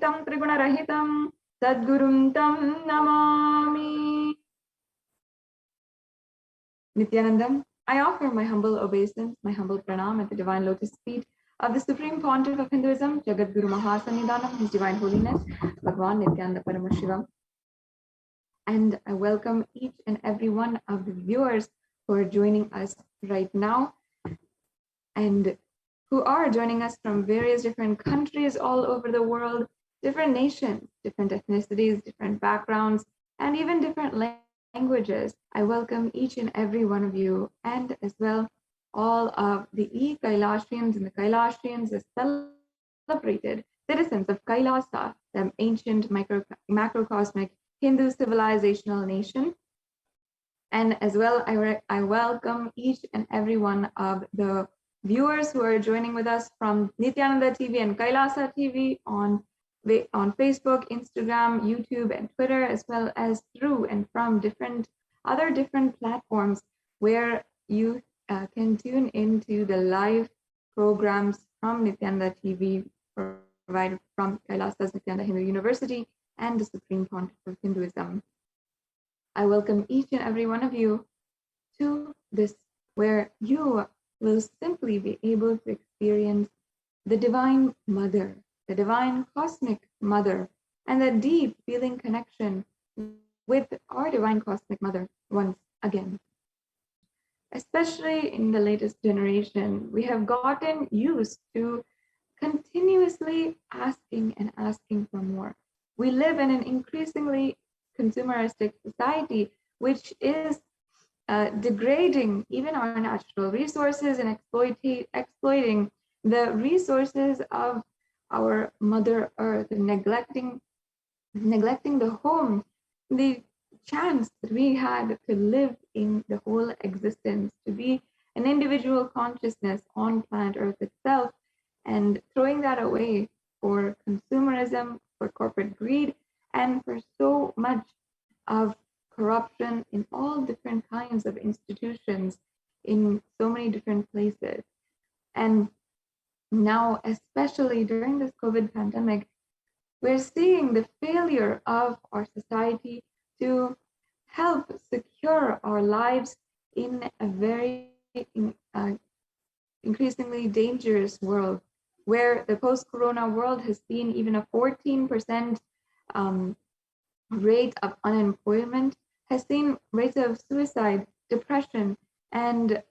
Triguna-rahitam Sadgurum Tam Namami. Nithyanandam, I offer my humble obeisance, my humble pranam at the divine lotus feet of the Supreme Pontiff of Hinduism, Jagadguru Mahasannidhanam, His Divine Holiness, Bhagwan Nithyananda Paramashivam. And I welcome each and every one of the viewers who are joining us right now and who are joining us from various different countries all over the world, different nations, different ethnicities, different backgrounds, and even different languages. I welcome each and every one of you, and as well all of the Kailashians and the Kailashians, the celebrated citizens of Kailasa, the ancient macrocosmic Hindu civilizational nation. And as well, I welcome each and every one of the viewers who are joining with us from Nithyananda TV and Kailasa TV on Facebook, Instagram, YouTube, and Twitter, as well as through and from different platforms where you can tune into the live programs from Nithyananda TV provided from Kailasa's Nithyananda Hindu University and the Supreme Pontiff of Hinduism. I welcome each and every one of you to this, where you will simply be able to experience the Divine Mother, the Divine Cosmic Mother, and the deep feeling connection with our Divine Cosmic Mother once again. Especially in the latest generation, we have gotten used to continuously asking and asking for more. We live in an increasingly consumeristic society, which is degrading even our natural resources and exploiting the resources of our Mother Earth, and neglecting the home, the chance that we had to live in the whole existence, to be an individual consciousness on planet Earth itself, and throwing that away for consumerism, for corporate greed, and for so much of corruption in all different kinds of institutions in so many different places. And now, especially during this COVID pandemic, we're seeing the failure of our society to help secure our lives in a very increasingly dangerous world, where the post-corona world has seen even a 14% rate of unemployment, has seen rates of suicide, depression, and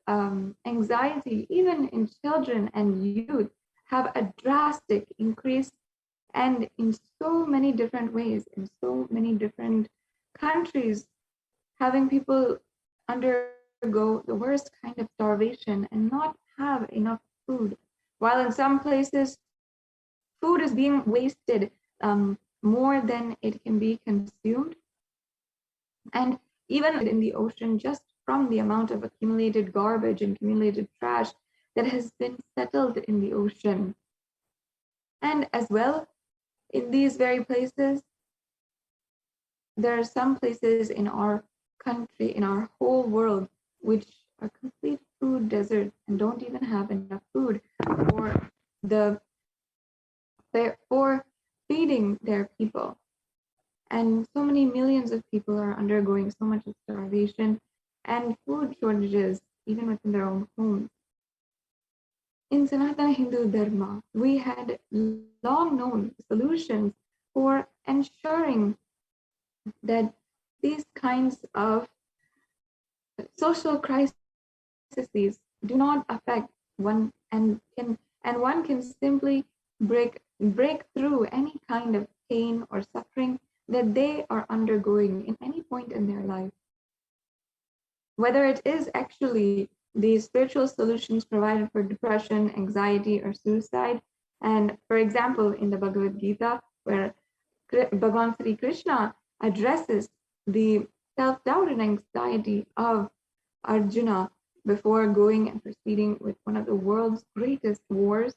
anxiety, even in children and youth, have a drastic increase, and in so many different ways, in so many different countries, having people undergo the worst kind of starvation and not have enough food, while in some places food is being wasted more than it can be consumed, and even in the ocean, just from the amount of accumulated garbage and accumulated trash that has been settled in the ocean. And as well, in these very places, there are some places in our country, in our whole world, which are complete food deserts and don't even have enough food for feeding their people. And so many millions of people are undergoing so much of starvation and food shortages, even within their own homes. In Sanatana Hindu Dharma, we had long known solutions for ensuring that these kinds of social crises do not affect one, and one can simply break through any kind of pain or suffering that they are undergoing in any point in their life. Whether it is actually the spiritual solutions provided for depression, anxiety, or suicide. And for example, in the Bhagavad Gita, where Bhagavan Sri Krishna addresses the self-doubt and anxiety of Arjuna before going and proceeding with one of the world's greatest wars,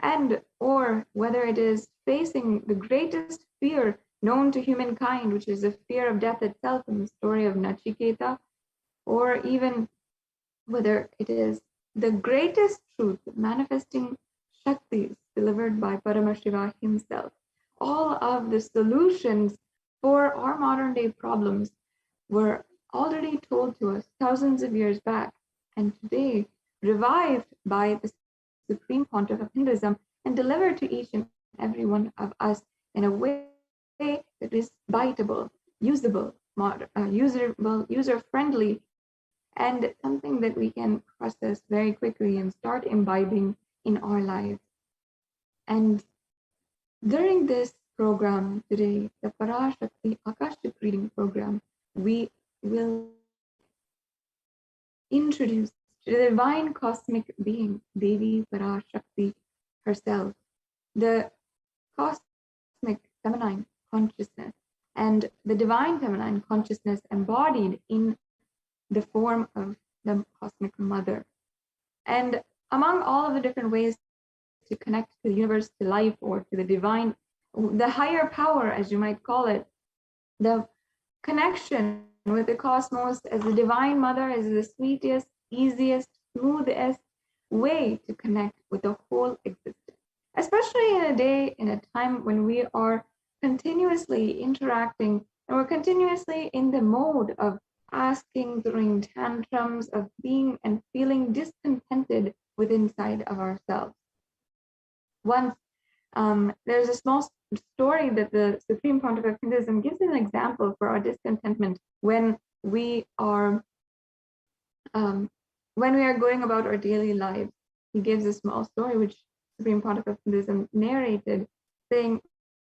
and or whether it is facing the greatest fear known to humankind, which is the fear of death itself in the story of Nachiketa, or even whether it is the greatest truth manifesting Shaktis delivered by Paramashiva himself. all of the solutions for our modern day problems were already told to us thousands of years back, and today revived by the Supreme Pontiff of Hinduism and delivered to each and every one of us in a way that is biteable, usable, user-friendly, and something that we can process very quickly and start imbibing in our lives. And during this program today, the Parashakti Akashic reading program, we will introduce the divine cosmic being, Devi Parashakti herself, the cosmic feminine consciousness, and the divine feminine consciousness embodied in the form of the cosmic mother. And among all of the different ways to connect to the universe, to life, or to the divine, the higher power, as you might call it, the connection with the cosmos as the divine mother is the sweetest, easiest, smoothest way to connect with the whole existence, especially in a day, in a time when we are continuously interacting and we're continuously in the mode of asking, throwing tantrums, of being and feeling discontented with inside of ourselves. Once there's a small story that the Supreme Pontiff of Hinduism gives an example for our discontentment when we are going about our daily lives. He gives a small story which Supreme Pontiff of Hinduism narrated, saying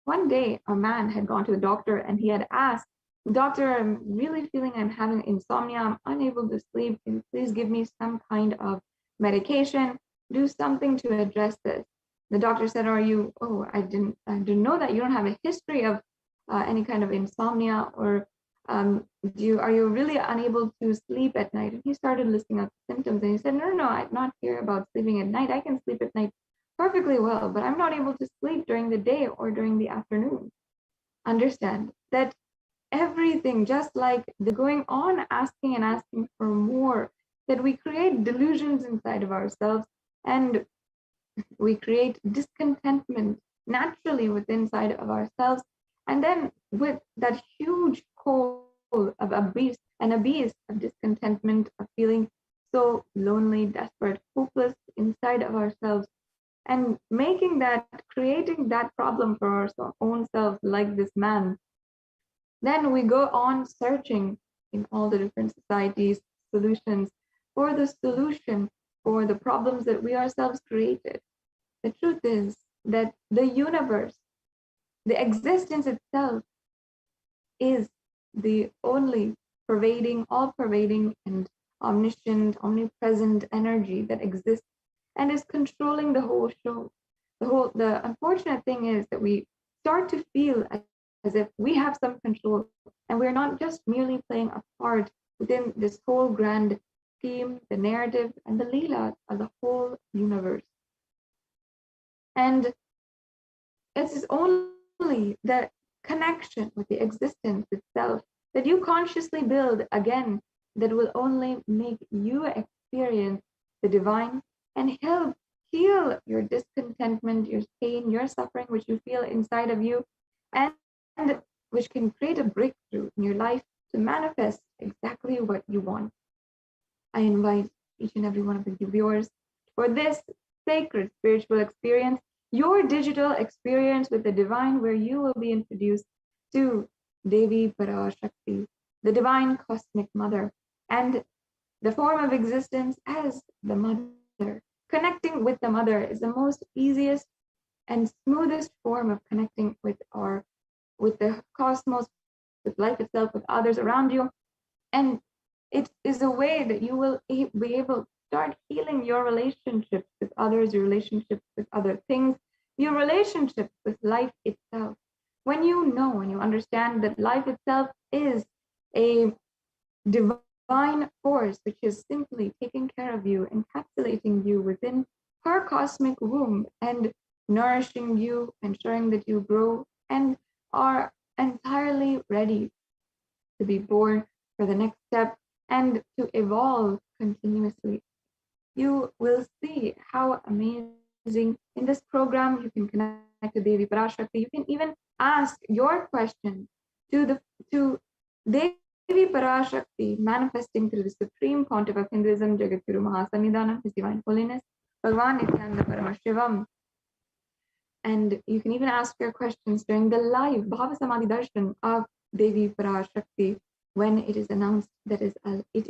one day a man had gone to the doctor and he had asked, "Doctor, I'm really feeling I'm having insomnia. I'm unable to sleep. Can you please give me some kind of medication? Do something to address this." The doctor said, I didn't know that you don't have a history of any kind of insomnia, or are you really unable to sleep at night? And he started listing out symptoms, and he said, no, I'm not here about sleeping at night. I can sleep at night perfectly well, but I'm not able to sleep during the day or during the afternoon. Understand that everything, just like the going on asking and asking for more, that we create delusions inside of ourselves, and we create discontentment naturally within inside of ourselves. And then with that huge hole of abyss of discontentment, of feeling so lonely, desperate, hopeless inside of ourselves, and creating that problem for our own selves, like this man, then we go on searching in all the different societies, solutions for the solution for the problems that we ourselves created. The truth is that the universe, the existence itself, is the only pervading, all-pervading, and omniscient, omnipresent energy that exists and is controlling the whole show. The unfortunate thing is that we start to feel as if we have some control, and we're not just merely playing a part within this whole grand scheme, the narrative, and the leela of the whole universe. And it's only the connection with the existence itself that you consciously build again that will only make you experience the divine and help heal your discontentment, your pain, your suffering, which you feel inside of you, and which can create a breakthrough in your life to manifest exactly what you want. I invite each and every one of the viewers for this sacred spiritual experience, your digital experience with the divine, where you will be introduced to Devi Parashakti, the divine cosmic mother, and the form of existence as the mother. Connecting with the mother is the most easiest and smoothest form of connecting with the cosmos, with life itself, with others around you. And it is a way that you will be able to start healing your relationships with others, your relationships with other things, your relationships with life itself. When you know and you understand that life itself is a divine force which is simply taking care of you, encapsulating you within her cosmic womb and nourishing you, ensuring that you grow and are entirely ready to be born for the next step and to evolve continuously. You will see how amazing in this program you can connect to Devi Parashakti. You can even ask your question to Devi Parashakti, manifesting through the Supreme Pontiff of Hinduism, Jagadguru Mahasannidhanam, His Divine Holiness, Bhagavan Nithyananda Paramashivam. And you can even ask your questions during the live Bhava Samadhi Darshan of Devi Parashakti when it is announced that it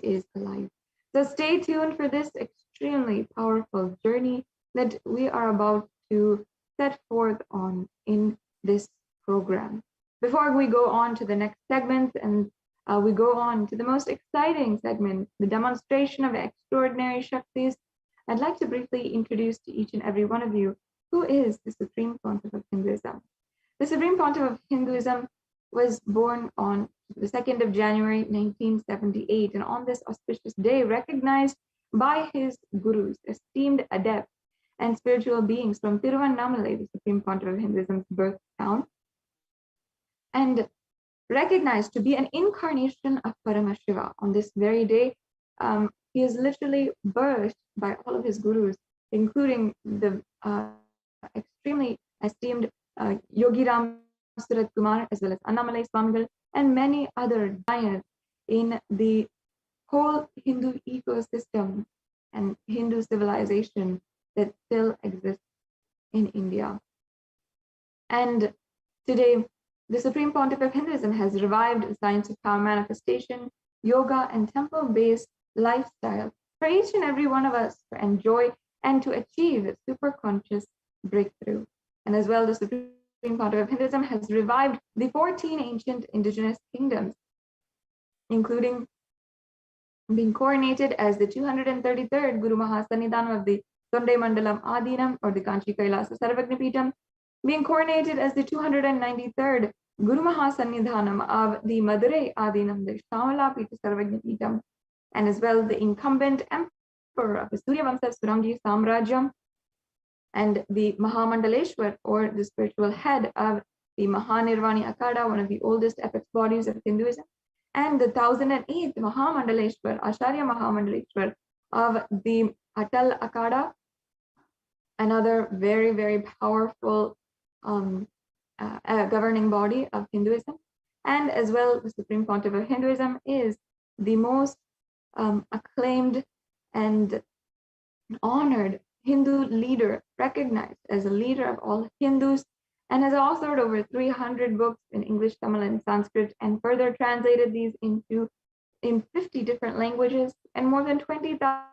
is alive. So stay tuned for this extremely powerful journey that we are about to set forth on in this program. Before we go on to the next segment and we go on to the most exciting segment, the demonstration of extraordinary Shaktis, I'd like to briefly introduce to each and every one of you who is the Supreme Pontiff of Hinduism. The Supreme Pontiff of Hinduism was born on the 2nd of January 1978, and on this auspicious day, recognized by his gurus, esteemed adepts, and spiritual beings from Tiruvannamalai, the Supreme Pontiff of Hinduism's birth town, and recognized to be an incarnation of Paramashiva. On this very day, he is literally birthed by all of his gurus, including the extremely esteemed Yogi Ram Surat Kumar, as well as Annamalai Swamigal, and many other giants in the whole Hindu ecosystem and Hindu civilization that still exists in India. And today, the Supreme Pontiff of Hinduism has revived the science of power manifestation, yoga, and temple-based lifestyle for each and every one of us to enjoy and to achieve superconscious breakthrough. And as well, the Supreme Pontiff of Hinduism has revived the 14 ancient indigenous kingdoms, including being coronated as the 233rd Guru Mahasannidhanam of the Tonde Mandalam Adinam, or the Kanchi Kailasa Sarvagnapitam, being coronated as the 293rd Guru Mahasannidhanam of the Madurai Adinam, the Shamalapita Sarvagnapitam, and as well the incumbent emperor of the Suryavamsa Surangi Samrajyam, and the Mahamandaleshwar, or the spiritual head of the Mahanirvani Akada, one of the oldest apex bodies of Hinduism, and the 1008th Mahamandaleshwar, Acharya Mahamandaleshwar of the Atal Akada, another very, very powerful governing body of Hinduism. And as well, the Supreme Pontiff of Hinduism is the most acclaimed and honored Hindu leader, recognized as a leader of all Hindus, and has authored over 300 books in English, Tamil, and Sanskrit, and further translated these in 50 different languages, and more than 20,000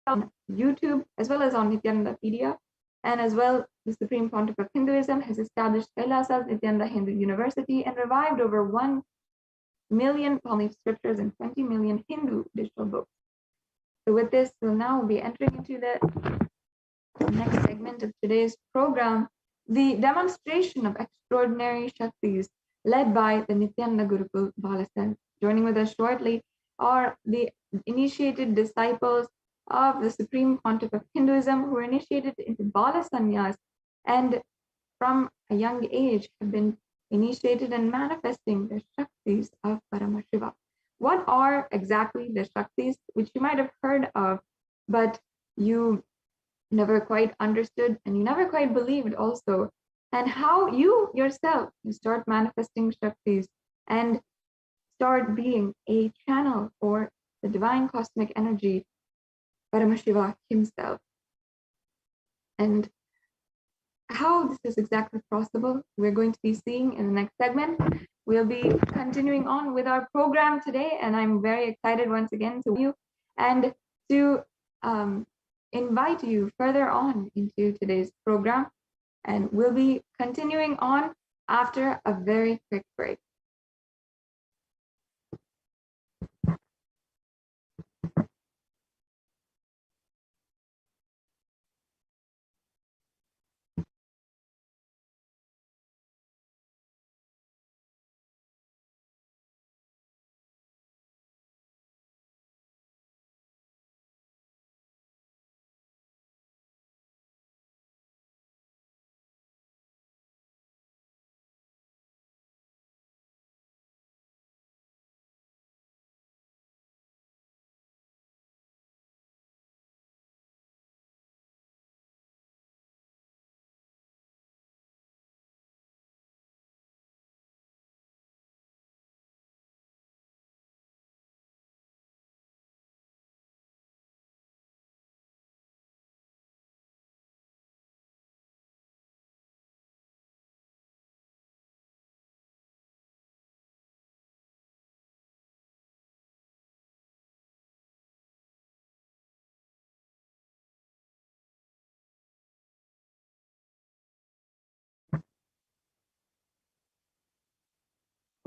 on YouTube, as well as on Nithyanandapedia. And as well, the Supreme Pontiff of Hinduism has established Kailasa's Nithyananda Hindu University and revived over 1 million Pali scriptures and 20 million Hindu digital books. So with this, we'll now be entering into the next segment of today's program, the demonstration of extraordinary Shaktis led by the Nityananda Gurukul Balasan. Joining with us shortly are the initiated disciples of the Supreme Pontiff of Hinduism, who were initiated into Bala Sannyas and from a young age have been initiated and manifesting the Shaktis of Paramashiva. What are exactly the Shaktis, which you might have heard of, but you never quite understood and you never quite believed also, and how you yourself you start manifesting Shaktis and start being a channel for the divine cosmic energy, Paramashiva himself. And how this is exactly possible, we're going to be seeing in the next segment. We'll be continuing on with our program today, and I'm very excited once again to you and to invite you further on into today's program. And we'll be continuing on after a very quick break.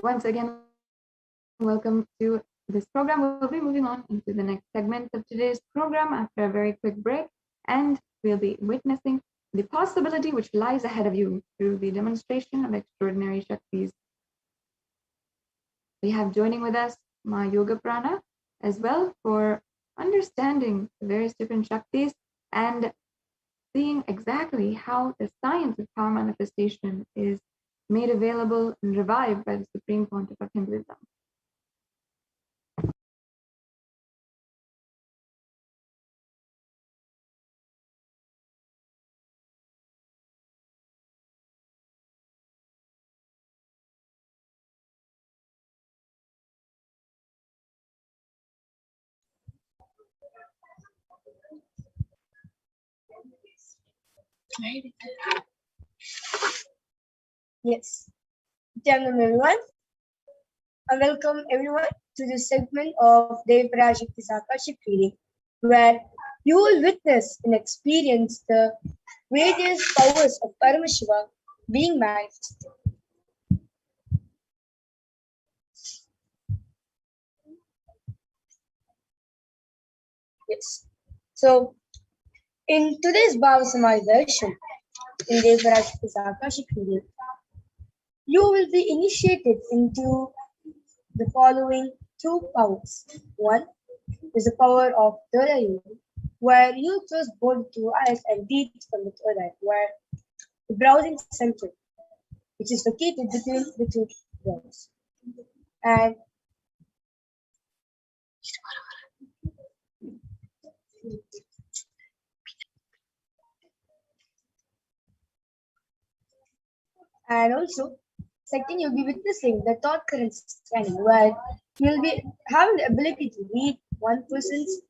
once again, welcome to this program. We'll be moving on into the next segment of today's program after a very quick break, and we'll be witnessing the possibility which lies ahead of you through the demonstration of extraordinary Shaktis. We have joining with us Ma Yoga Prana as well for understanding the various different Shaktis and seeing exactly how the science of power manifestation is made available and revived by the Supreme Pontiff of Hinduism. Yes. Good afternoon, everyone. I welcome everyone to this segment of the Parashakti's Akashic reading, where you will witness and experience the various powers of Paramashivoham being manifested. Yes. So, in today's Bhava Samaj version, in the Parashakti's Akashic reading, you will be initiated into the following two powers. One is the power of third eye, where you close both two eyes and breathe from the third eye, where the browsing center, which is located between the two brows. And also, second, you'll be witnessing the thought current scanning, where you'll be having the ability to read one person's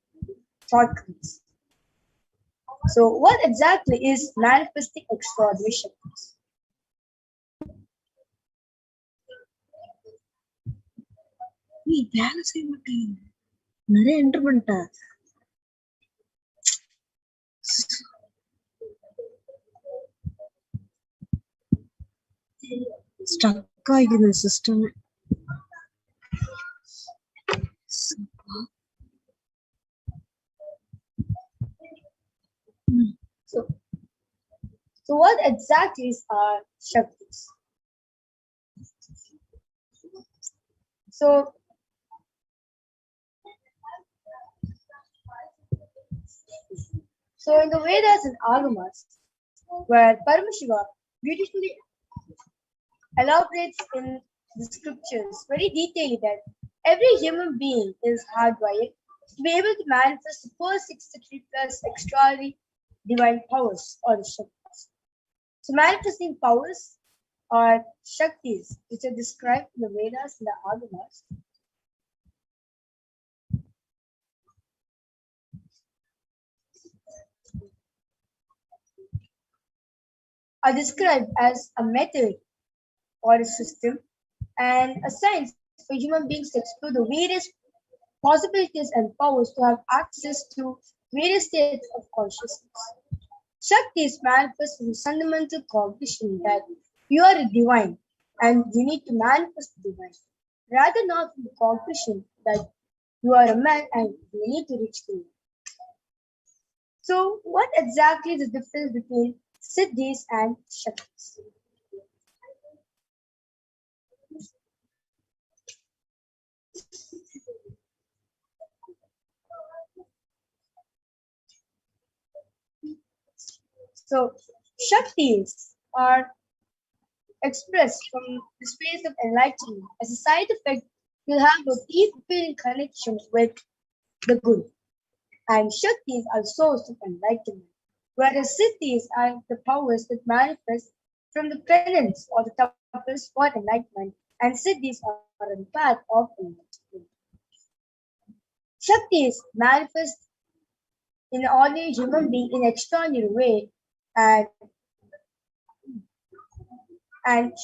thought currents. So, what exactly is manifesting extraordinary Shaktis? Stuck ಆಗಿದೆ system. So what exactly is our Shaktis? So in the Vedas and Agamas, where Paramashiva beautifully elaborates in the scriptures very detailedly that every human being is hardwired to be able to manifest the first 63 plus extraordinary divine powers or the Shaktis. So manifesting powers are Shaktis, which are described in the Vedas and the Agamas. Are described as a method or a system and a science for human beings to explore the various possibilities and powers to have access to various states of consciousness. Shaktis manifest from the fundamental cognition that you are a divine and you need to manifest the divine, rather not from the cognition that you are a man and you need to reach the. So, what exactly is the difference between Siddhis and Shaktis? So, Shaktis are expressed from the space of enlightenment. As a side effect, you'll have a deep feeling connection with the good. And Shaktis are source of enlightenment, whereas Siddhis are the powers that manifest from the presence or the tapas for enlightenment, and Siddhis are on the path of enlightenment. Shaktis manifest in an ordinary human being in an extraordinary way, and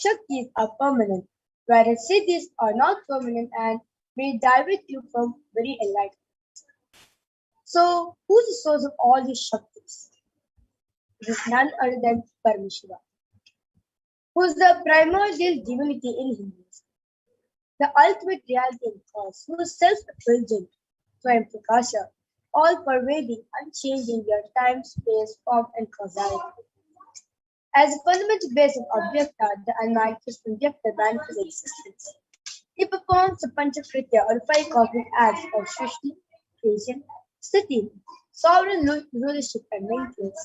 Shaktis are permanent, whereas Siddhis are not permanent and may divert you from very enlightenment. So, who's the source of all these Shaktis? It is none other than Paramashiva, who is the primordial divinity in Hinduism. the ultimate reality and cause, who is self-effulgent, Swayam Prakasha, all-pervading, unchanging your time, space, form, and causality. As a fundamental base of Abhyakta, the unmanifest Abhyakta manifests existence. He performs the Panchakritya or five cosmic acts of Srishti, creation, Sthiti, sovereign rulership and maintenance,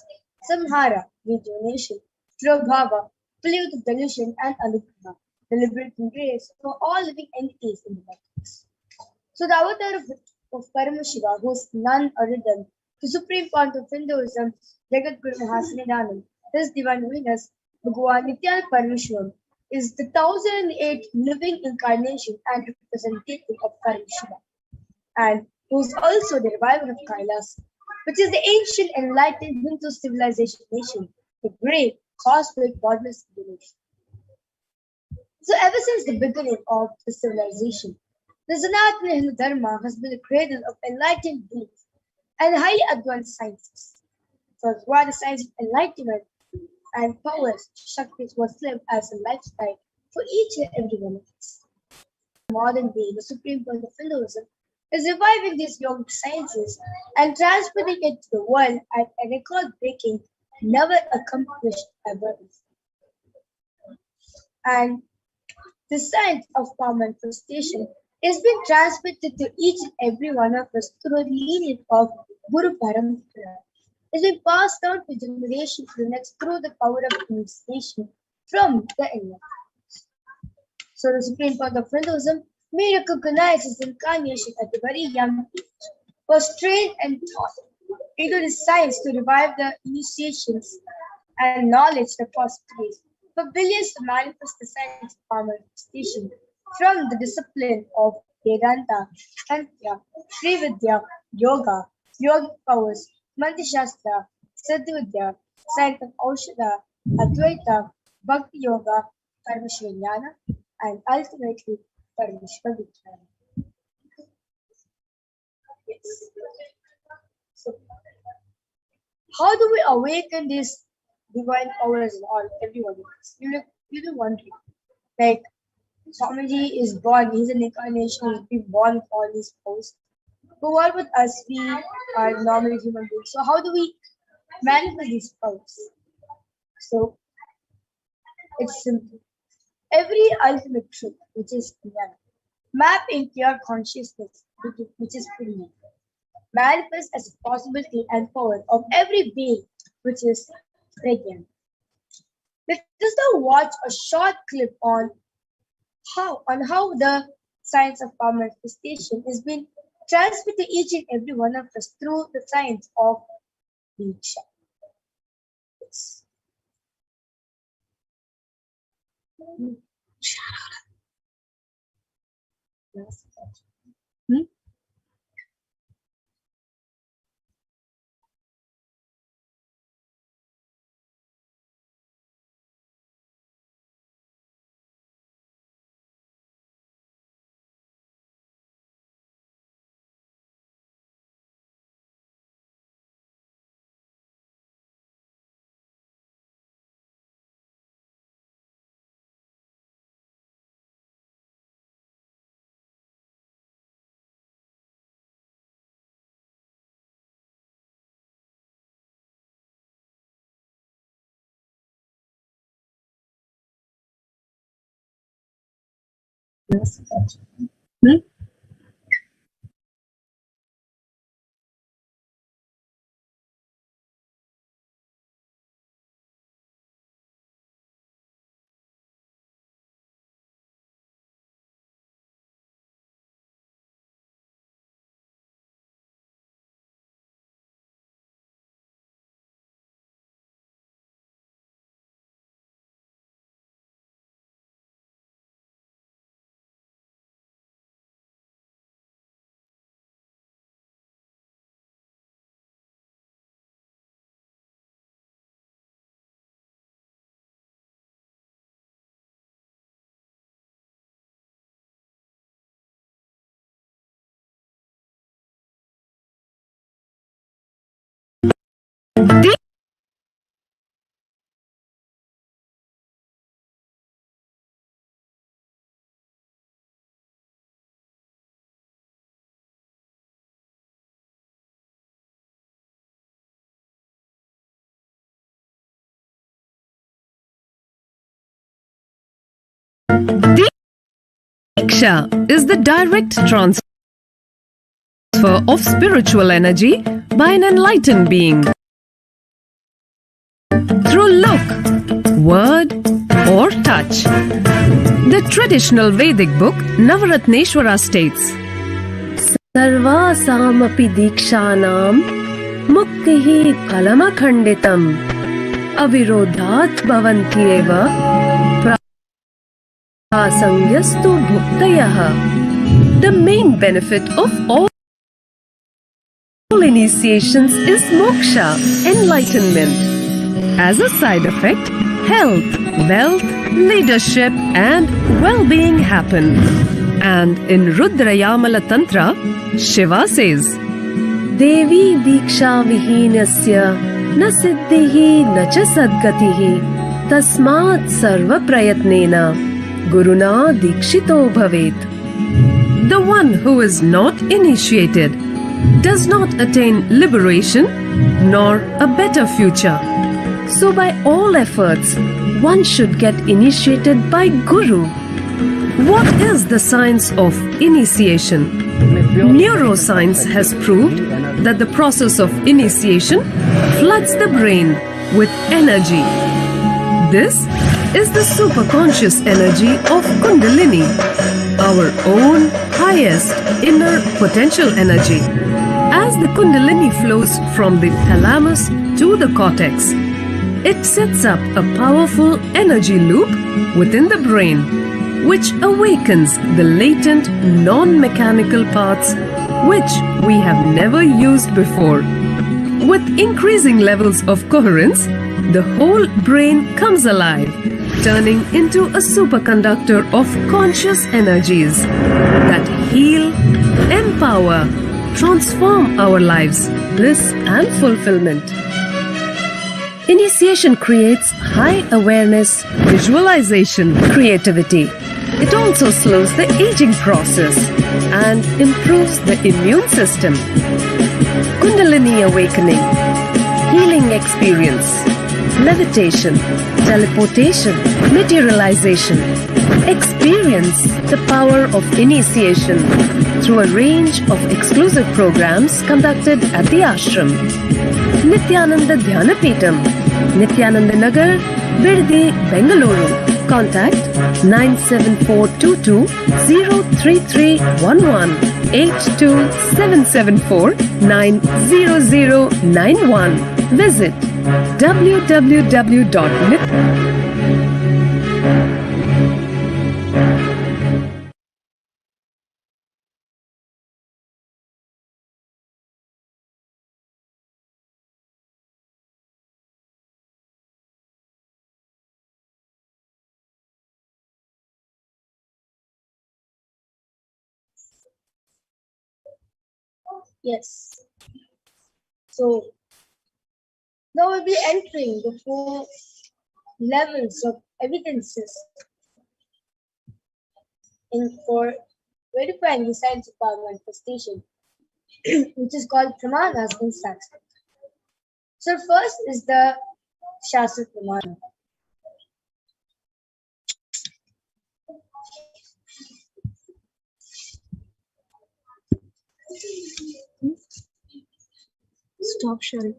Samhara, rejuvenation, Prabhava, play with delusion and Anugrah, the liberating grace for all living entities in the matrix. So the avatar of Paramashiva, who is none other than the supreme point of Hinduism, Jagat Guru Mahasanidanam, his divine holiness, Bhagavan Nithyananda Paramashivam, is the 1008 living incarnation and representative of Paramashiva, and who is also the revival of Kailas, which is the ancient enlightened Hindu civilization nation, the great cosmic godless village. So ever since the beginning of the civilization, the Sanatana Hindu Dharma has been the cradle of enlightened beings and highly advanced sciences. So while the science of enlightenment and powers, Shakti was lived as a lifestyle for each and every one of us. Modern day, the supreme point of Hinduism is reviving these yogic sciences and transmitting it to the world at a record-breaking, never accomplished ever. And the science of power manifestation is being transmitted to each and every one of us through the lineage of Guru Parampara. It's been passed down to generation to the next through the power of initiation from the enlightenment. So the supreme point of Hinduism may recognize his incarnation at a very young age, was trained and taught into the science to revive the initiations and knowledge the possibilities for billions to manifest the science of power manifestation from the discipline of Vedanta, Tantra, Srividya, Yoga, Yogic powers, Mantrashastra, Siddhavidya, science of Aushadha, Advaita, Bhakti Yoga, Paramashivoham, and ultimately Paramashivoham. Yes. So, how do we awaken these divine powers in all everyone else? You're wondering. Like Swamiji is born, he's an incarnation, he's been born with all these powers. But what with us? We are normal human beings. So how do we manifest these powers? So it's simple. Every ultimate truth, which is none, map into your consciousness, which is free, manifest as a possibility and power of every being, which is pregnant. Let us now watch a short clip on how the science of power manifestation is being transmitted to each and every one of us through the science of Diksha. Yes. Hmm? Hmm? Diksha is the direct transfer of spiritual energy by an enlightened being through look, word, or touch. The traditional Vedic book Navaratneshwara states, Sarvasamapi Dikshanam Muktihi Phalamakhanditam Avirodhat Bhavantyeva Prasangyastu Bhuktayaha. The main benefit of all initiations is moksha, enlightenment. As a side effect, health, wealth, leadership, and well-being happen. And in Rudrayamala Tantra, Shiva says, Devi Diksha Vihinasya Na Siddhihi Na Cha Sadgatihi Tasmat Sarva Prayatnena Guruna Dikshito Bhavet. The one who is not initiated does not attain liberation nor a better future. So by all efforts, one should get initiated by Guru. What is the science of initiation? Neuroscience has proved that the process of initiation floods the brain with energy. This is the superconscious energy of Kundalini, our own highest inner potential energy. As the Kundalini flows from the thalamus to the cortex, it sets up a powerful energy loop within the brain, which awakens the latent non-mechanical parts which we have never used before. With increasing levels of coherence, the whole brain comes alive, turning into a superconductor of conscious energies that heal, empower, transform our lives, bliss and fulfillment. Initiation creates high awareness, visualization, creativity. It also slows the aging process and improves the immune system. Kundalini awakening, healing experience, levitation, teleportation, materialization. Experience the power of initiation through a range of exclusive programs conducted at the ashram. Nithyananda Dhyanapitham, Nithyananda Nagar, Birdi, Bengaluru. Contact 97422 03311 82774 90091. Visit www.nithyananda. Yes. So now we'll be entering the 4 levels of evidences for verifying the science of power manifestation, which is called pramanas in Sanskrit. So first is the Shastra Pramana. Stop sharing.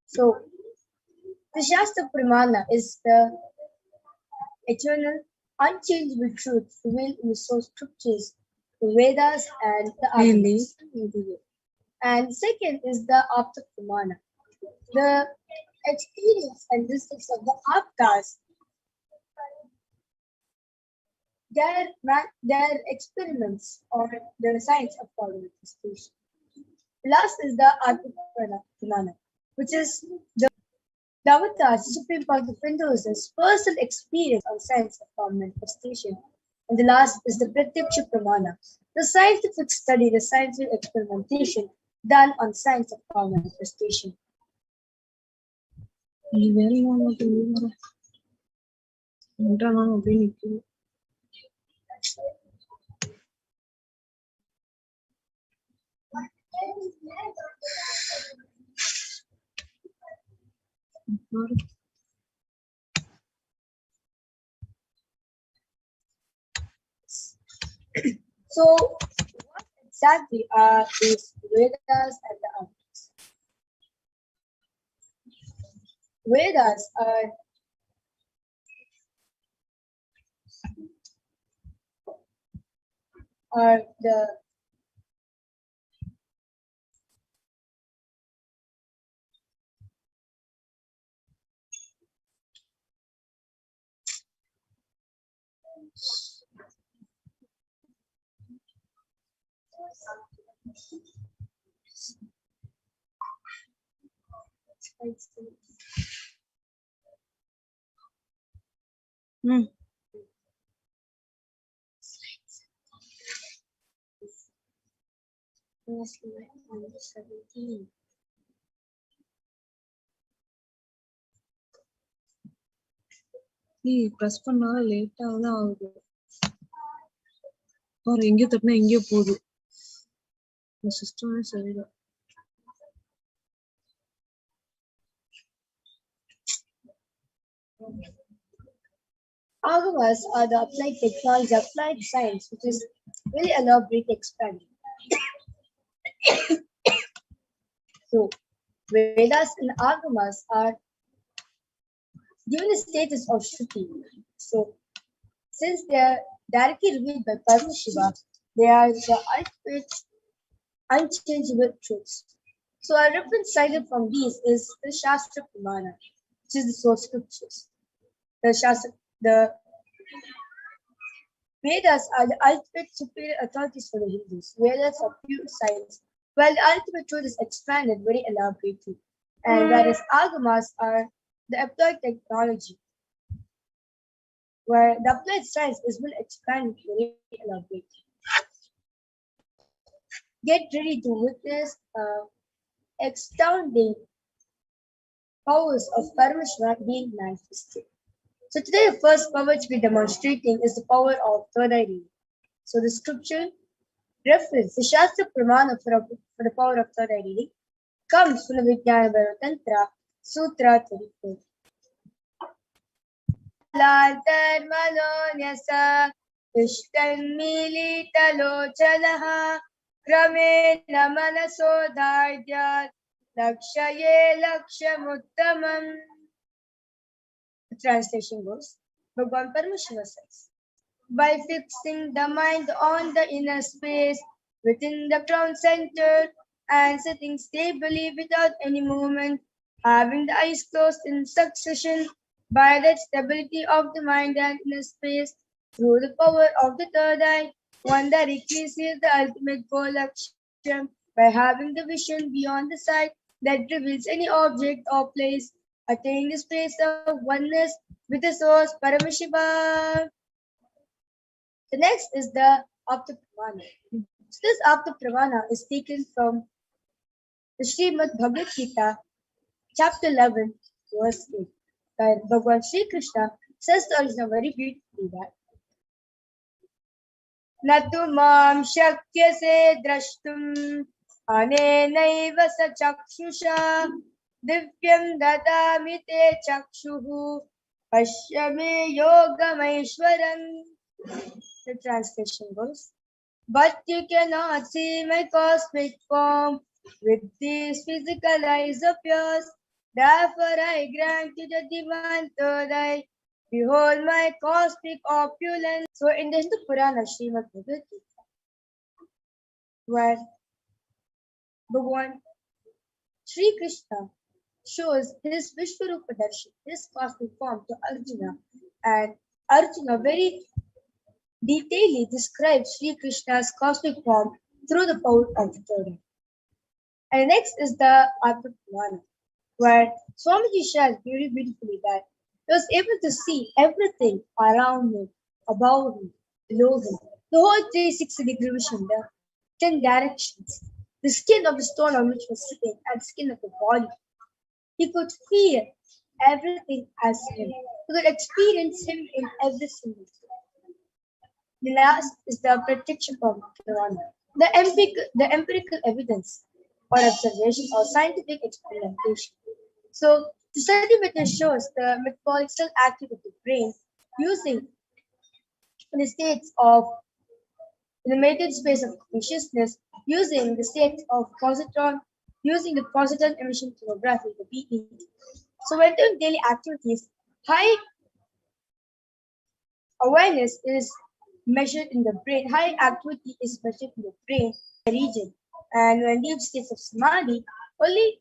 So the Shastra Pramana is the eternal, unchangeable truth revealed in the source scriptures, the Vedas and the Agams. And second is the Apta Pramana, the experience and wisdoms of the Aptas, their experiments or the science of power manifestation. Last is the Atma Pramana, which is the avatars, the supreme part of Hinduism's personal experience on science of power manifestation. And the last is the Pratyaksha Pramana, the scientific study, the scientific experimentation done on science of power manifestation. So, what exactly are these Vedas and the others? Vedas are the Hmm. mostly 17. Press பண்ணா லேட்டாக தான் ஆகுது. ஒரு எங்கேயோ தட்டினா எங்கேயோ போகுது. இந்த சிஸ்டமே சரியில்லை. Agamas are the applied technology, applied science, which is really elaborate experiment. So, Vedas and Agamas are given the status of Shruti. So, since they are directly revealed by Paramashiva, they are the ultimate unchangeable truths. So, a reference cited from these is the Shastra Pramana, which is the source scriptures. The Vedas are the ultimate superior authorities for the Hindus. Vedas are pure science, while the ultimate truth is expanded very elaborately. And whereas Agamas are the applied technology, where the applied science is well expanded very elaborately. Get ready to witness astounding powers of Paramashiva being manifested. So today the first power to be demonstrating is the power of third eye reading. So the scripture reference, the Shastra Pramana for the power of third eye reading comes from the Vijnana Tantra Sutra 34. Lantarmalonyasa Ishtanmilitalochalaha Kramena Manasodharyat Lakshaye Lakshamuttamam. The translation goes, Bhagavan Paramashiva says, by fixing the mind on the inner space within the crown center and sitting stably without any movement, having the eyes closed in succession, by that stability of the mind and inner space, through the power of the third eye, one directly sees the ultimate goal Lakshya by having the vision beyond the sight that reveals any object or place, attaining the space of oneness with the source Paramashiva. The next is the Apta Pramana. So this Apta Pramana is taken from the Srimad Bhagavad Gita, chapter 11, verse 8. Where Bhagavan Sri Krishna says to Arjuna very beautifully that Natu mam shakyase drashtum anenaiva sa chakshusha divyam dadami te chakshuhu pashyame yogamaishwaram. The translation goes, but you cannot see my cosmic form with these physical eyes of yours. Therefore I grant you the divine third eye. Behold my cosmic opulence. So in the Hindu Purana Srimad Bhagavad Gita, where Bhagavan Sri Krishna shows his Vishwarupa Darshan, his cosmic form to Arjuna, and Arjuna very detailedly describes Sri Krishna's cosmic form through the power of the third eye. And next is the Atma Purana, where Swamiji shares very beautifully that he was able to see everything around him, above him, below him, the whole 360-degree vision, the 10 directions, the skin of the stone on which he was sitting, and the skin of the body. He could feel everything as him. He could experience him in every single thing. The last is the protection of Purana, the empirical evidence or observation or scientific experimentation. So, the study method shows the metabolical activity of the brain using the states of in the mediated space of consciousness using the state of using the positron emission tomography, the PET. So when doing daily activities, high awareness is measured in the brain, high activity is measured in the brain region. And when deep states of samadhi, only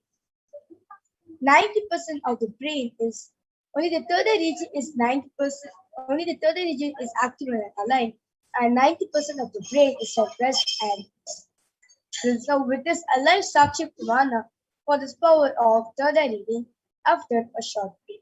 90% of the brain is only the third region is 90%, only the third region is active and aligned, and 90% of the brain is at rest and so with this alive Sakshi Purana for this power of third reading after a short break.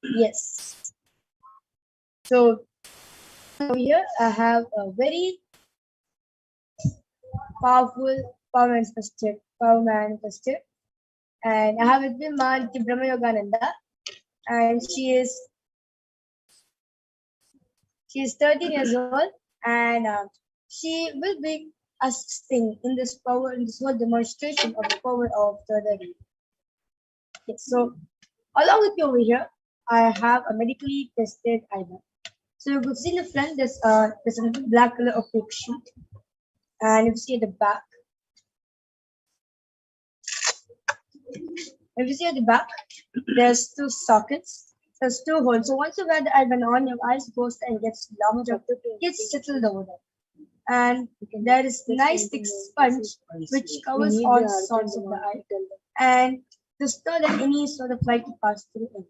Yes. So here I have a very power manifested, and I have with me Maliki Brahma Yogananda, and she is 13 years old, and she will be assisting in this whole demonstration of the power of the Third. Yes, so along with you over here, I have a medically tested item. So you could see in the front, there's a black color opaque sheet, and if you see at the back, there's two sockets. There's two holes. So once you wear the item on, your eyes goes and gets lumped up, gets settled over there. And there is nice thick sponge which covers all sorts of the eye, and to stop that any sort of light to pass through it.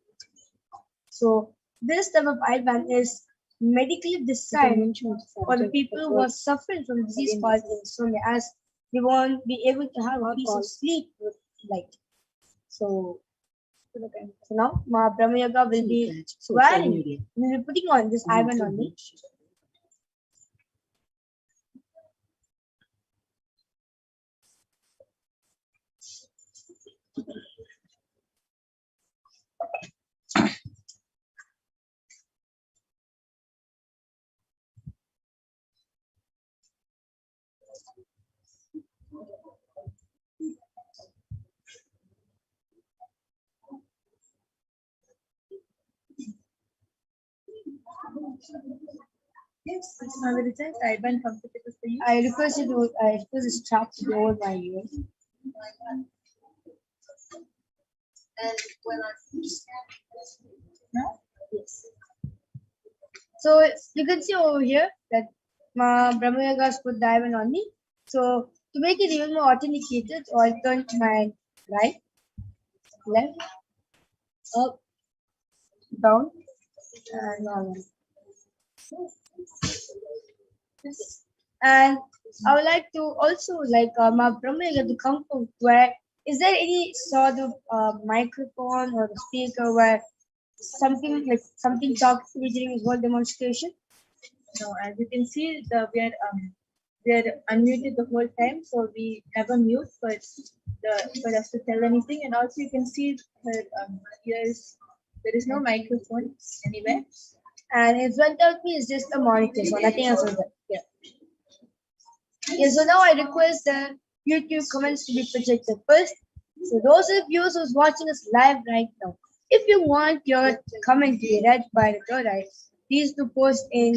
So this type of eye band is medically designed for the people who are suffering from disease called insomnia, as they won't be able to have a piece of sleep with light. So now Ma Brahma Yoga will be putting on this eye band on me. Yes, it's not the result. I went comfortable for you. I request the strap to be over my ears. And when I No? yes. So you can see over here that Brahma Yoga has put diamond on me. So to make it even more authenticated, I'll turn to my right, left, up, down, and normal. And I would like to also my Brahma Yoga to come to where is there any sort of microphone or speaker where something talks to me during his whole demonstration? No, as you can see, we are unmuted the whole time, so we never mute for us to tell anything. And also, you can see her ears. There is no microphone anywhere. And in front of me is just a monitor, so nothing else is there. Yeah. Yeah, so now I request the YouTube comments to be projected first. So those of you who's watching us live right now, if you want your comment to be read by the third eye, please do post in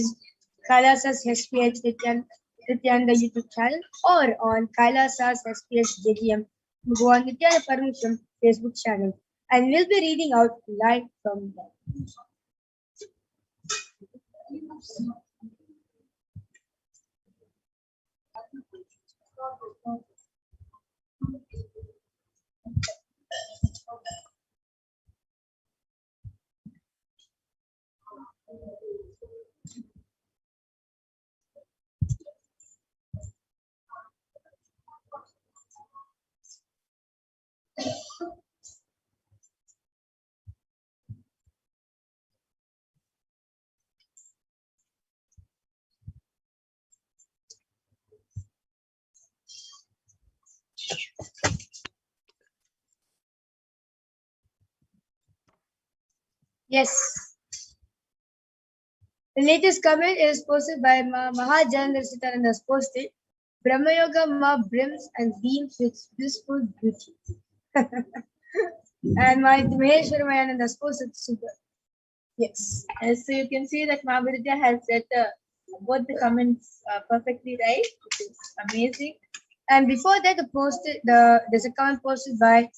Kailasa's HDH Nithyananda YouTube channel or on Kailasa's HDH JDM Bhagwan Nithyananda Paramashivam Facebook channel. And we'll be reading out live from there. Yes. The latest comment is posted by Mahajan Nithyananda has posted. Brahma Yoga Ma brims and beams with blissful beauty. And my Maheshwara Mayananda has posted super. Yes. So you can see that Mahabharata has said both the comments perfectly right, which is amazing. And before that, there's a comment posted by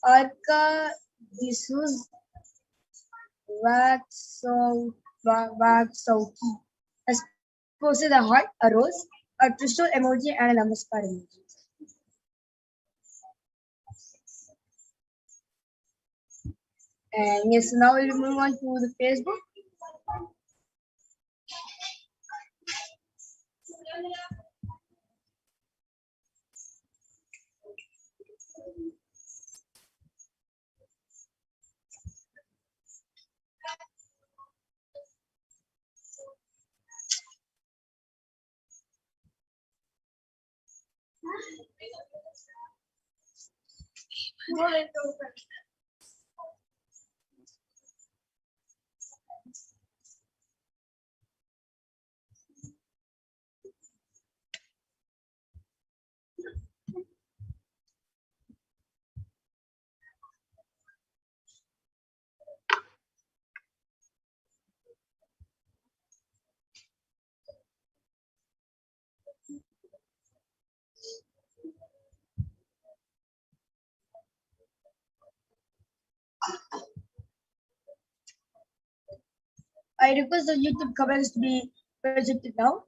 Arka Disus Vaksauki has posted a heart, a rose, a Trishul emoji, and a Namaskar emoji. And yes, now we'll move on to the Facebook. I request the YouTube comments to be projected now.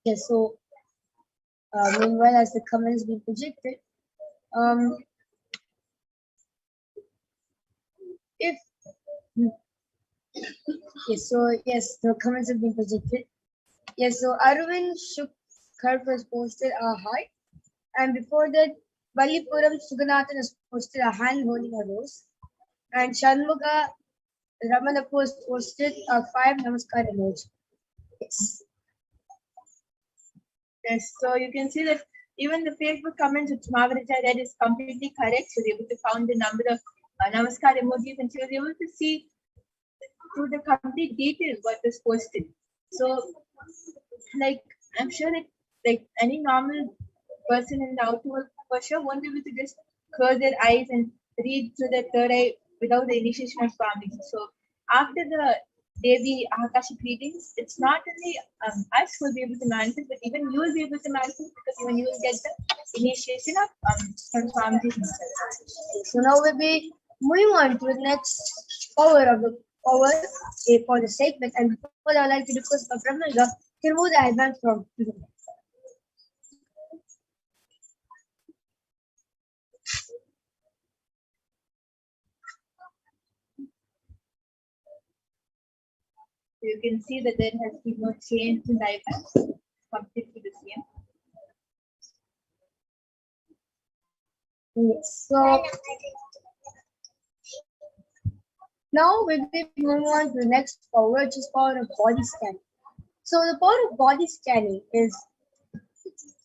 Yes, so meanwhile, as the comments being projected, if yes, the comments have been projected. Yes, so Arvind Shukkar has posted a heart, and before that, Balipuram Suganathan has posted a hand holding a rose, and Shanmuga Ramana posted a 5 Namaskar emoji. Yes. Yes, so you can see that even the Facebook comments which Margarita read is completely correct. She was able to count the number of Namaskar emojis, and she was able to see through the complete details what was posted. So, like, I'm sure that like any normal person in the outer world for sure won't be able to just close their eyes and read through their third eye without the initiation of farming. So after the daily Akashic readings, it's not only us who will be able to manifest, but even you will be able to manifest because even you will get the initiation of Swamiji himself. So now we'll be moving on to the next power of the power for the segment, and before I would like to request for Brahmaga to remove the advance from the So you can see that there has been no change in the icons, completely the same. Yes. So now we'll be moving on to the next power, which is power of body scanning. So the power of body scanning is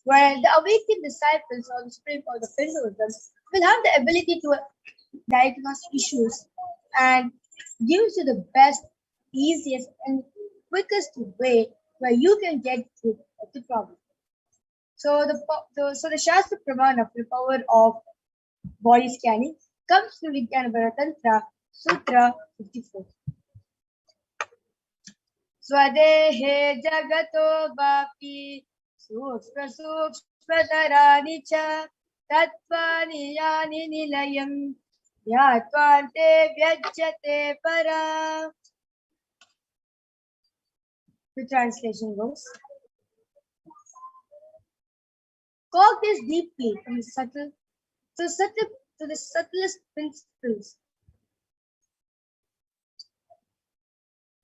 where the awakened disciples of the Supreme Lord of Hinduism will have the ability to diagnose issues and give you the best, easiest, and quickest way where you can get to the problem. So the Shastra Pramana for the power of body scanning comes to Vijnana Tantra Sutra 54. Swadehe jagato vapi sukshmatarani cha tattvani yani nilayam yatvante vyajyate para. The translation goes: cog this deeply from the subtle to the subtlest principles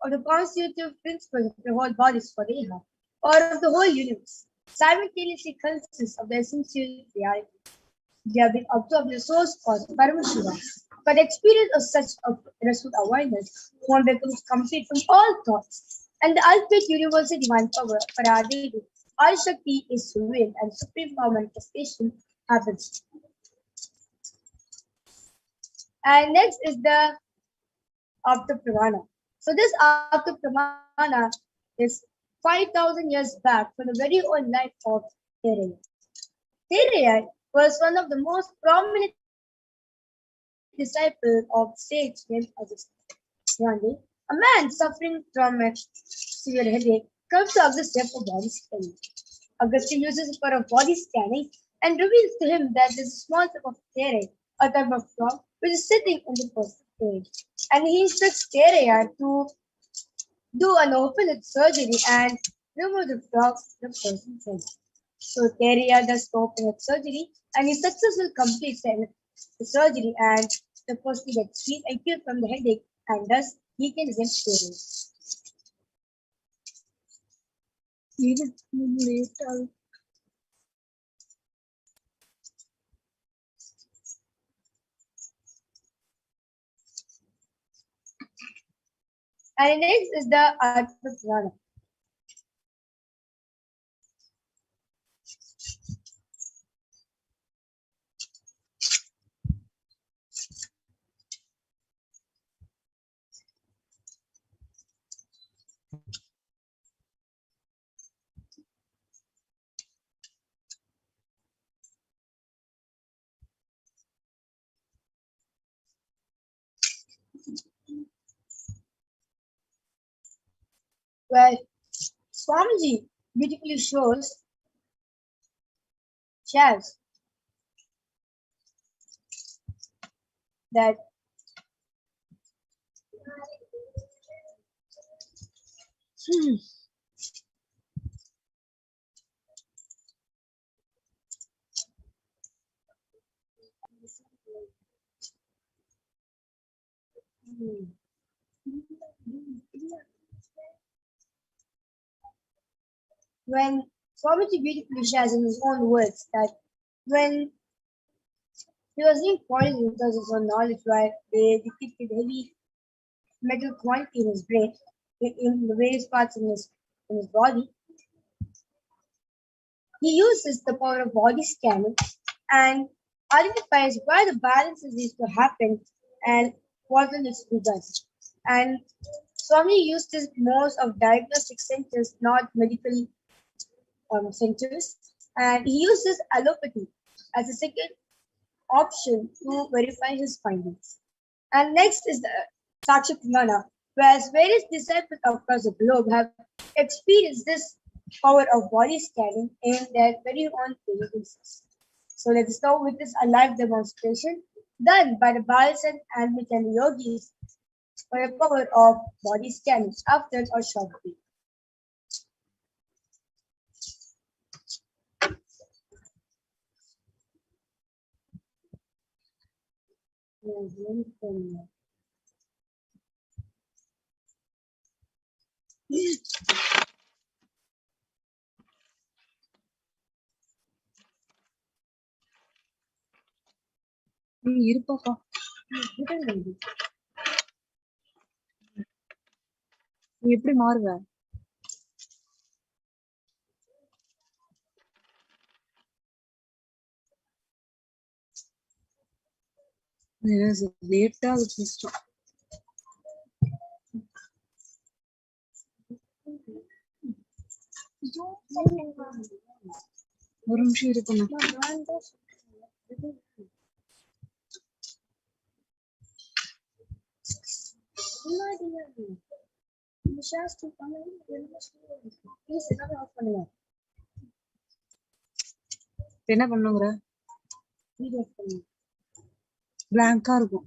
of the constitutive principles of the whole body Swadeha, or of the whole universe, simultaneously consists of the essential reality. They have been absorbed in the source cause Paramashivoham. But the experience of such a restful awareness, one becomes complete from all thoughts, and the ultimate universal divine power, Paradevi, Parashakti, is revealed, and supreme power manifestation happens. And next is the Apta Pramana. So this Apta Pramana is 5,000 years back from the very old life of Thereya. Thereya was one of the most prominent disciples of sage named Augustine. One day, a man suffering from a severe headache comes to Augustine for body scanning. Augustine uses it for a body scanning and reveals to him that there is a small type of Thereya, a type of frog, which is sitting in the first page. And he instructs Thereya to do an open surgery and remove the frog from the person's head. So Thereya does the open surgery and he successfully completes the surgery, and the person gets free and cured from the headache, and thus he can get Thereya. And next is the Atma Purana. Where Swamiji beautifully shows that when Swamiji beautifully shares in his own words that when he was being poisoned because of his own knowledge, where they detected heavy metal quantity in his brain, in the various parts in his body, He uses the power of body scanning and identifies where the balances needs to happen and what will needs to be done. And Swami used this most of diagnostic centers, not medical centers, and he uses allopathy as a second option to verify his findings. And next is the Sakshi Pramana, whereas various disciples across the globe have experienced this power of body scanning in their very own daily basis. So let us now witness a live demonstration done by the Balasan and Nithyananda yogis for the power of body scanning after a short break. இருப்பாப்பா. நீ எப்படி மாறுவ? லேட்டா அது கஷ்டம். ஒரு நிமிஷம் இருக்கணும். என்ன பண்ணுங்கிற? பிளாங்கா இருக்கும்.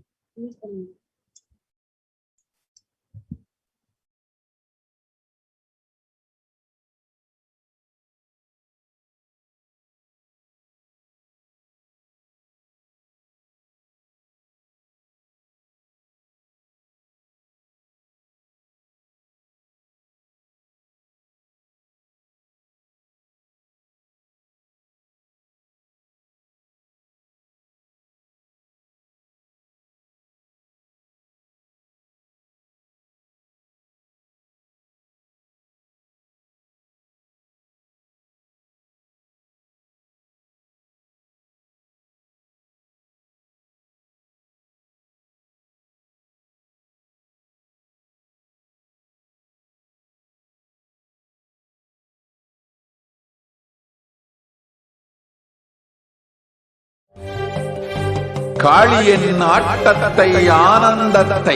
காளியின் ஆட்டத்தை ஆனந்தத்தை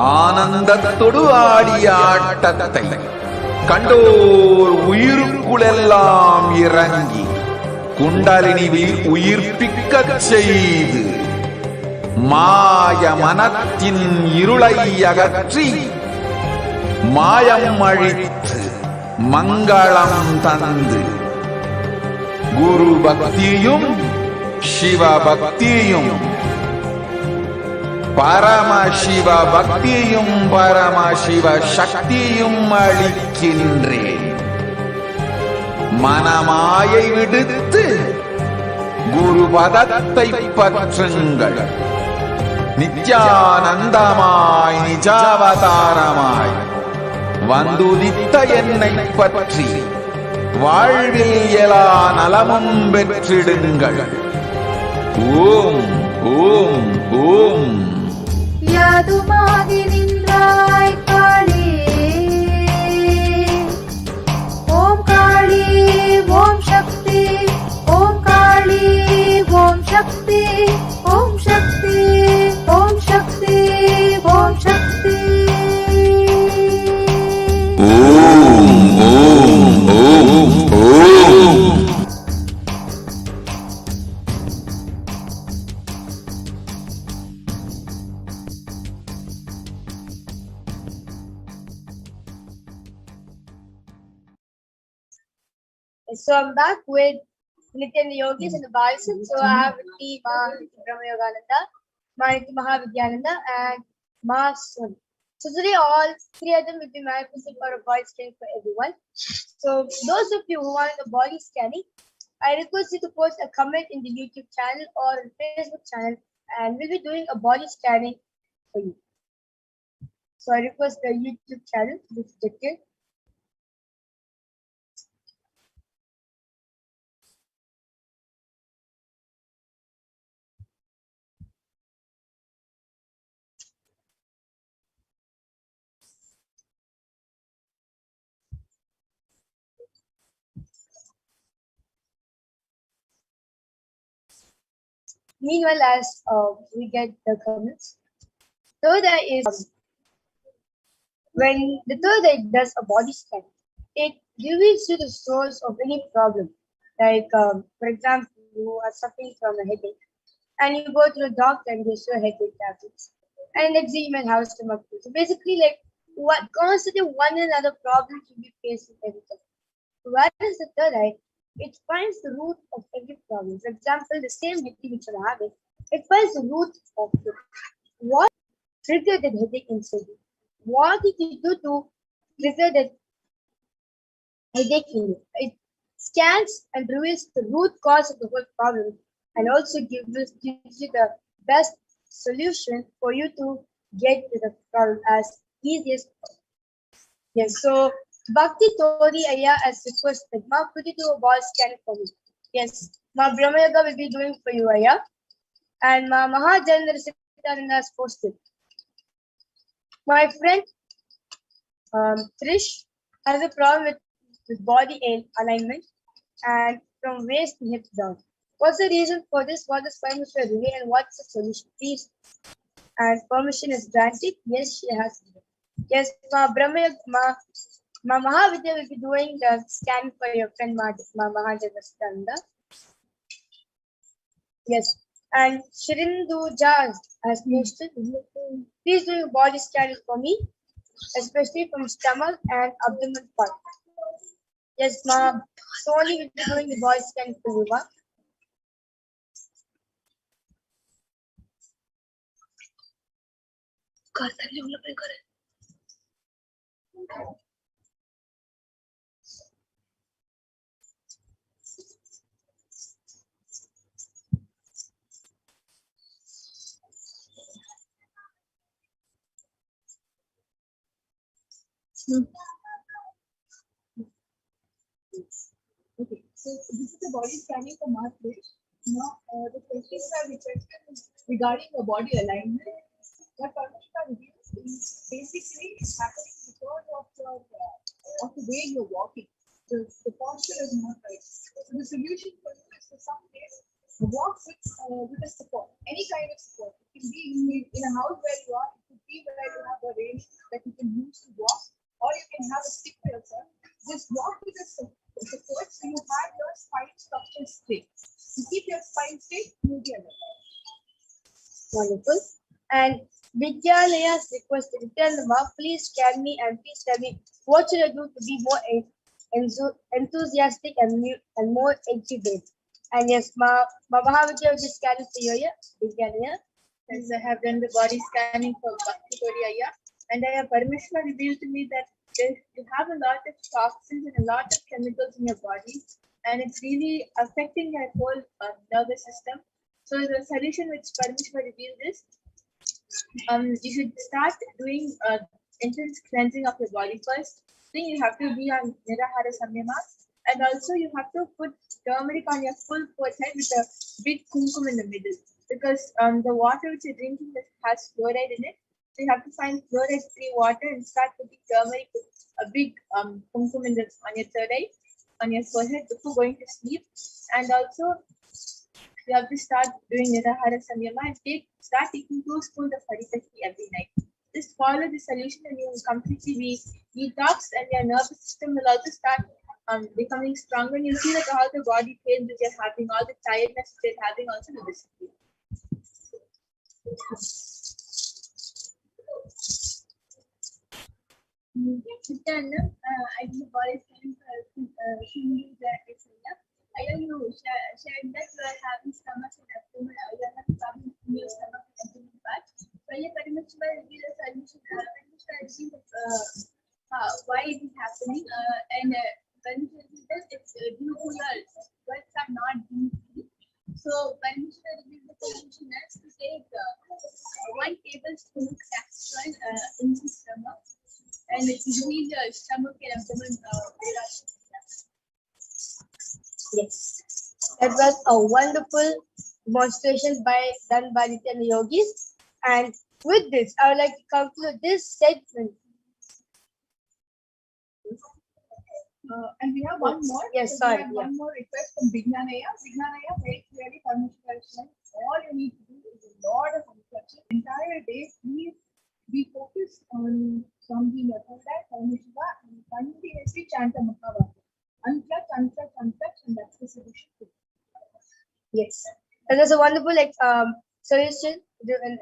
ஆனந்தத்தொடு ஆடிய ஆட்டத்தை கண்டோர் உயிருக்குளெல்லாம் இறங்கி குண்டலினிவில் உயிர்ப்பிக்கச் செய்து மாய மனத்தின் இருளை அகற்றி மாயம் அழித்து மங்களம் தந்து குரு பக்தியும் சிவ பக்தியும் பரமசிவ பக்தியும் பரமசிவ சக்தியும் அளிக்கின்றேன். மனமாயை விடுத்து குரு பதத்தை பற்றுங்கள். நித்யானந்தமாய் நிஜாவதாரமாய் வந்துதித்த என்னை பற்றி வாழ்வில் எல்லா நலமும் பெற்றிடுங்கள். ஓம் ஓம் ஓம். யாதுமாகி நின்றாய் காளி, ஓம் காளி ஓம் சக்தி, ஓம் காளி ஓம் சக்தி, ஓம் சக்தி ஓம் சக்தி ஓம் சக்தி. ஓம் ஓம் ஓம் ஓம். So I'm back with Nithyananda yogis and the Balasan. So I have with me Ma Brahma Yogananda, Ma Mahavidyananda, and Ma Sun. So today all three of them will be manifesting for a body scanning for everyone. So those of you who want the body scanning, I request you to post a comment in the YouTube channel or Facebook channel, and we'll be doing a body scanning for you. So I request the YouTube channel to be protected. Meanwhile, as we get the comments, third eye is when the third eye does a body scan, it reveals you the source of any problem. Like, for example, you are suffering from a headache, and you go to the doctor and gives you a headache tablets. And let's say you might have a stomach flu. So basically, like, what constantly one and another problems you be facing every time. Whereas the third eye, it finds the root of every problem. For example, the same headache which you're having, it finds the root of it. What triggered that headache inside you? What did you do to trigger that headache in you? It scans and reveals the root cause of the whole problem and also gives you the best solution for you to get to the problem as easy as possible. Yes, so Bhakti Tori Aya has requested, Ma, could you do a ball scan for me? Yes, Ma Brahmayaga will be doing for you, Aya. And Ma Mahajandra Siddhartha has posted. My friend Trish has a problem with body alignment and from waist to hips down. What's the reason for this? What is permission relay and what's the solution? Please. And permission is granted. Yes, she has. Yes, Ma Mahavidya will be doing the scan for your friend Ma Mahajana. Yes. And Shirindu Jaz has posted. Please do your body scan for me, especially from stomach and abdomen part. Yes, Ma. Sony will be doing the body scan for you, Ma. Okay, so this is the body scanning for Mark Rich. Now, the questions are requested regarding the body alignment. What Parashakti reveals is basically happening because of the way you're walking. The posture is not right. So the solution for you is to some case walk with a support, any kind of support. It can be in a house where you are, it could be where you have a railing that you can use to walk, or you can have a stick for yourself. Just walk with a support so you have your spine structure straight. To keep your spine straight, move your leg. Wonderful. And Vidyalaya's requested, Nityananda, please scan me and please tell me what should I do to be more enthusiastic and more educated. And yes, Mahavidya will be scanning for you, Vidyalaya. As I have done the body scanning for Bhakti Toriya, and I have Parashakti revealed to me that you have a lot of toxins and a lot of chemicals in your body, and it's really affecting your whole nervous system. So the solution which Parashakti revealed is, you should start doing intense cleansing of your body first. Then you have to be on Nirahara Samyama, and also you have to put turmeric on your full forehead with a big kumkum in the middle, because the water which you're drinking has fluoride in it. So you have to find fluoride-free water and start putting turmeric with a big kumkum on your third eye, on your forehead before going to sleep. And also, you have to start doing Nirahara Samyama and start taking 2 spoons of Harikati every night. Just follow the solution and you will completely be detoxed, and your nervous system will also start becoming stronger. And you'll see that all the body pain that you're having, all the tiredness that you're having also will disappear. Nityananda, I did the body scanning for Shindu Area. I know you shared that you are having stomach and abdomen, you are having problem in your stomach and abdomen part. So you pretty much reveal a solution, why it is happening, and when you reveal that it's due to your words are not being free. So when you reveal the solution is to take 1 tablespoon of castor oil in the stomach, and it increase your stomach and abdomen. Yes, that was a wonderful demonstration done by Nityananda yogis. And with this, I would like to conclude this segment. And we have one more. Yes, So we sorry. have one more request from Vignanaya. Vignanaya, very clearly, Paramashiva explained, all you need to do is a lot of reflection. Entire day, please be focused on something about that Paramashiva and continuously chant the Mahavakya. Unclutch, unclutch, unclutch, and that's the solution. Yes. And there's a wonderful solution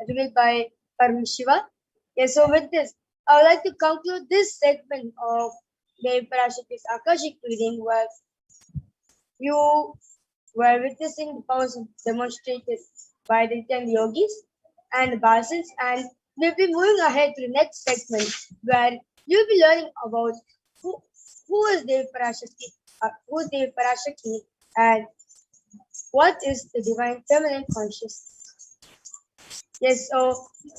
revealed by Paramashiva. Yes, so with this, I would like to conclude this segment of the Parashakti's Akashic reading where you were witnessing the powers demonstrated by the 10 yogis and the Basins, and we'll be moving ahead to the next segment where you'll be learning about who is Devi Parashakti, and what is the divine feminine consciousness. Yes, so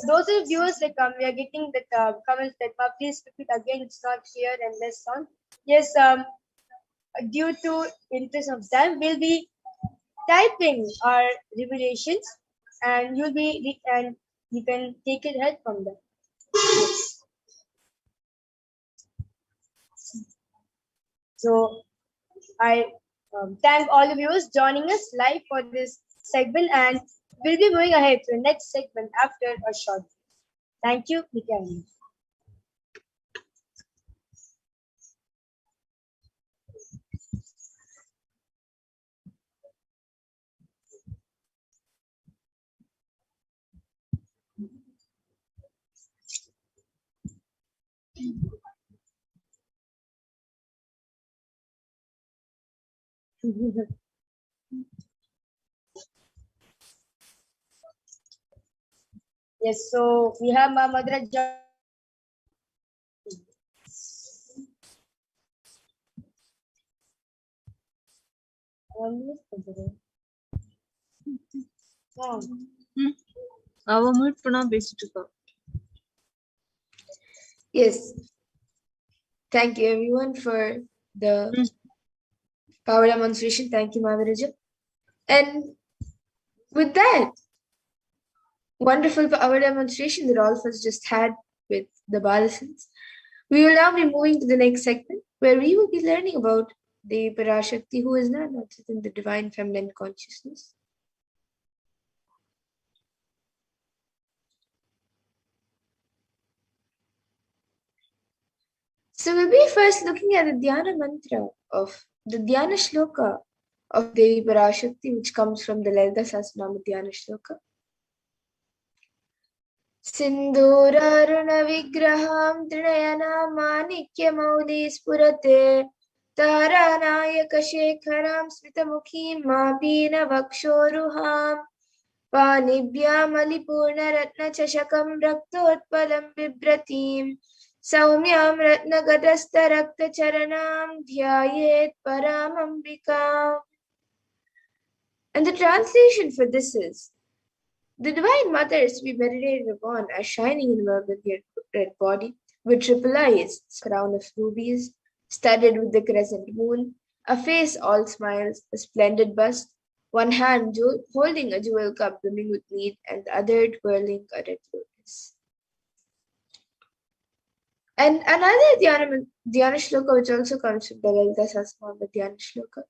those of the viewers, we are getting the comments that please repeat again, it's not clear and less sound. Yes, due to interest of time, we'll be typing our revelations, and you can take it ahead from there. Yes. So I thank all the viewers joining us live for this segment, and we'll be moving ahead to the next segment after a short break. Thank you, Nithyananda. Yes, so we have Madra. அவ mute பண்ணா பேசிட்டு இருக்கா. Yes. Thank you everyone for the power demonstration. Thank you, Maharaja. And with that wonderful power demonstration that all of us just had with the Balasans, we will now be moving to the next segment where we will be learning about the Parashakti, who is none other than the divine feminine consciousness. So we'll be first looking at the Dhyana mantra of the Dhyana shloka of Devi Parashakti, which comes from the Lalita Sahasranama Dhyana shloka. Sindhuraruna vigraham trinayana manikya mauli spurate taranayaka shekharam smitamukhim mabina vakshoruham panibhyam alipurna ratna chashakam raktotpalam bibratim Saumyam Ratnagadasta Rakta Charanam Dhyayet Paramambika. And the translation for this is, the Divine Mother is to be meditated upon as shining in her red body, with triple eyes, crown of rubies, studded with the crescent moon, a face all smiles, a splendid bust, one hand holding a jewel cup brimming with mead, and the other twirling a red lotus. And another Dhyana shloka, which also comes from the Lalita Sahasranama Dhyana shloka,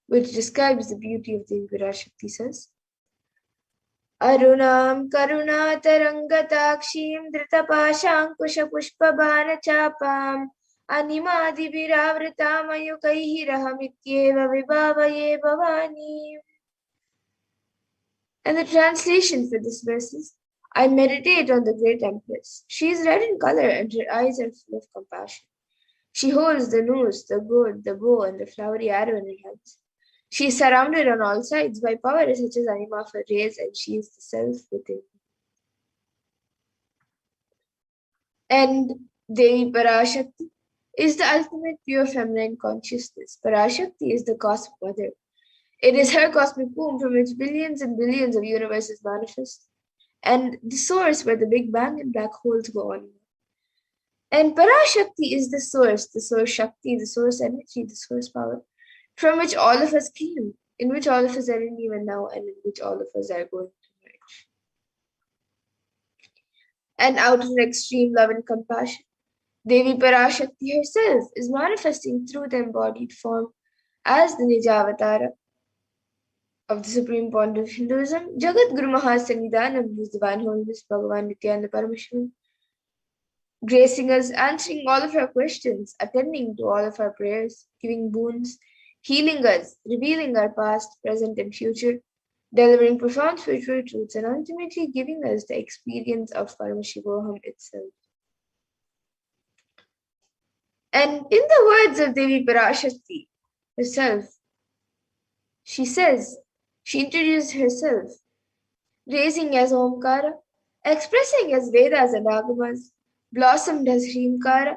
which describes the beauty of Devi Parashakti, says, Arunam karuna tarangatakshim dritapashankusha pushpabana chapam animadi viravritam ayukaihi rahamityeva vibhavaye bhavani. And the translation for this verse is, I meditate on the great Empress. She is red in color and her eyes are full of compassion. She holds the noose, the gourd, the bow, and the flowery arrow in her hands. She is surrounded on all sides by power such as anima of her rays, and she is the self within. And Devi Parashakti is the ultimate pure feminine consciousness. Parashakti is the cosmic mother. It is her cosmic womb from which billions and billions of universes manifest, and the source where the Big Bang and black holes go on. And Parashakti is the source Shakti, the source energy, the source power, from which all of us came, in which all of us are in even now, and in which all of us are going to merge. And out of an extreme love and compassion, Devi Parashakti herself is manifesting through the embodied form as the Nijavatara of the Supreme Pontiff of Hinduism, Jagat Guru Mahasannidhanam, His Divine Holiness Bhagavan Nithyananda Paramashivam, gracing us, answering all of our questions, attending to all of our prayers, giving boons, healing us, revealing our past, present, and future, delivering profound spiritual truths, and ultimately giving us the experience of Paramashivoham itself. And in the words of Devi Parashakti herself, she introduced herself, raising as Omkara, expressing as Vedas and Agamas, blossomed as Hrimkara,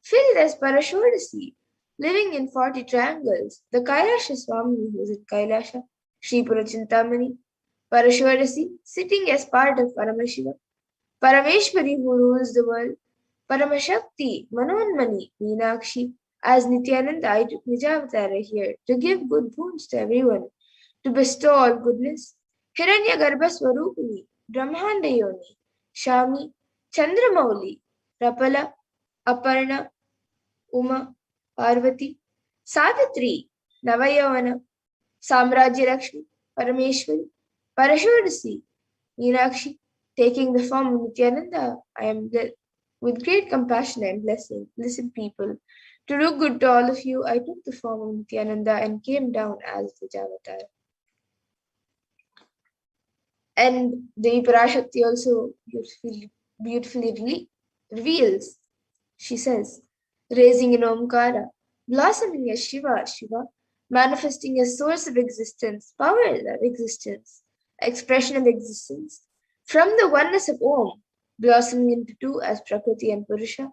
filled as Parashakti, living in 40 triangles, the Kailasha Swami who is in Kailasha, Sripura Chintamani, Parashakti, sitting as part of Paramashiva, Parameshwari who rules the world, Paramashakti, Manonmani, Meenakshi, as Nithyananda, I took Nijavatara here to give good boons to everyone, to bestow all goodness. Hiranya Garbha Swarupini, Brahmanda Yoni, Shami, Chandramauli, Rapala, Aparna, Uma, Parvati, Savitri, Navayavana, Samrajya Lakshmi, Parameshwari, Parashakti, Meenakshi, taking the form of Nithyananda, I am with great compassion and blessing, listen people, to do good to all of you, I took the form of Nithyananda and came down as the Javatar. And Devi Parashakti also beautifully reveals, she says, raising in Omkara, blossoming as Shiva, manifesting as source of existence, power of existence, expression of existence, from the oneness of Om, blossoming into two as Prakriti and Purusha,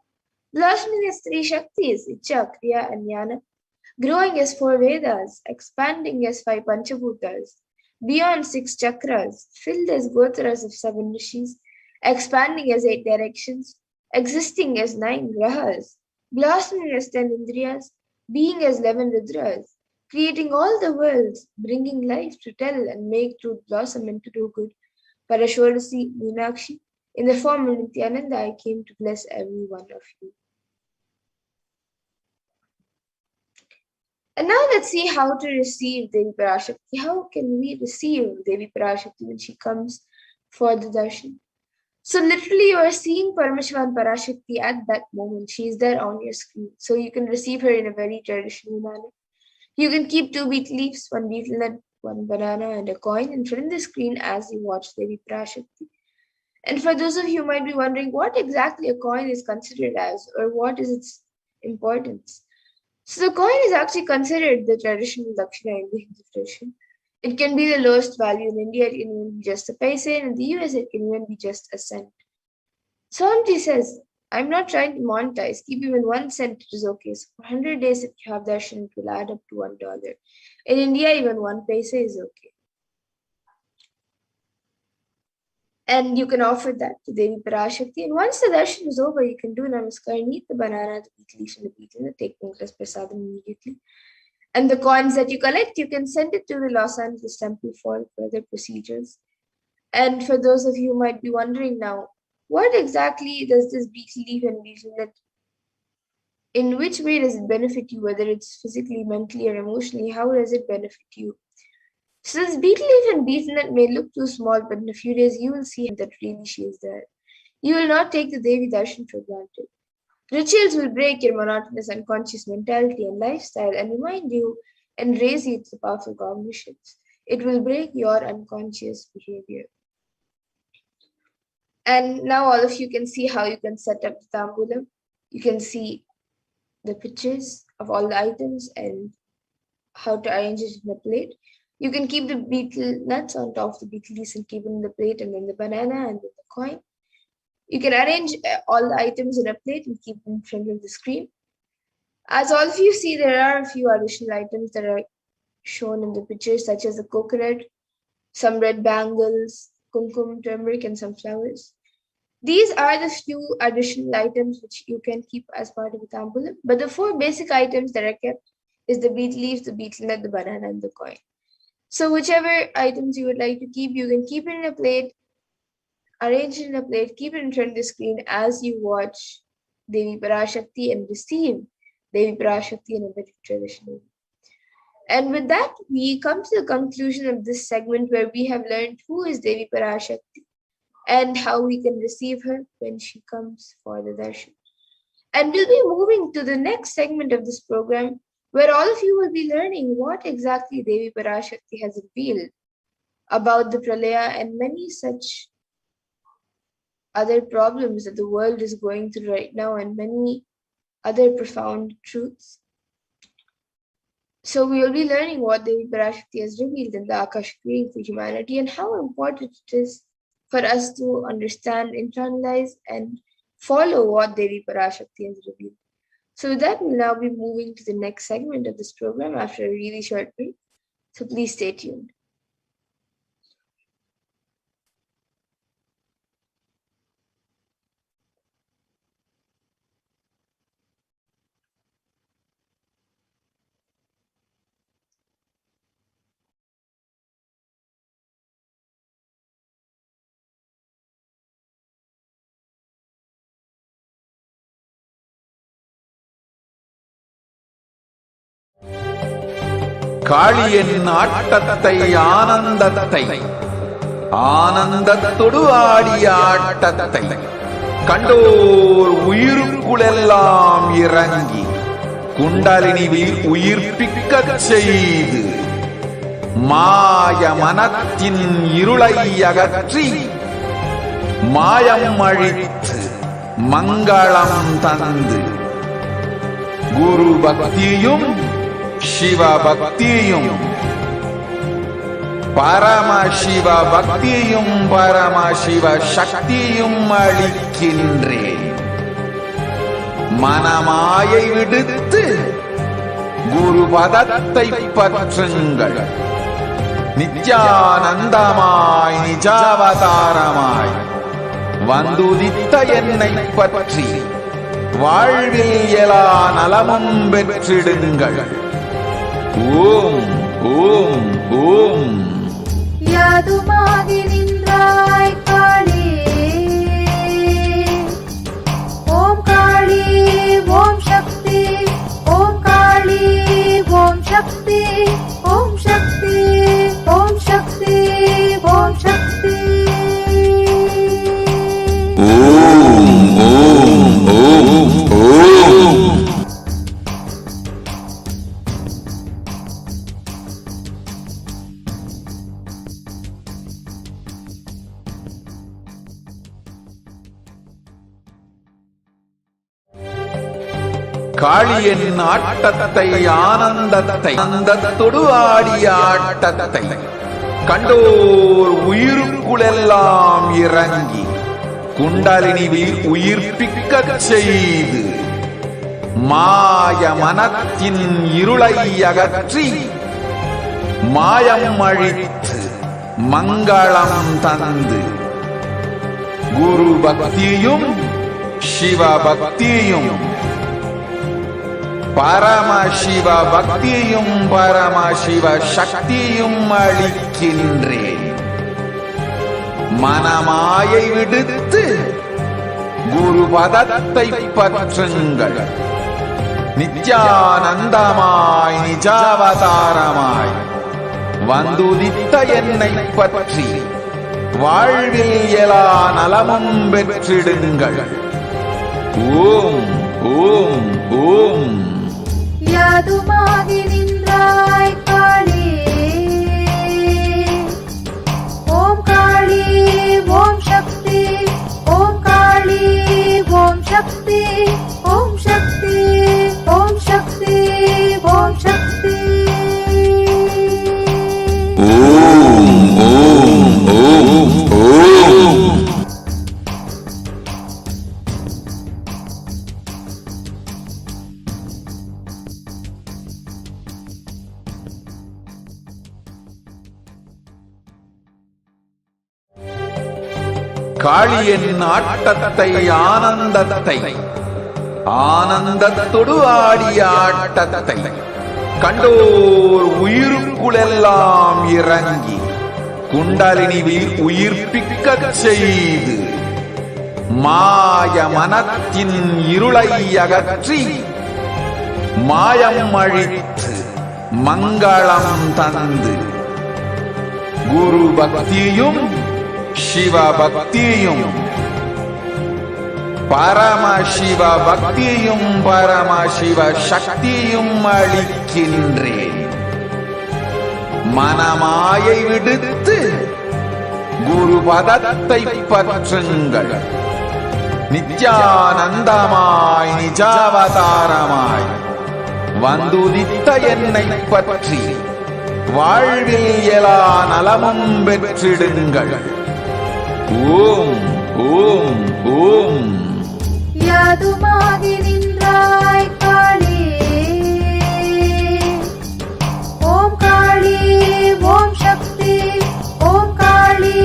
blossoming as three Shaktis, Icha, Kriya, and Jnana, growing as 4 Vedas, expanding as 5 Panchabhutas, beyond 6 chakras, filled as Gotras of 7 Rishis, expanding as 8 directions, existing as 9 Grahas, blossoming as 10 Indriyas, being as 11 Rudras, creating all the worlds, bringing life to tell and make truth blossom and to do good. Parashakti, Meenakshi, in the form of Nithyananda, I came to bless every one of you. And now let's see how to receive Devi Parashakti. How can we receive Devi Parashakti when she comes for the darshan? So literally you are seeing Paramashivan Parashakti at that moment. She is there on your screen. So you can receive her in a very traditional manner. You can keep 2 betel leaves, 1 betel nut, 1 banana, and a coin in front of the screen as you watch Devi Parashakti. And for those of you who might be wondering what exactly a coin is considered as or what is its importance. So the coin is actually considered the traditional Dakshina in the Hindu tradition. It can be the lowest value in India, it can even be just a paise, and in the US it can even be just a cent. Swamiji says, I'm not trying to monetize, keep even 1 cent, it is okay. So for 100 days if you have darshan, it will add up to $1. In India, even 1 paise is okay. And you can offer that to Devi Parashakti. And once the darshan is over, you can do namaskar and eat the banana, the betel leaf, and the betel nut, take Pankaj Prasadam immediately. And the coins that you collect, you can send it to the Los Angeles temple for further procedures. And for those of you who might be wondering now, what exactly does this betel leaf and betel nut, in which way does it benefit you, whether it's physically, mentally, or emotionally, how does it benefit you? So this betel leaf and betel nut may look too small, but in a few days you will see that really she is there. You will not take the Devi Darshan for granted. Rituals will break your monotonous unconscious mentality and lifestyle and remind you and raise you to powerful cognitions. It will break your unconscious behavior. And now all of you can see how you can set up the tambulam. You can see the pictures of all the items and how to arrange it in a plate. You can keep the betel nuts on top of the betel leaves and keep it in the plate, and then the banana and then the coin. You can arrange all the items in a plate and keep them in front of the screen. As all of you see, there are a few additional items that are shown in the pictures, such as the coconut, some red bangles, kumkum, turmeric, and some flowers. These are the few additional items which you can keep as part of the tambulam. But the 4 basic items that are kept is the betel leaf, the betel nut, the banana, and the coin. So whichever items you would like to keep, you can keep it in a plate, arrange it in a plate, keep it in front of the screen as you watch Devi Parashakti and receive Devi Parashakti in a very traditional way. And with that, we come to the conclusion of this segment where we have learned who is Devi Parashakti and how we can receive her when she comes for the darshan. And we'll be moving to the next segment of this program where all of you will be learning what exactly Devi Parashakti has revealed about the Pralaya and many such other problems that the world is going through right now and many other profound truths. So we will be learning what Devi Parashakti has revealed in the Akashic reading for humanity and how important it is for us to understand, internalize, and follow what Devi Parashakti has revealed. So with that, we'll now be moving to the next segment of this program after a really short break. So please stay tuned. காளியின் ஆட்டத்தை ஆனந்தத்தை ஆனந்தத்தொடு ஆடிய ஆட்டத்தை கண்டோர் உயிருக்குளெல்லாம் இறங்கி குண்டலினிவில் உயிர்ப்பிக்கச் செய்து மாய மனத்தின் இருளை அகற்றி மாயம் அழித்து மங்களம் தந்து குரு பக்தியும் சிவ பக்தியும் பரமசிவ பக்தியும் பரமசிவ சக்தியும் அளிக்கின்றேன். மனமாயை விடுத்து குரு பதத்தை பற்றுங்கள். நித்யானந்தமாய் நிஜாவதாரமாய் வந்துதித்த என்னை பற்றி வாழ்வில் எல்லா நலமும் பெற்றிடுங்கள். ஓம் ஓம் ஓம். யாதுமாகி நின்றாய் காளியே, ஓம் காளி ஓம் சக்தி, ஓம் காளி ஓம் சக்தி, ஓம் சக்தி ஓம் சக்தி ஓம் சக்தி. ஓம் ஓம் ஓம் ஓம். காளியின் ஆட்டத்தை ஆனந்தத்தை ஆனந்தத்தொடு ஆடிய ஆட்டத்தை கண்டோர் உயிருக்குளெல்லாம் இறங்கி குண்டலினிவில் உயிர்ப்பிக்கச் செய்து மாய மனத்தின் இருளை அகற்றி மாயம் அழித்து மங்களம் தந்து குரு பக்தியும் சிவ பக்தியும் பரமசிவ பக்தியும் பரமசிவ சக்தியும் அளிக்கின்றேன். மனமாயை விடுத்து குரு பதத்தை பற்றுங்கள். நித்யானந்தமாய் நிஜாவதாரமாய் வந்துதித்த என்னை பற்றி வாழ்வில் எல்லா நலமும் பெற்றிடுங்கள். ஓம் ஓம் ஓம். யாதுமாகி நின்றாய் காளியே, ஓம் காளி ஓம் சக்தி, ஓம் காளி ஓம் சக்தி, ஓம் சக்தி ஓம் சக்தி ஓம் சக்தி. ஓம் ஓம் ஓம் ஓம். காளியின் ஆட்டத்தை ஆனந்தத்தை ஆனந்தத்தொடு ஆடிய ஆட்டத்தை கண்டோர் உயிருக்குளெல்லாம் இறங்கி குண்டலினிவில் உயிர்ப்பிக்கச் செய்து மாய மனத்தின் இருளை அகற்றி மாயம் அழித்து மங்களம் தந்து குரு பக்தியும் சிவ பக்தியும் பரமசிவ பக்தியும் பரமசிவ சக்தியும் அளிக்கின்றேன். மனமாயை விடுத்து குரு பதத்தை பற்றுங்கள். நித்யானந்தமாய் நிஜாவதாரமாய் வந்துதித்த என்னை பற்றி வாழ்வில் எல்லா நலமும் பெற்றிடுங்கள். ஓம் ஓம் ஓம். யாதுமாகி நின்றாய் காளி, ஓம் காளி ஓம் சக்தி, ஓம் காளி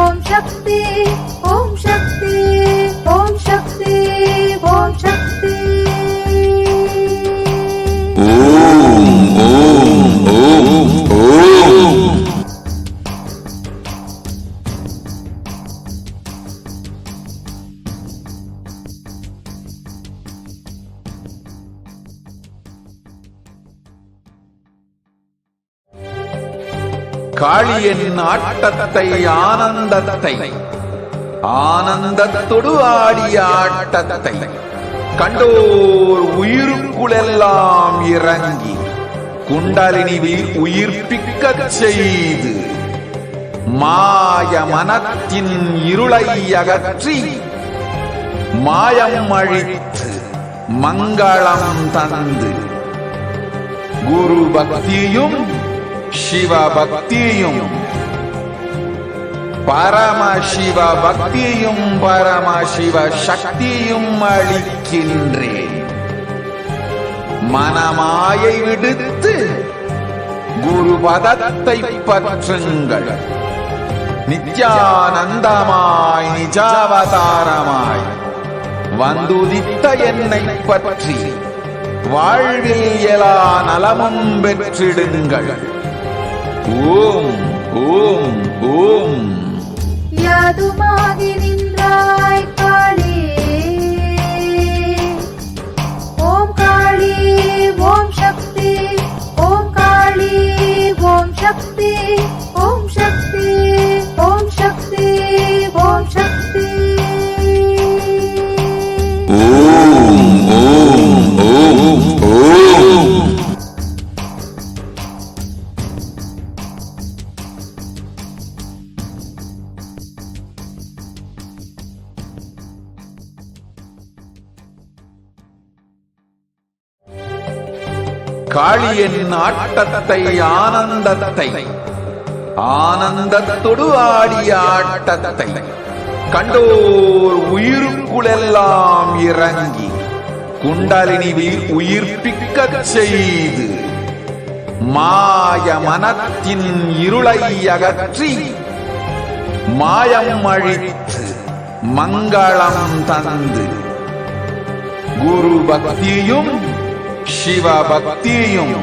ஓம் சக்தி, ஓம் சக்தி ஓம் சக்தி ஓம் சக்தி. ஓம் ஓம் ஓம் ஓம். காளியின் ஆட்டத்தை ஆனந்தத்தை ஆனந்தத்தொடு ஆடிய ஆட்டத்தை கண்டோர் உயிருக்குளெல்லாம் இறங்கி குண்டலினிவில் உயிர்ப்பிக்கச் செய்து மாய மனத்தின் இருளை அகற்றி மாயம் அழித்து மங்களம் தந்து குரு பக்தியும் சிவ பக்தியும் பரமசிவ பக்தியும் பரமசிவ சக்தியும் அளிக்கின்றேன். மனமாயை விடுத்து குரு பதத்தை பற்றுங்கள். நித்யானந்தமாய் நிஜாவதாரமாய் வந்துதித்த என்னை பற்றி வாழ்வில் எல்லா நலமும் பெற்றிடுங்கள். ஓம் ஓம் ஓம். யாதுமாகி நின்றாய் காளி, ஓம் காளி ஓம் சக்தி, ஓம் காளி ஓம் சக்தி, ஓம் சக்தி ஓம் சக்தி ஓம் சக்தி. ஓம் ஓம் ஓம் ஓம். காளியின் ஆட்டத்தை ஆனந்தத்தை ஆனந்தத்தொடு ஆடிய ஆட்டத்தை கண்டோர் உயிருக்குளெல்லாம் இறங்கி குண்டலினிவில் உயிர்ப்பிக்கச் செய்து மாய மனத்தின் இருளை அகற்றி மாயம் அழித்து மங்களம் தந்து குரு பக்தியும் சிவ பக்தியும்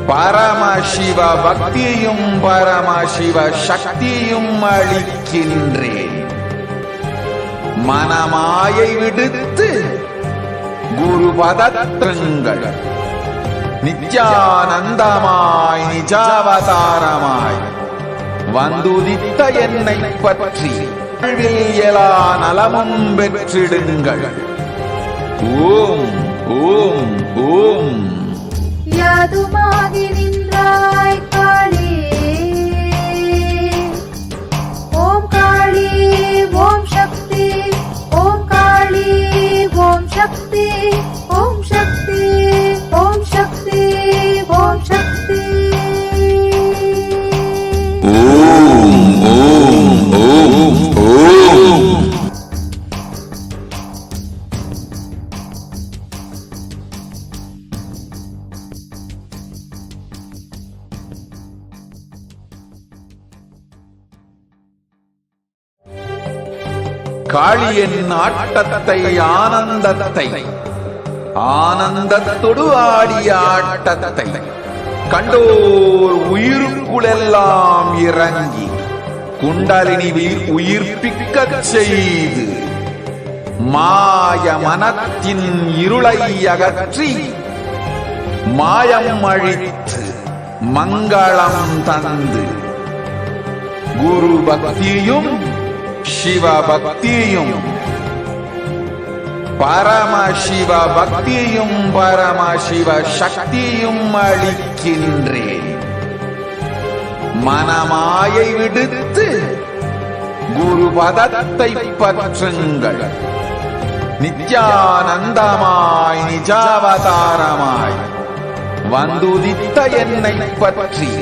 பரமசிவ பக்தியும் பரமசிவ சக்தியும் அளிக்கின்றேன். மனமாயை விடுத்து குரு பதற்றுங்கள். நித்யானந்தமாய் நிஜாவதாரமாய் வந்துதித்த என்னை பற்றி வாழ்வில் எல்லா நலமும் பெற்றிடுங்கள். ஓம் ஓம் ஓம். யாதுமாகி நின்றாய் காளி, ஓம் காளி ஓம் சக்தி, ஓம் காளி ஓம் சக்தி, ஓம் சக்தி ஓம் சக்தி ஓம் சக்தி. ஓம் ஓம் ஓம் ஓம். காளியின் ஆட்டத்தை ஆனந்தத்தை ஆனந்தத்தொடு ஆடிய ஆட்டத்தை கண்டோர் உயிருக்குளெல்லாம் இறங்கி குண்டலினி உயிர்ப்பிக்கச் செய்து மாய மனத்தின் இருளை அகற்றி மாயம் அழித்து மங்களம் தந்து குரு பக்தியும் சிவ பக்தியும் பரமசிவ பக்தியும் பரமசிவ சக்தியும் அளிக்கின்றேன். மனமாயை விடுத்து குரு பதத்தை பற்றுங்கள். நித்யானந்தமாய் நிஜாவதாரமாய் வந்துதித்த என்னை பற்றி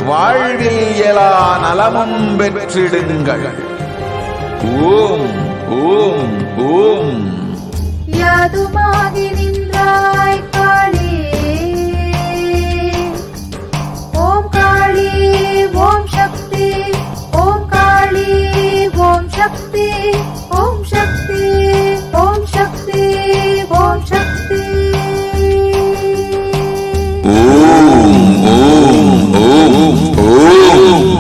வாழ்வில் எல்லா நலமும் பெற்றிடுங்கள். ஓம் ஓம் ஓம். யாதுமாகி நின்றாய் காளி, ஓம் காளி ஓம் சக்தி, ஓம் காளி ஓம் சக்தி, ஓம் சக்தி ஓம் சக்தி ஓம் சக்தி. ஓம் ஓம் ஓம் ஓம்.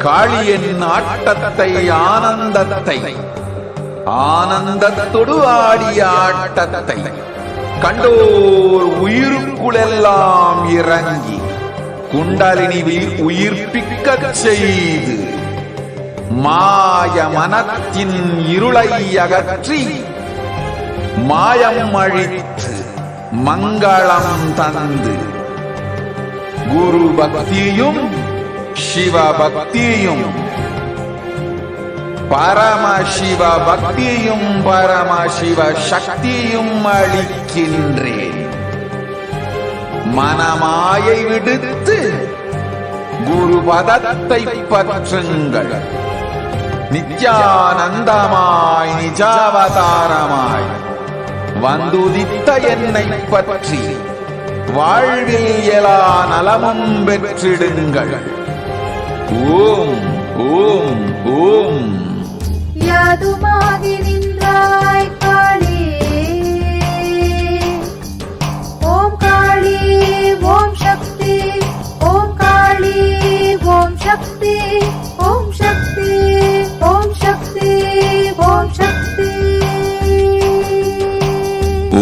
காளியின் ஆட்டத்தை ஆனந்தத்தை ஆனந்தத்தொடு ஆடிய ஆட்டத்தை கண்டோர் உயிருக்குளெல்லாம் இறங்கி குண்டலினி உயிர்ப்பிக்கச் செய்து மாய மனத்தின் இருளை அகற்றி மாயம் அழித்து மங்களம் தந்து குரு பக்தியும் சிவ பக்தியும் பரமசிவ பக்தியும் பரமசிவ சக்தியும் அளிக்கின்றேன். மனமாயை விடுத்து குரு பதத்தை பற்றுங்கள். நித்யானந்தமாய் நிஜாவதாரமாய் வந்துதித்த என்னை பற்றி வாழ்வில் எல்லா நலமும் பெற்றிடுங்கள். ஓம் ஓம் ஓம். யாதுமாகி நின்றாய் காளி, ஓம் காளி ஓம் சக்தி, ஓம் காளி ஓம் சக்தி, ஓம் சக்தி ஓம் சக்தி ஓம் சக்தி.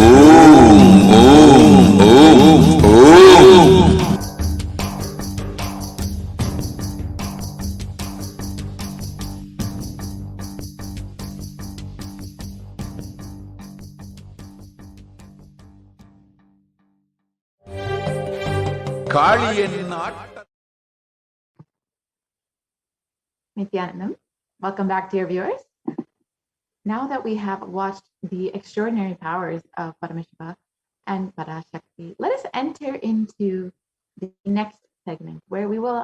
ஓம் ஓம் ஓம் ஓம். காளியின் ஆட்ட. Nithyanandam, welcome back, dear viewers. Now that we have watched the extraordinary powers of Paramashiva and Parashakti, let us enter into the next segment where we will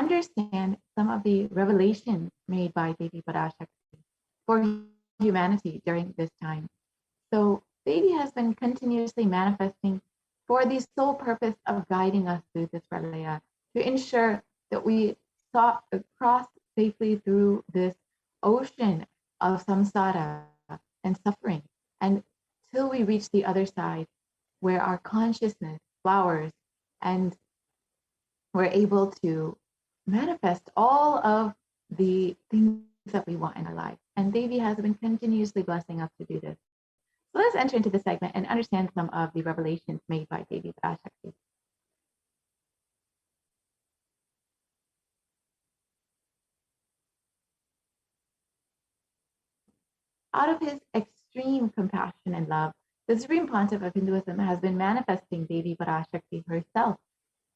understand some of the revelations made by Devi Parashakti for humanity during this time. So Devi has been continuously manifesting for the sole purpose of guiding us through this pralaya, to ensure that we cross safely through this ocean of samsara and suffering, and till we reach the other side where our consciousness flowers and we're able to manifest all of the things that we want in our life. And Devi has been continuously blessing us to do this. So let's enter into the segment and understand some of the revelations made by Devi Parashakti. Out of his extreme compassion and love, the Supreme Pontiff of Hinduism has been manifesting Devi Parashakti herself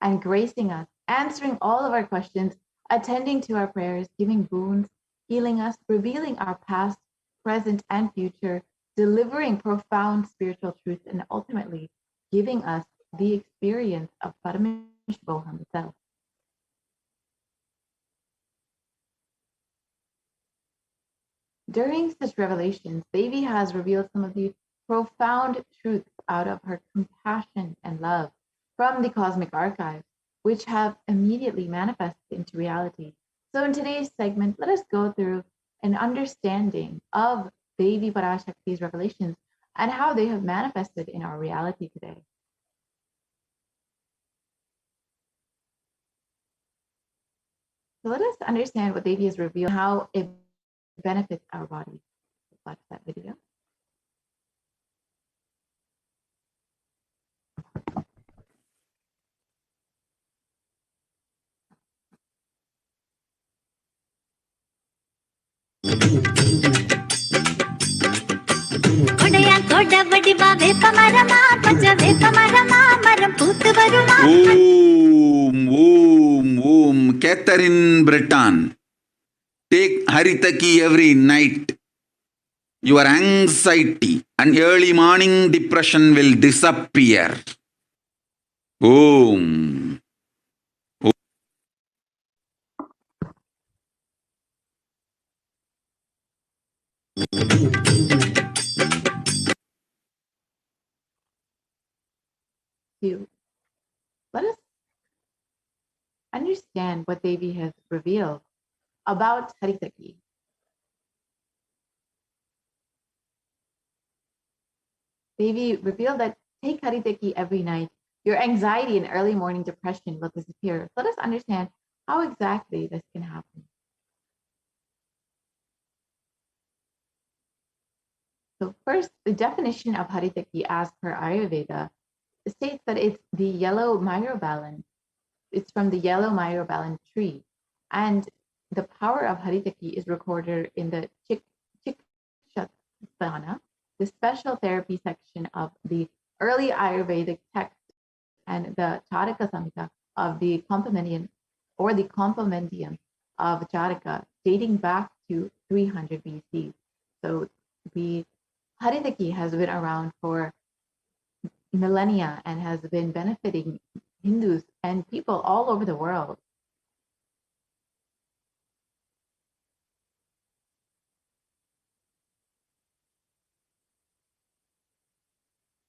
and gracing us, answering all of our questions, attending to our prayers, giving boons, healing us, revealing our past, present, and future, delivering profound spiritual truths, and ultimately giving us the experience of Paramashivoham itself. During such revelations, Devi has revealed some of the profound truths out of her compassion and love from the cosmic archives, which have immediately manifested into reality, So in today's segment, let us go through an understanding of Devi Parashakti's revelations and how they have manifested in our reality today. So let us understand what Devi has revealed and how it benefits our body. Watch that video. Om, Catherine Breton. Take Haritaki every night. Your anxiety and early morning depression will disappear. Om. Let us understand what Devi has revealed about Haritaki. Devi revealed that take Haritaki every night. Your anxiety and early morning depression will disappear. Let us understand how exactly this can happen. So first, the definition of Haritaki as per Ayurveda states that it's the yellow myrobalan. It's from the yellow myrobalan tree. And the power of Haritaki is recorded in the Chikshatana, the special therapy section of the early Ayurvedic text, and the Charaka Samhita of the Compendium of Charaka, dating back to 300 BC. So the Haritaki has been around for millennia and has been benefiting Hindus and people all over the world.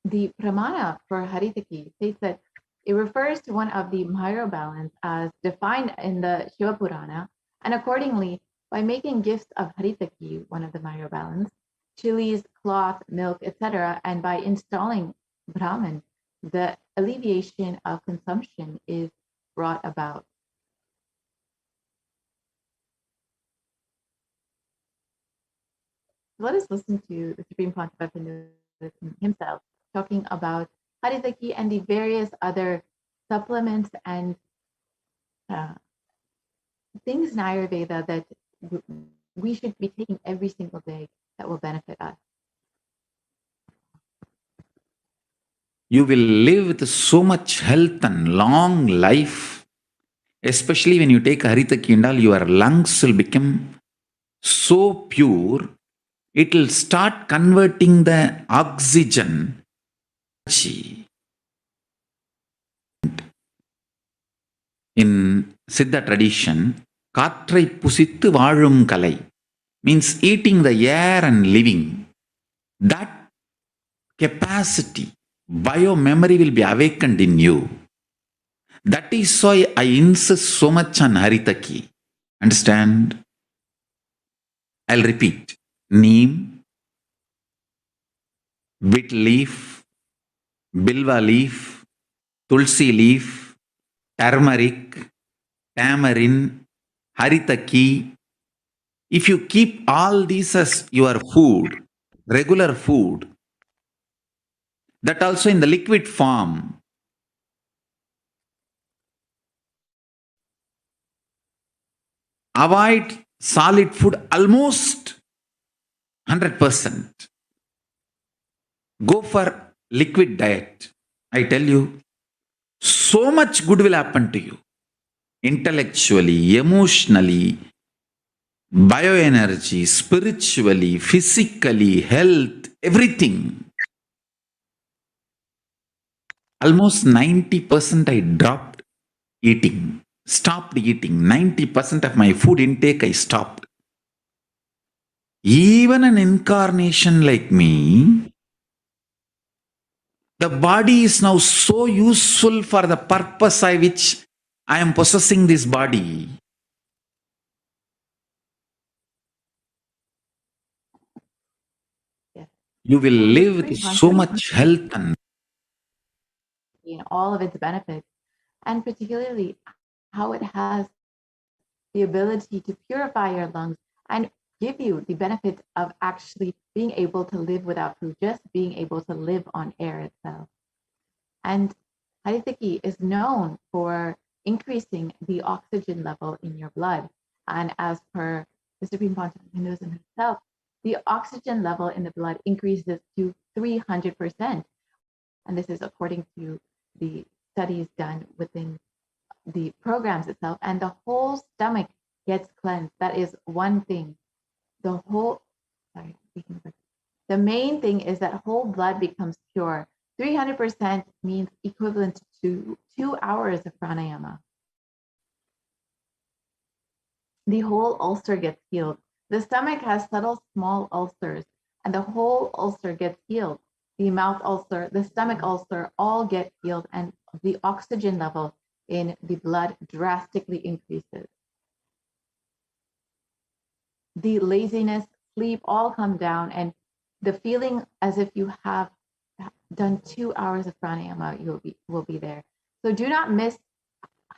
The Pramana for Haritaki states that it refers to one of the myrobalans as defined in the Shiva Purana, and accordingly, by making gifts of Haritaki, one of the myrobalans, chilies, cloth, milk, etc., and by installing Brahman, the alleviation of consumption is brought about. Let us listen to the Supreme Pontiff of Hinduism himself talking about Haritaki and the various other supplements and things in Ayurveda that we should be taking every single day that will benefit us. You will live with so much health and long life. Especially when you take Haritaki and all, your lungs will become so pure, it will start converting the oxygen. In Siddha tradition, Katrai Pusittu Vazhum Kalai means eating the air and living. That capacity, bio-memory will be awakened in you. That is why I insist so much on Haritaki. Understand? I'll repeat. Neem, wheat leaf, bilva leaf, tulsi leaf, turmeric, tamarind, Haritaki. If you keep all these as your food, regular food, that also in the liquid form, avoid solid food almost 100%. Go for liquid diet. I tell you, so much good will happen to you. Intellectually, emotionally, bioenergy, spiritually, physically, health, everything. Almost 90% I dropped eating, stopped eating. 90% of my food intake I stopped. Even an incarnation like me, the body is now so useful for the purpose which I am possessing this body. You will So live this with free so concept much health and in all of its benefits, and particularly how it has the ability to purify your lungs and give you the benefit of actually being able to live without food, just being able to live on air itself. And Haritaki is known for increasing the oxygen level in your blood. And as per the Supreme Pontiff of Hinduism himself, the oxygen level in the blood increases to 300%. And this is according to the studies done within the programs itself. And the whole stomach gets cleansed. That is one thing. The whole, sorry, the main thing is that whole blood becomes pure. 300% means equivalent to 2 hours of pranayama. The whole ulcer gets healed. The stomach has subtle small ulcers, and the whole ulcer gets healed. The mouth ulcer, the stomach ulcer, all get healed, and the oxygen level in the blood drastically increases. The laziness, sleep, all come down, and the feeling as if you have done 2 hours of pranayama will be there. So do not miss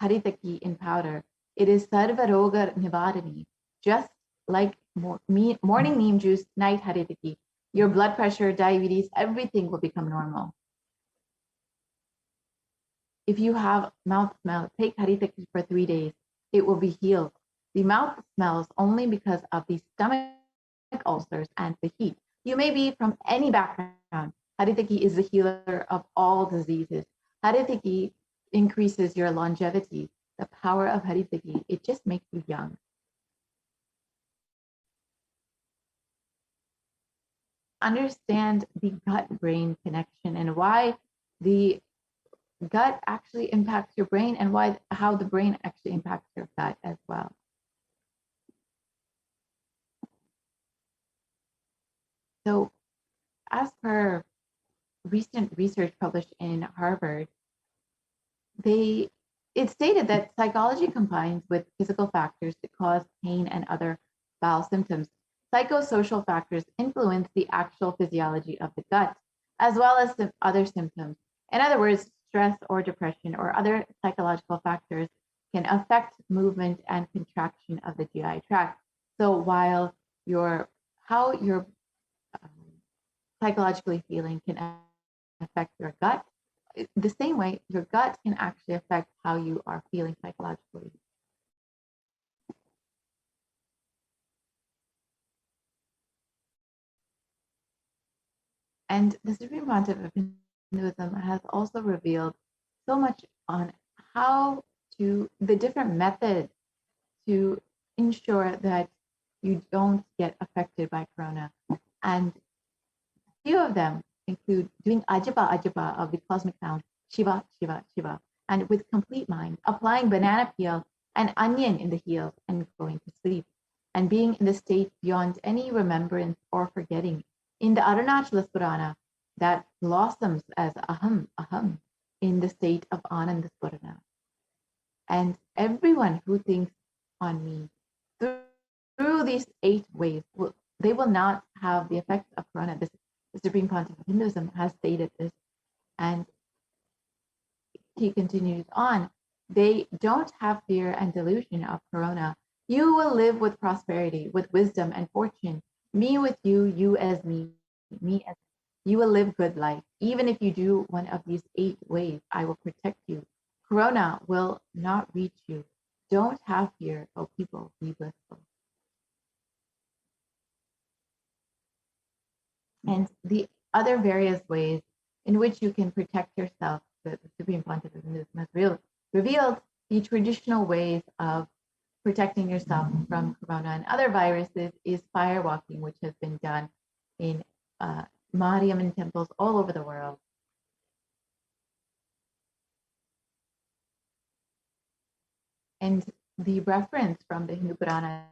Haritaki in powder. It is Sarva Roga Nivarani, just like morning neem juice, night Haritaki. Your blood pressure, diabetes, everything will become normal. If you have mouth smell, take Haritaki for 3 days. It will be healed. The mouth smells only because of the stomach ulcers and the heat. You may be from any background. Haritaki is the healer of all diseases. Haritaki increases your longevity. The power of Haritaki, it just makes you young. Understand the gut-brain connection and why the gut actually impacts your brain and how the brain actually impacts your gut as well. So as per recent research published in Harvard, it stated that psychology combines with physical factors to cause pain and other bowel symptoms. Psychosocial factors influence the actual physiology of the gut, as well as some other symptoms. In other words, stress or depression or other psychological factors can affect movement and contraction of the GI tract. So while how you're psychologically feeling can affect your gut, the same way your gut can actually affect how you are feeling psychologically. And the Supreme Pontiff of Hinduism has also revealed so much on the different methods to ensure that you don't get affected by corona. And a few of them include doing ajapa of the cosmic sound, Shiva, Shiva, Shiva, and with complete mind, applying banana peel and onion in the heels and going to sleep, and being in the state beyond any remembrance or forgetting. In the Arunachala Purana, that blossoms as aham, aham, in the state of Ananda Spurana. And everyone who thinks on me through these 8 ways, they will not have the effects of Corona. The Supreme Pontiff of Hinduism has stated this, and he continues on. They don't have fear and delusion of Corona. You will live with prosperity, with wisdom and fortune. Me with you, you as me as you will live good life. Even if you do one of these 8 ways, I will protect you. Corona will not reach you. Don't have fear, O people, be blissful. And the other various ways in which you can protect yourself, the Supreme Pontiff of Hinduism has revealed the traditional ways of protecting yourself from corona and other viruses is fire walking, which has been done in Mariamman temples all over the world. And the reference from the Hindu Purana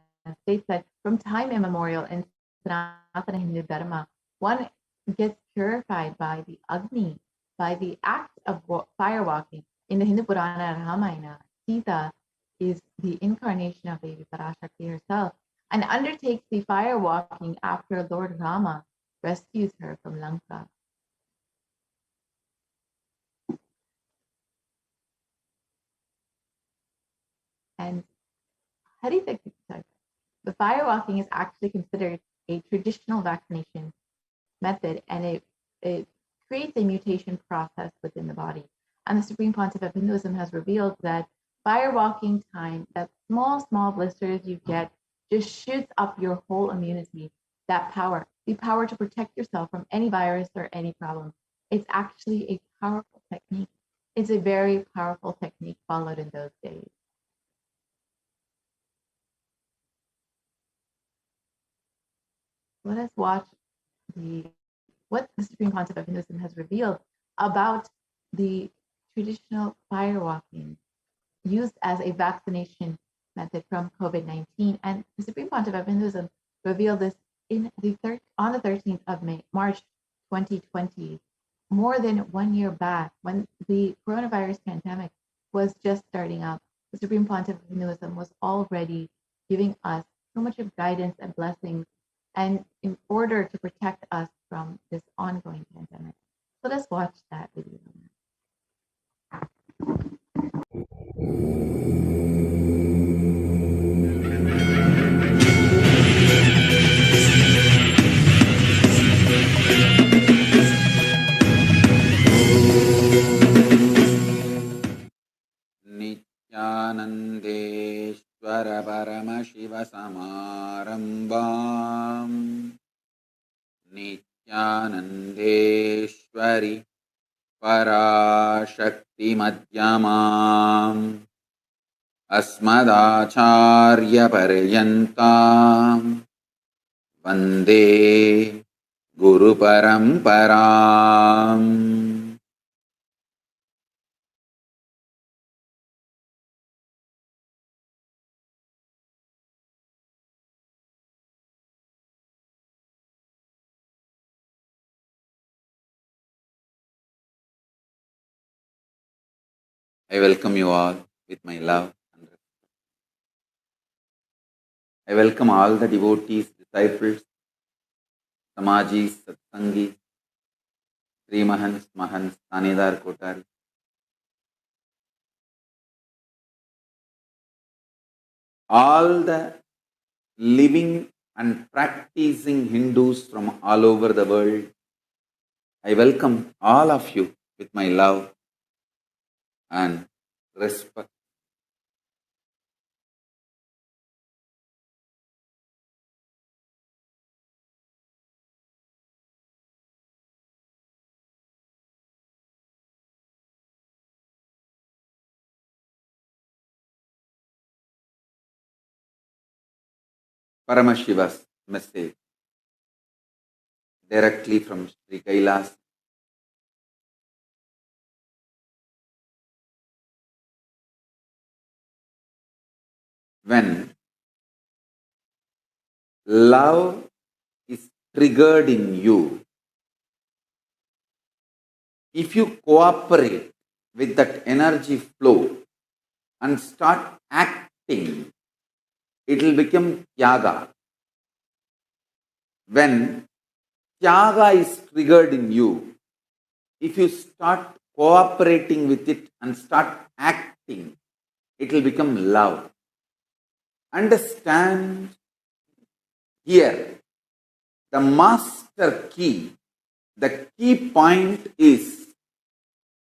states that from time immemorial in Sanatana Hindu Dharma, one gets purified by the Agni, by the act of fire walking. In the Hindu Purana Ramayana, Sita is the incarnation of Devi Parashakti herself and undertakes the fire walking after Lord Rama rescues her from Lanka. And the firewalking is actually considered a traditional vaccination method, and it creates a mutation process within the body. And the Supreme Pontiff of Hinduism has revealed that firewalking time, that small blisters you get, just shoots up your whole immunity. That power, the power to protect yourself from any virus or any problem. It's actually a powerful technique. It's a very powerful technique followed in those days. Let us watch what the Supreme Pontiff of Hinduism has revealed about the traditional firewalking used as a vaccination method from COVID-19. And the Supreme Pontiff of Hinduism revealed this on the 13th of March 2020, more than 1 year back, when the coronavirus pandemic was just starting up. The Supreme Pontiff of Hinduism was already giving us so much of guidance and blessings, and in order to protect us from this ongoing pandemic. So let's watch that video. Nithyanandeshwara Paramashivasamarambam Nithyanandeshwari Parashakti Madhyamam Asmadacharya Paryantam Vande Guru Paramparam. I welcome you all with my love and respect. I welcome all the devotees, disciples, Samajis, Satsangis, Sri Mahans, Mahans, Tanedar Kotari. All the living and practicing Hindus from all over the world. I welcome all of you with my love and respect. Paramashiva's message directly from Sri Kailas. When love is triggered in you, if you cooperate with that energy flow and start acting, it will become Tyaga. When Tyaga is triggered in you, if you start cooperating with it and start acting, it will become love. Understand here, the master key, the key point is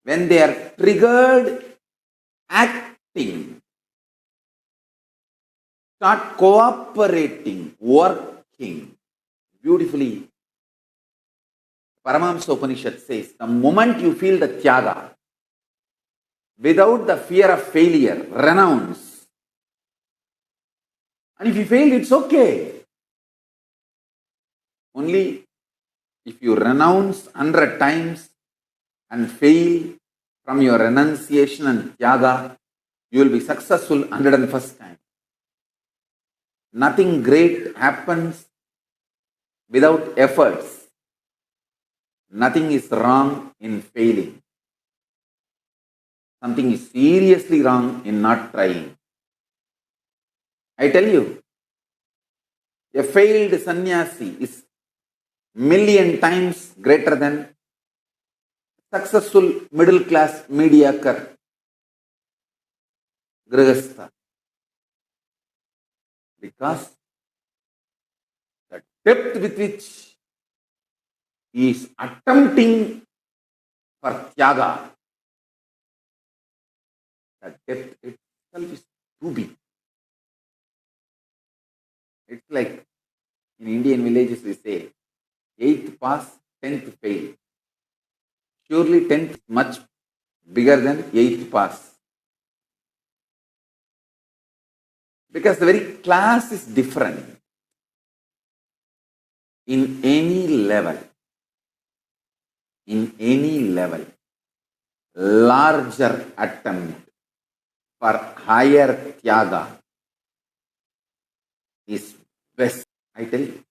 when they are triggered, acting, start cooperating, working. Beautifully, Paramahamsa Upanishad says, the moment you feel the Tyaga, without the fear of failure, renounce. And if you fail, it's okay. Only if you renounce 100 times and fail from your renunciation and Tyaga, you will be successful 101st time. Nothing great happens without efforts. Nothing is wrong in failing. Something is seriously wrong in not trying. I tell you, a failed sannyasi is million times greater than successful middle class mediocre grihastha. Because the depth with which he is attempting for tyaga, the depth itself is too big. It's like in Indian villages we say, 8th pass, 10th fail. Surely 10th is much bigger than 8th pass. Because the very class is different. In any level, larger attempt for higher tyaga is best, I tell you.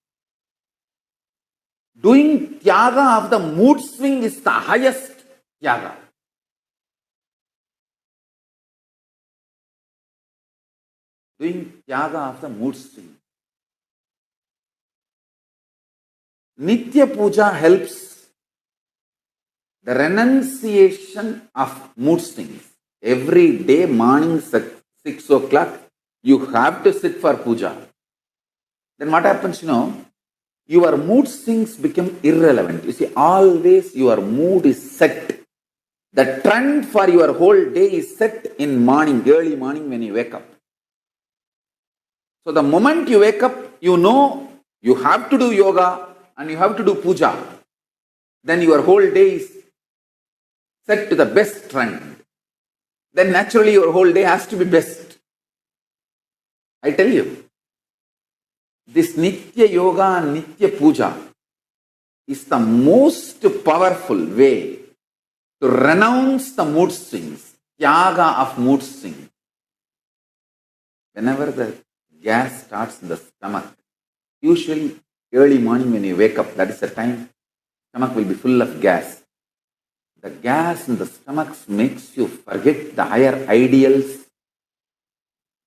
Doing tyaga of the mood swing is the highest tyaga. Doing tyaga of the mood swing. Nitya Puja helps the renunciation of mood swings. Every day, morning 6 o'clock, you have to sit for puja. Then what happens, your mood swings become irrelevant. You see, always your mood is set. The trend for your whole day is set in morning, early morning when you wake up. So the moment you wake up, you know you have to do yoga and you have to do puja. Then your whole day is set to the best trend. Then naturally your whole day has to be best. I tell you, this Nitya Yoga and Nitya Puja is the most powerful way to renounce the mood swings, tyaga of mood swings. Whenever the gas starts in the stomach, usually early morning when you wake up, that is the time stomach will be full of gas. The gas in the stomach makes you forget the higher ideals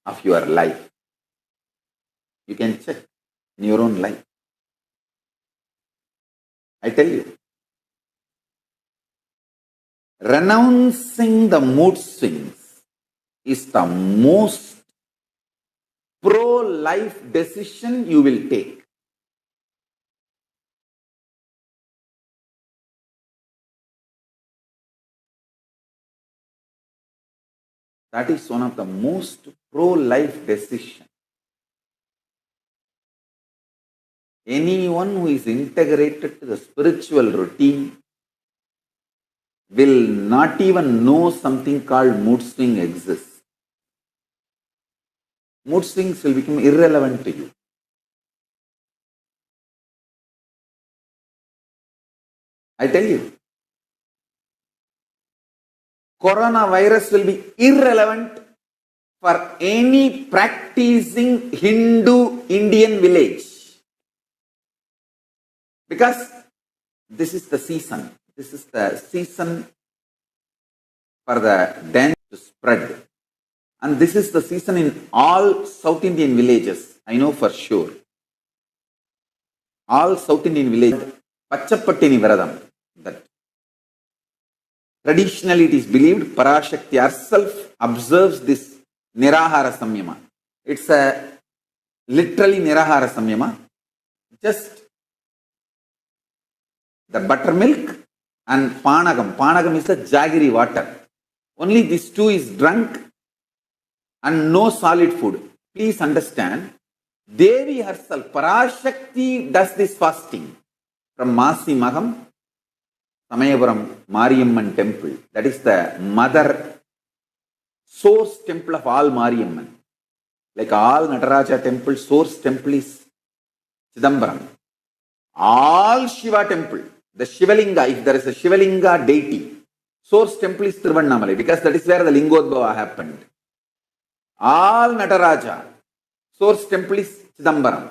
of your life. You can check in your own life. I tell you, renouncing the mood swings is the most pro-life decision you will take. That is one of the most pro-life decisions. Anyone who is integrated to the spiritual routine will not even know something called mood swing exists. Mood swings will become irrelevant to you. I tell you, coronavirus will be irrelevant for any practicing Hindu Indian village. Because this is the season. This is the season for the dance to spread. And this is the season in all South Indian villages. I know for sure. All South Indian villages, Pachapattini Varadam. That traditionally it is believed Parashakti herself observes this Nirahara Samyama. It's a literally Nirahara Samyama. Just the buttermilk and Panagam. Panagam is the jaggery water. Only these two is drunk and no solid food. Please understand, Devi herself, Parashakti, does this fasting from Masi Maham, Samayapuram Mariamman temple. That is the mother source temple of all Mariamman. Like all Nataraja temple, source temple is Chidambaram. All Shiva temple, the Shivalinga, if there is a Shivalinga deity, source temple is Tiruvannamalai, because that is where the Lingodbhava happened. All Nataraja, source temple is Chidambaram.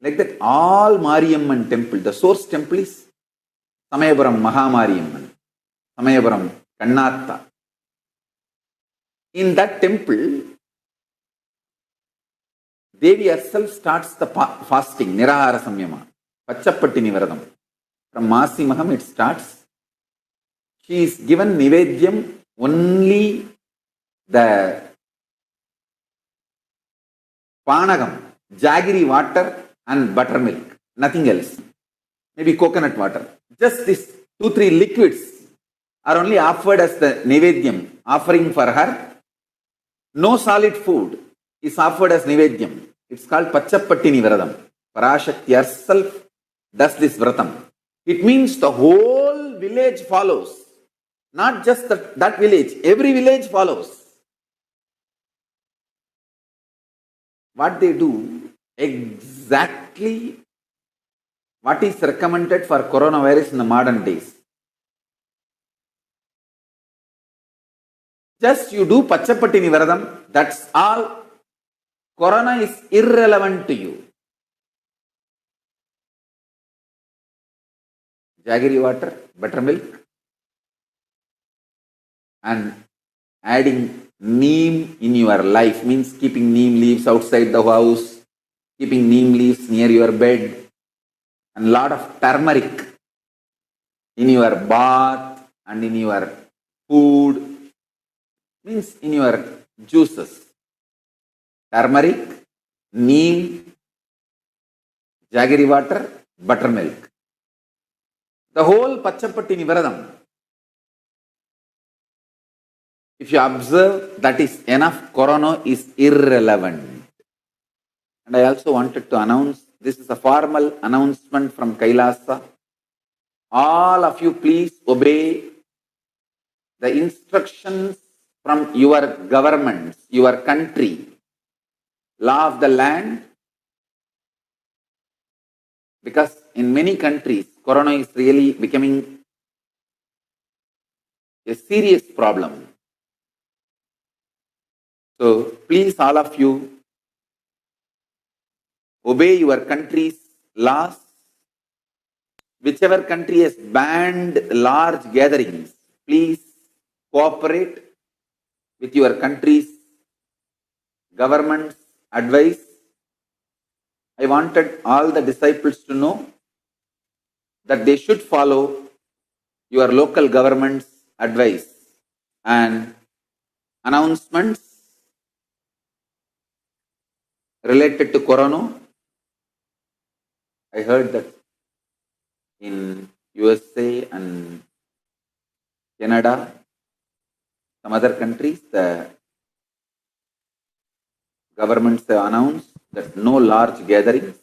Like that, all Mariamman temple, the source temple is Samayapuram Mahamariyamman, Samayapuram Kannatta. In that temple, Devi herself starts the fasting, Nirahara Samyama, Pachapattini Viradam. From Masimaham it starts. She is given Nivedyam only the Panagam, jaggery water and buttermilk, nothing else. Maybe coconut water. Just these 2-3 liquids are only offered as the Nivedyam, offering for her. No solid food is offered as Nivedyam. It's called Pachapattini Viradam. Parashakti herself does this Vratam. It means the whole village follows. Not just that village, every village follows. What they do, exactly what is recommended for coronavirus in the modern days. Just you do Pachapattini Viradam, that's all. Corona is irrelevant to you. Jaggery water, buttermilk, and adding neem in your life means keeping neem leaves outside the house, keeping neem leaves near your bed, and lot of turmeric in your bath and in your food, means in your juices. Turmeric, neem, jaggery water, buttermilk. The whole Pachapattini Viradam. If you observe, that is enough. Corona is irrelevant. And I also wanted to announce, this is a formal announcement from Kailasa. All of you please obey the instructions from your governments, your country, law of the land. Because in many countries, Corona is really becoming a serious problem. So please, all of you, obey your country's laws. Whichever country has banned large gatherings, please cooperate with your country's government's advice. I wanted all the disciples to know that they should follow your local government's advice and announcements related to Corona. I heard that in USA and Canada, some other countries, the governments have announced that no large gatherings.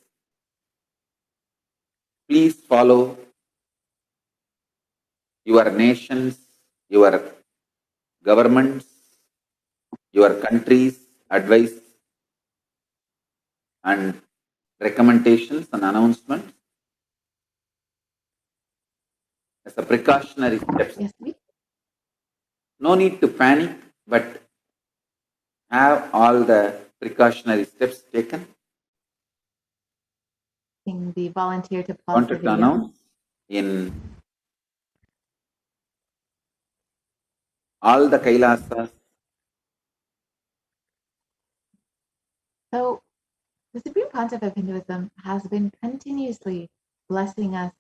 Please follow your nations, your governments, your country's advice and recommendations and announcements as a precautionary steps. Yes, please. No need to panic, but have all the precautionary steps taken. Asking the volunteer to pause the Wanted to video. announce in all the Kailasas. So the supreme concept of Hinduism has been continuously blessing us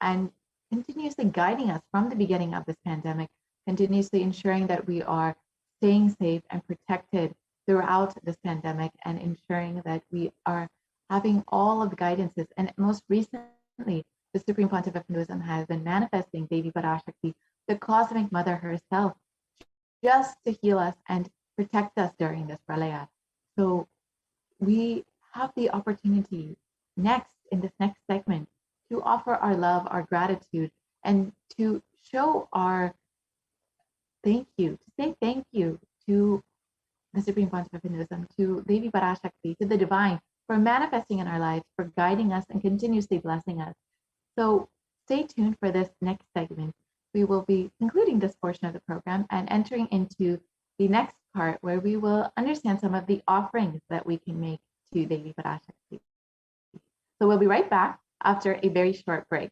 and continuously guiding us from the beginning of this pandemic, continuously ensuring that we are staying safe and protected throughout this pandemic, and ensuring that we are having all of the guidances. And most recently, the Supreme Pontiff of Hinduism has been manifesting Devi Parashakti, the cosmic mother herself, just to heal us and protect us during this pralaya. So we have the opportunity next, in this next segment, to offer our love, our gratitude, and to show our thank you, to say thank you to the Supreme Pontiff of Hinduism, to Devi Parashakti, to the divine, for manifesting in our lives, for guiding us and continuously blessing us. So stay tuned for this next segment. We will be concluding this portion of the program and entering into the next part, where we will understand some of the offerings that we can make to Devi Parashakti. So we'll be right back after a very short break.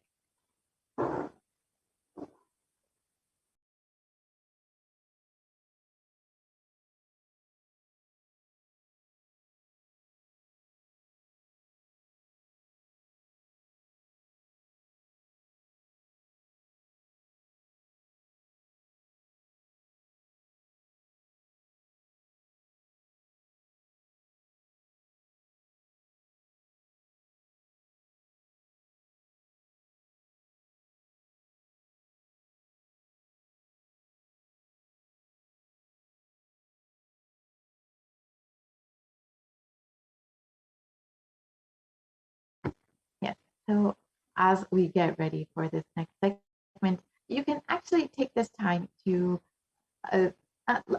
So as we get ready for this next segment, you can actually take this time to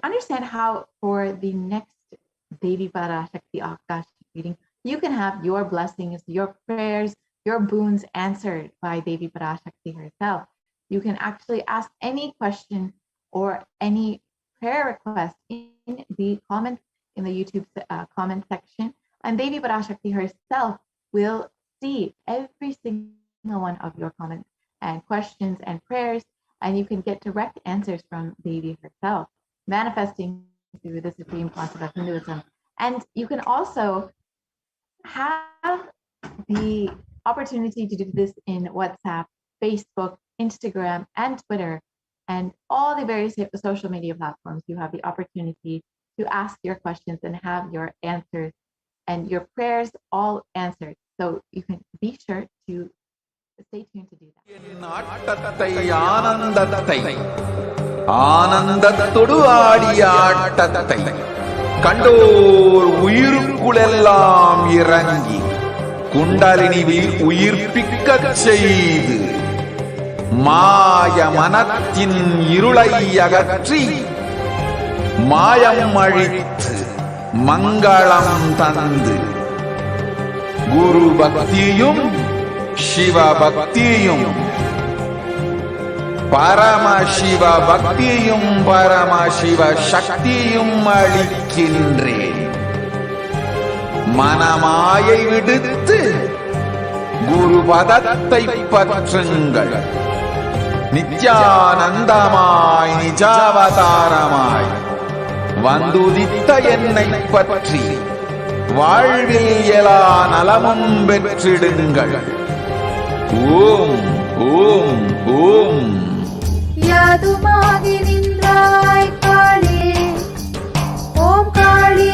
understand how for the next Devi Parashakti Akashic reading, you can have your blessings, your prayers, your boons answered by Devi Parashakti herself. You can actually ask any question or any prayer request in the comments in the YouTube comment section, and Devi Parashakti herself will see every single one of your comments and questions and prayers, and you can get direct answers from Devi herself, manifesting through the supreme concept of Hinduism. And you can also have the opportunity to do this in WhatsApp, Facebook, Instagram, and Twitter, and all the various social media platforms. You have the opportunity to ask your questions and have your answers and your prayers all answered. So you can be sure to stay tuned to do that. கண்டோர் உயிருக்குளெல்லாம் இறங்கி குண்டலினிவில் உயிர்ப்பிக்கச் செய்து மாய மனத்தின் இருளை அகற்றி மாயம் அழித்து மங்களம் தந்து குரு பக்தியும் சிவ பக்தியும் பரமசிவ பக்தியும் பரமசிவ சக்தியும் அளிக்கின்றேன். மனமாயை விடுத்து குரு பதத்தை பற்றுங்கள். நித்யானந்தமாய் நிஜாவதாரமாய் வந்துதித்த என்னை பற்றி வாழ்வில் எல்லா நலமும் பெற்றிடுங்கள். ஓம் ஓம் ஓம். யாதுமாகி நின்றாய் காளி, ஓம் காளி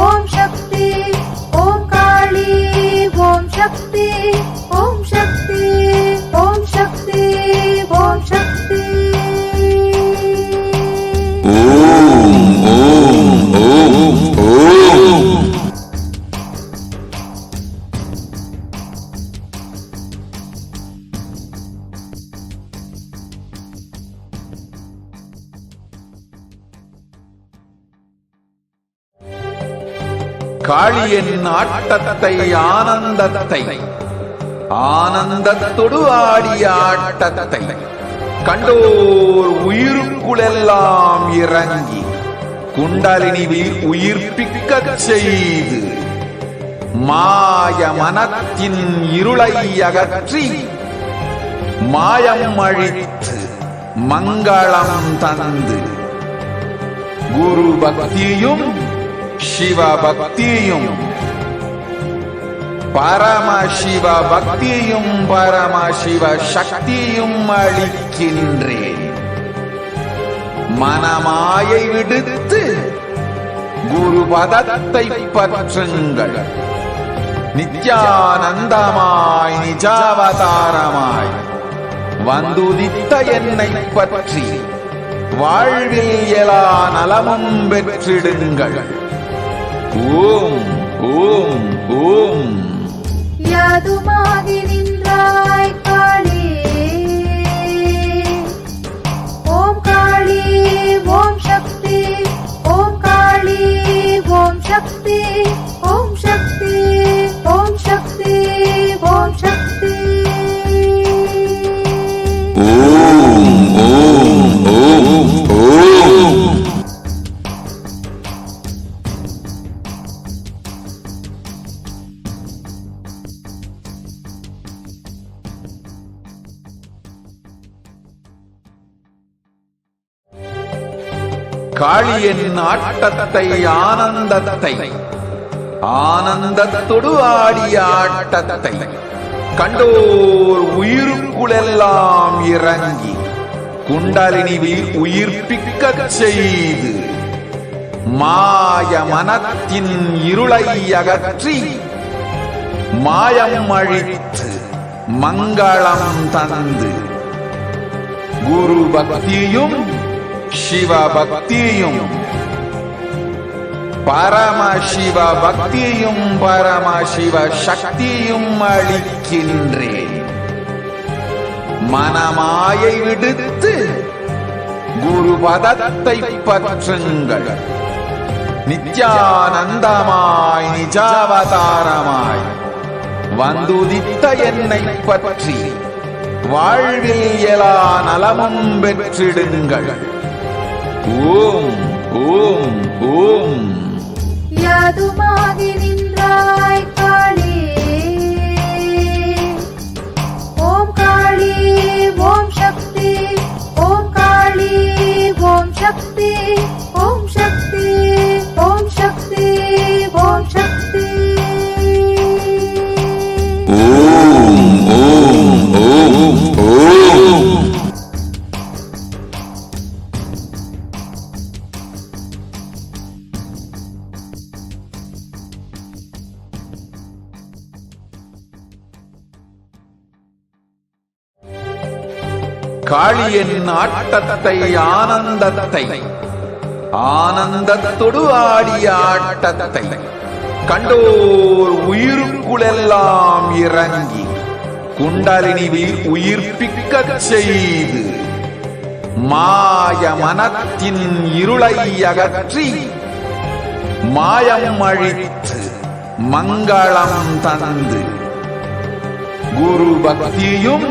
ஓம் சக்தி, ஓம் காளி ஓம் சக்தி, ஓம் சக்தி ஓம் சக்தி ஓம் சக்தி. ஓம் ஓம் ஓம் ஓம். காளியின் ஆட்டத்தை ஆனந்தத்தை ஆனந்தத்தொடு ஆடிய ஆட்டத்தை கண்டோர் உயிருக்குளெல்லாம் இறங்கி குண்டலினிவில் உயிர்ப்பிக்கச் செய்து மாய மனத்தின் இருளை அகற்றி மாயம் அழித்து மங்களம் தந்து குரு பக்தியும் சிவ பக்தியும் பரமசிவ பக்தியும் பரமசிவ சக்தியும் அளிக்கின்றேன். மனமாயை விடுத்து குரு பதத்தை பற்றுங்கள். நித்யானந்தமாய் நிஜாவதாரமாய் வந்துதித்த என்னை பற்றி வாழ்வில் எல்லா நலமும் பெற்றிடுங்கள். ஓம் ஓம் ஓம். யாதுமாகி நின்றாய் காளி, ஓம் காளி ஓம் சக்தி, ஓம் காளி ஓம் சக்தி, ஓம் சக்தி ஓம் சக்தி ஓம் சக்தி. ஓம் ஓம் ஓம் ஓம். காளியின் ஆட்டத்தை ஆனந்தத்தை ஆனந்தத்தொடு ஆடிய ஆட்டத்தை கண்டோர் உயிருக்குளெல்லாம் இறங்கி குண்டலினிவில் உயிர்ப்பிக்கச் செய்து மாய மனத்தின் இருளை அகற்றி மாயம் அழித்து மங்களம் தந்து குரு பக்தியும் சிவ பக்தியும் பரமசிவ பக்தியும் பரமசிவ சக்தியும் அளிக்கின்றேன். மனமாயை விடுத்து குரு பதத்தை பற்றுங்கள். நித்யானந்தமாய் நிஜாவதாரமாய் வந்துதித்த என்னை பற்றி வாழ்வில் எல்லா நலமும் பெற்றிடுங்கள். ஓம் ஓம் ஓம். யாதுமாகி நின்றாய் காளி, ஓம் காளி ஓம் சக்தி, ஓம் காளி ஓம் சக்தி, ஓம் சக்தி ஓம் சக்தி ஓம் சக்தி. ஓம் ஓம் ஓம் ஓம். காளியின் ஆட்டத்தை ஆனந்தத்தை ஆனந்தத்தொடு ஆடிய ஆட்டத்தை கண்டோர் உயிருக்குளெல்லாம் இறங்கி குண்டலினி உயிர்ப்பிக்கச் செய்து மாய மனத்தின் இருளை அகற்றி மாயம் அழித்து மங்களம் தந்து குரு பக்தியும்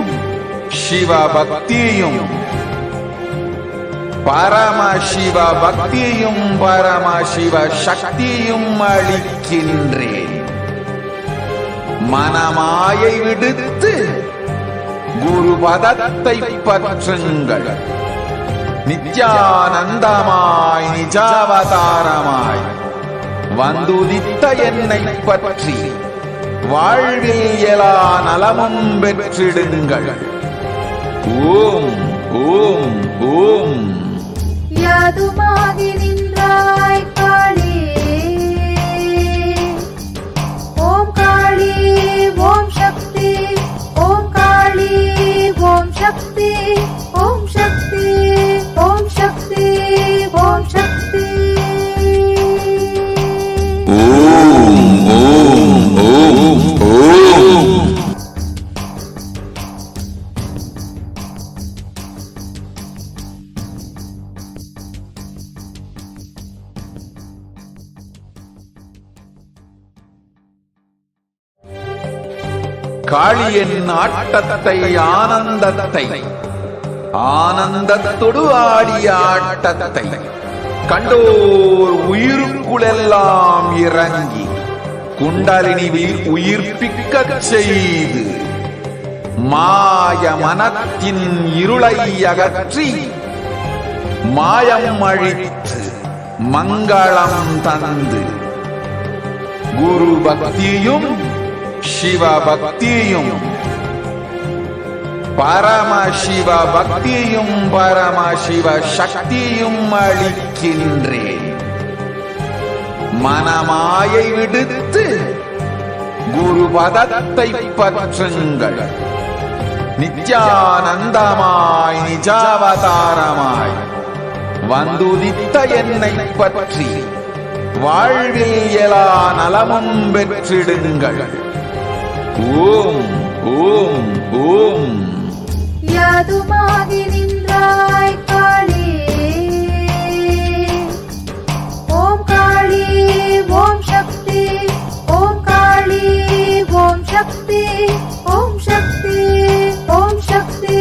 சிவ பக்தியும் பரமசிவ பக்தியும் பரமசிவ சக்தியும் அளிக்கின்றேன். மனமாயை விடுத்து குரு பதத்தை பற்றுங்கள். நித்யானந்தமாய் நிஜாவதாரமாய் வந்துதித்த என்னை பற்றி வாழ்வில் எல்லா நலமும் பெற்றிடுங்கள். ஓம் ஓம் ஓம். யாதுமாகி நின்றாய் காளி, ஓம் காளி ஓம் சக்தி, ஓம் காளி ஓம் சக்தி, ஓம் சக்தி ஓம் சக்தி ஓம் சக்தி. ஓம் ஓம் ஓம் ஓம். காளியின் ஆட்டத்தை ஆனந்தத்தை ஆனந்தத்தொடு ஆடிய ஆட்டத்தை கண்டோர் உயிருக்குளெல்லாம் இறங்கி குண்டலினி உயிர்ப்பிக்கச் செய்து மாய மனத்தின் இருளை அகற்றி மாயம் அழித்து மங்களம் தந்து குரு பக்தியும் சிவ பக்தியும் பரமசிவ பக்தியும் பரமசிவ சக்தியும் அளிக்கின்றேன். மனமாயை விடுத்து குரு பதத்தை பற்றுங்கள். நித்யானந்தமாய் நிஜாவதாரமாய் வந்துதித்த என்னை பற்றி வாழ்வில் எல்லா நலமும் பெற்றிடுங்கள். ஓம் ஓம் ஓம். யாதுமாகி நின்றாய் காளி, ஓம் காளி ஓம் சக்தி, ஓம் காளி ஓம் சக்தி, ஓம் சக்தி ஓம் சக்தி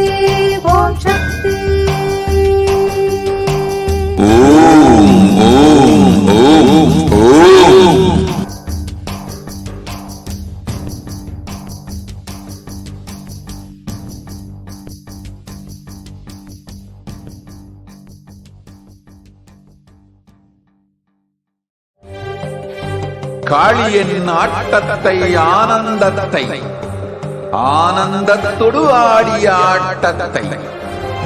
ஓம் சக்தி. ஓம் ஓம் ஓம் ஓம். காளியின் ஆட்டத்தை ஆனந்தத்தை ஆனந்தத்தொடு ஆடிய ஆட்டத்தை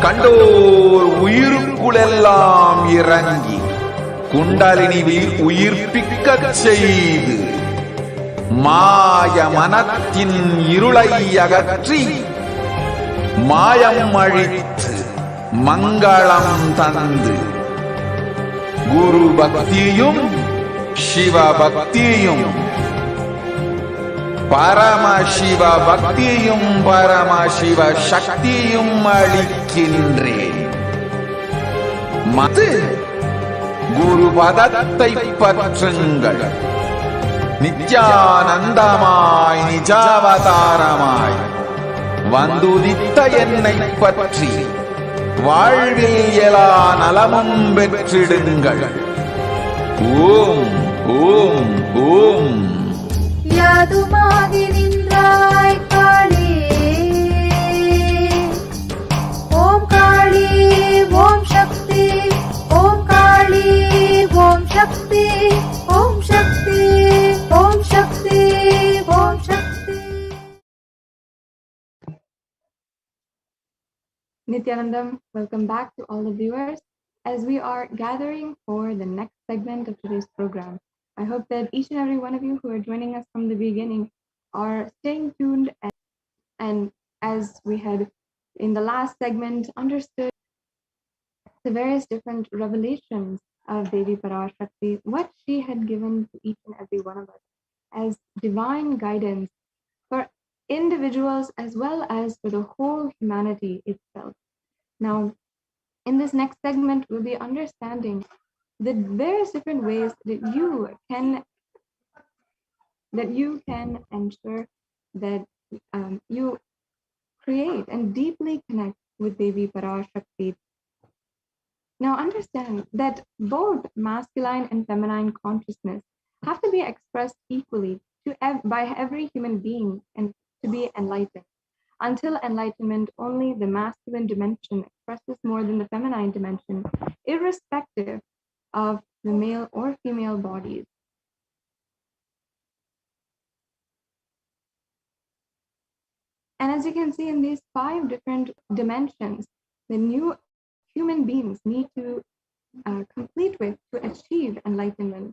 கண்டோர் உயிருக்குளெல்லாம் இறங்கி குண்டலினி உயிர்ப்பிக்கச் செய்து மாய மனத்தின் இருளை அகற்றி மாயம் அழித்து மங்களம் தந்து குரு பக்தியும் சிவபக்தியும் பரமசிவ பக்தியும் பரமசிவ சக்தியும் அளிக்கின்றேன். மது குரு பதத்தை பற்றுங்கள். நித்யானந்தமாய் நிஜாவதாரமாய் வந்துதித்த என்னை பற்றி வாழ்வில் எல்லா நலமும் பெற்றிடுங்கள். ஓம் ஓம் ஓம். யாதுமாகி நின்றாய் காளி, ஓம் காளி ஓம் சக்தி, ஓம் காளி ஓம் சக்தி, ஓம் சக்தி ஓம் சக்தி ஓம் சக்தி. Nithyanandam, welcome back to all the viewers as we are gathering for the next segment of today's program. I hope that each and every one of you who are joining us from the beginning are staying tuned and as we had in the last segment understood the various different revelations of Devi Parashakti, what she had given to each and every one of us as divine guidance for individuals as well as for the whole humanity itself. Now, in this next segment, we'll be understanding the various different ways that you can ensure that you create and deeply connect with Devi Parashakti. Now understand that both masculine and feminine consciousness have to be expressed equally by every human being and to be enlightened. Until enlightenment, only the masculine dimension expresses more than the feminine dimension, irrespective of the male or female bodies. And as you can see in these 5 different dimensions, the new human beings need to complete with to achieve enlightenment.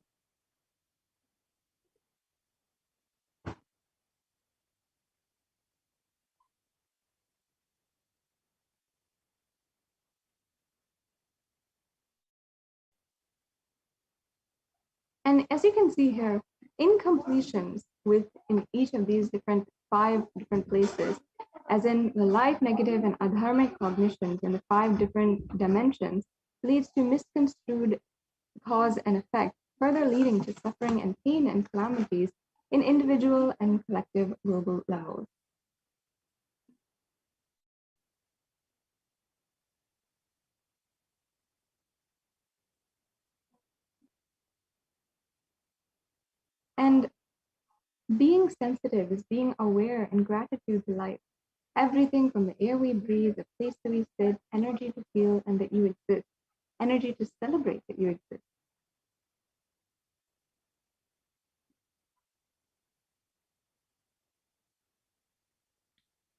And as you can see here, incompletions within each of these 5 different places, as in the light, negative, and adharmic cognitions in the 5 different dimensions, leads to misconstrued cause and effect, further leading to suffering and pain and calamities in individual and collective global levels. And being sensitive is being aware and gratitude to life. Everything from the air we breathe, the place that we sit, energy to feel and that you exist, energy to celebrate that you exist.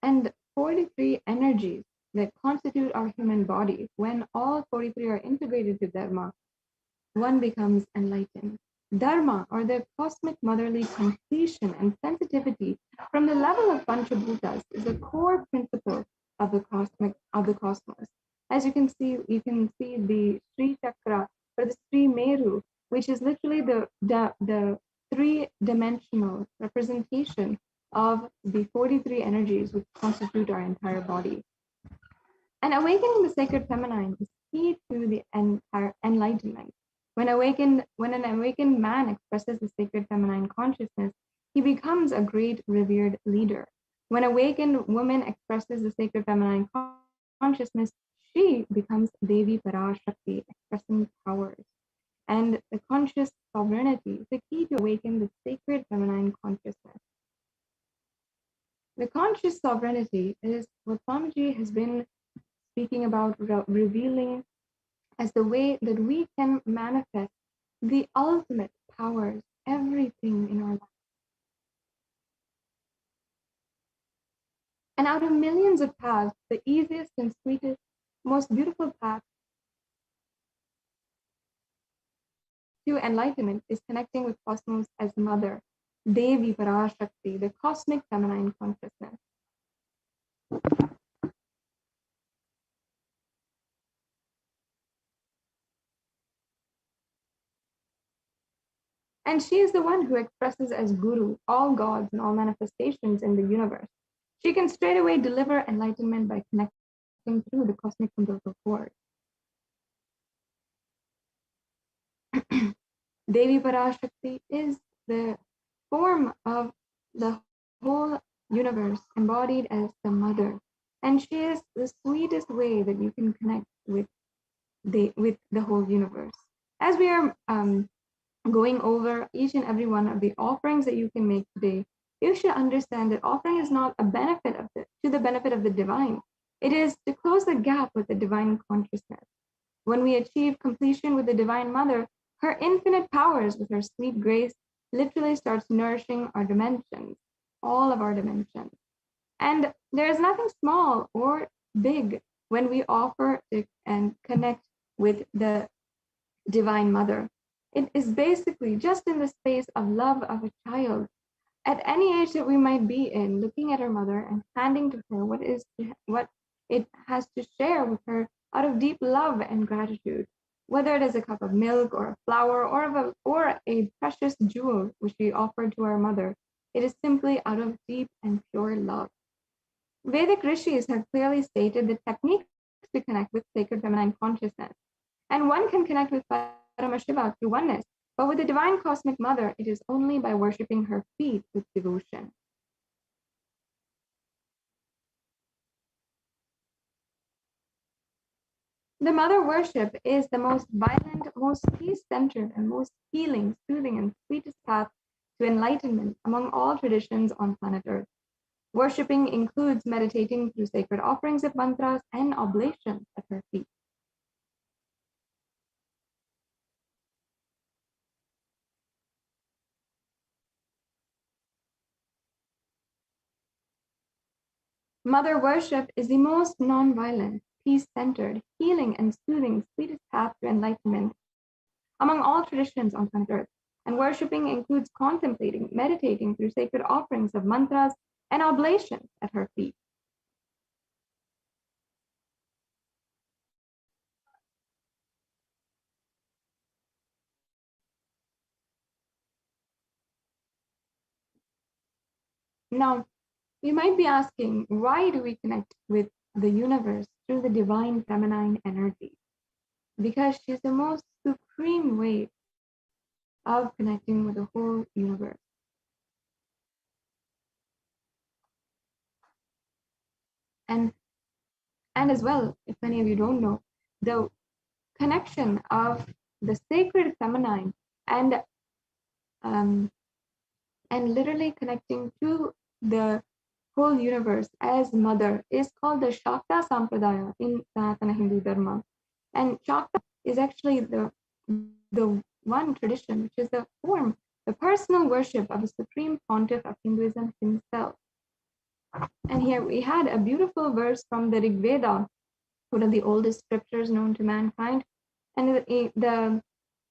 And 43 energies that constitute our human body, when all 43 are integrated to Dharma, one becomes enlightened. Dharma, or the cosmic motherly completion and sensitivity from the level of Panchabhutas, is a core principle of the cosmos. As you can see the Sri Chakra or the Sri Meru, which is literally the 3-dimensional representation of the 43 energies which constitute our entire body. And awakening the sacred feminine is key to the entire enlightenment. When an awakened man expresses the sacred feminine consciousness, he becomes a great revered leader. When awakened woman expresses the sacred feminine consciousness, she becomes Devi Parashakti, expressing powers. And the conscious sovereignty is the key to awaken the sacred feminine consciousness. The conscious sovereignty is what Swamiji has been speaking about, revealing as the way that we can manifest the ultimate powers, everything in our life. And out of millions of paths, the easiest and sweetest, most beautiful path to enlightenment is connecting with cosmos as mother, Devi Parashakti, the cosmic feminine consciousness. And she is the one who expresses as Guru all gods and all manifestations in the universe. She can straightaway deliver enlightenment by connecting through the cosmic umbilical cord. Devi Parashakti is the form of the whole universe embodied as the mother. And she is the sweetest way that you can connect with the whole universe. As we are going over each and every one of the offerings that you can make today, you should understand that offering is not a benefit to the benefit of the divine. It is to close the gap with the divine consciousness. When we achieve completion with the Divine Mother, her infinite powers with her sweet grace literally starts nourishing our dimensions, all of our dimensions. And there is nothing small or big when we offer and connect with the Divine Mother. It is basically just in the space of love of a child. At any age that we might be in, looking at our mother and handing to her what it has to share with her out of deep love and gratitude, whether it is a cup of milk or a flower or a precious jewel which we offer to our mother, it is simply out of deep and pure love. Vedic rishis have clearly stated the techniques to connect with sacred feminine consciousness, and one can connect with Paramashiva through oneness, but with the divine cosmic mother, it is only by worshipping her feet with devotion. The mother worship is the most violent, most peace-centered, and most healing, soothing, and sweetest path to enlightenment among all traditions on planet Earth. Worshipping includes meditating through sacred offerings of mantras and oblations at her feet. Mother worship is the most non-violent, peace-centered, healing, and soothing, sweetest path to enlightenment among all traditions on planet Earth. And worshipping includes contemplating, meditating through sacred offerings of mantras and oblations at her feet. Now, you might be asking, why do we connect with the universe through the divine feminine energy? Because she's the most supreme way of connecting with the whole universe. And as well, if many of you don't know, the connection of the sacred feminine and literally connecting to the whole universe as mother is called the Shakta Sampradaya in Sanatana Hindu Dharma. And Shakta is actually the one tradition, which is the form, the personal worship of the supreme pontiff of Hinduism himself. And here we had a beautiful verse from the Rig Veda, one of the oldest scriptures known to mankind. And the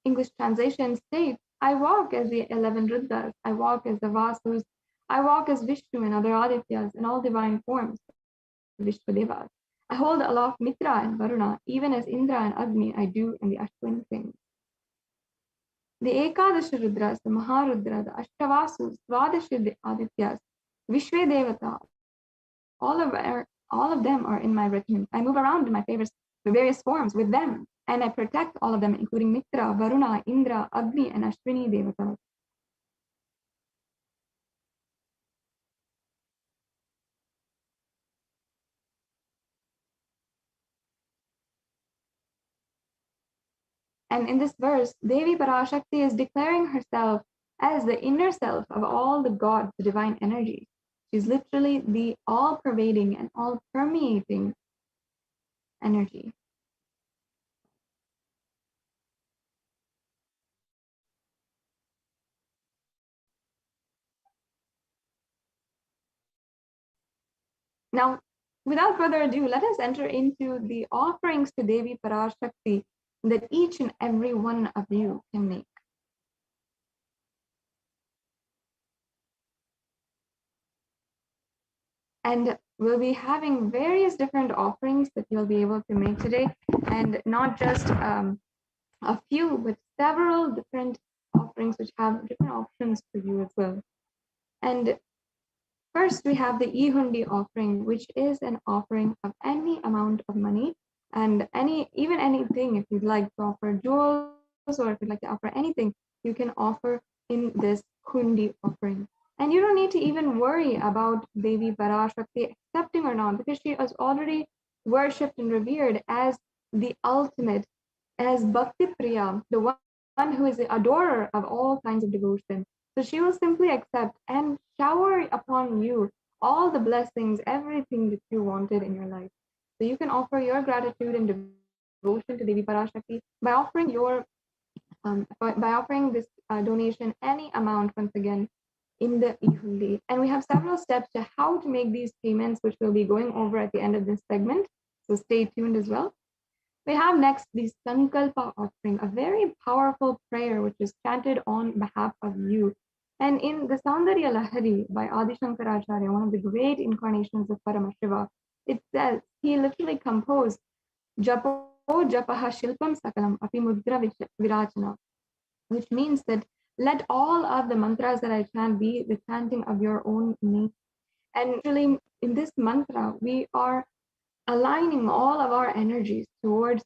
English translation states, I walk as the 11 Rudras, I walk as the Vasus, I walk as Vishnu and other Adityas in all divine forms, Vishwadevas. I hold aloft Mitra and Varuna, even as Indra and Agni I do in the Ashwin things. The Ekadasha Rudras, the Maharudra, the Ashtavasus, Svadashi Adityas, Vishwadevata, all of them are in my retinue. I move around in my various forms with them, and I protect all of them, including Mitra, Varuna, Indra, Agni, and Ashwini Devatas. And in this verse, Devi Parashakti is declaring herself as the inner self of all the gods, the divine energy. She's literally the all-pervading and all-permeating energy. Now, without further ado, let us enter into the offerings to Devi Parashakti that each and every one of you can make. And we'll be having various different offerings that you'll be able to make today, and not just a few, but several different offerings offerings which have different options for you as well. And first, we have the e-hundi offering, which is an offering of any amount of money and even anything. If you'd like to offer jewels or if you'd like to offer anything, you can offer in this hundi offering. And you don't need to even worry about Devi Parashakti accepting or not, because she is already worshipped and revered as the ultimate, as Bhakti Priya, the one who is the adorer of all kinds of devotion. So she will simply accept and shower upon you all the blessings, everything that you wanted in your life. So you can offer your gratitude and devotion to Devi Parashakti by offering by offering this donation any amount once again in the e-hundi. And we have several steps to how to make these payments, which we'll be going over at the end of this segment. So stay tuned as well. We have next the Sankalpa offering, a very powerful prayer which is chanted on behalf of you. And in the Saundarya Lahari by Adi Shankaracharya, one of the great incarnations of Paramashiva, it says he literally composed Japo Japaha Shilpam Sakalam Api Mudra Virachana, which means that let all of the mantras that I chant be the chanting of your own name. And really, in this mantra, we are aligning all of our energies towards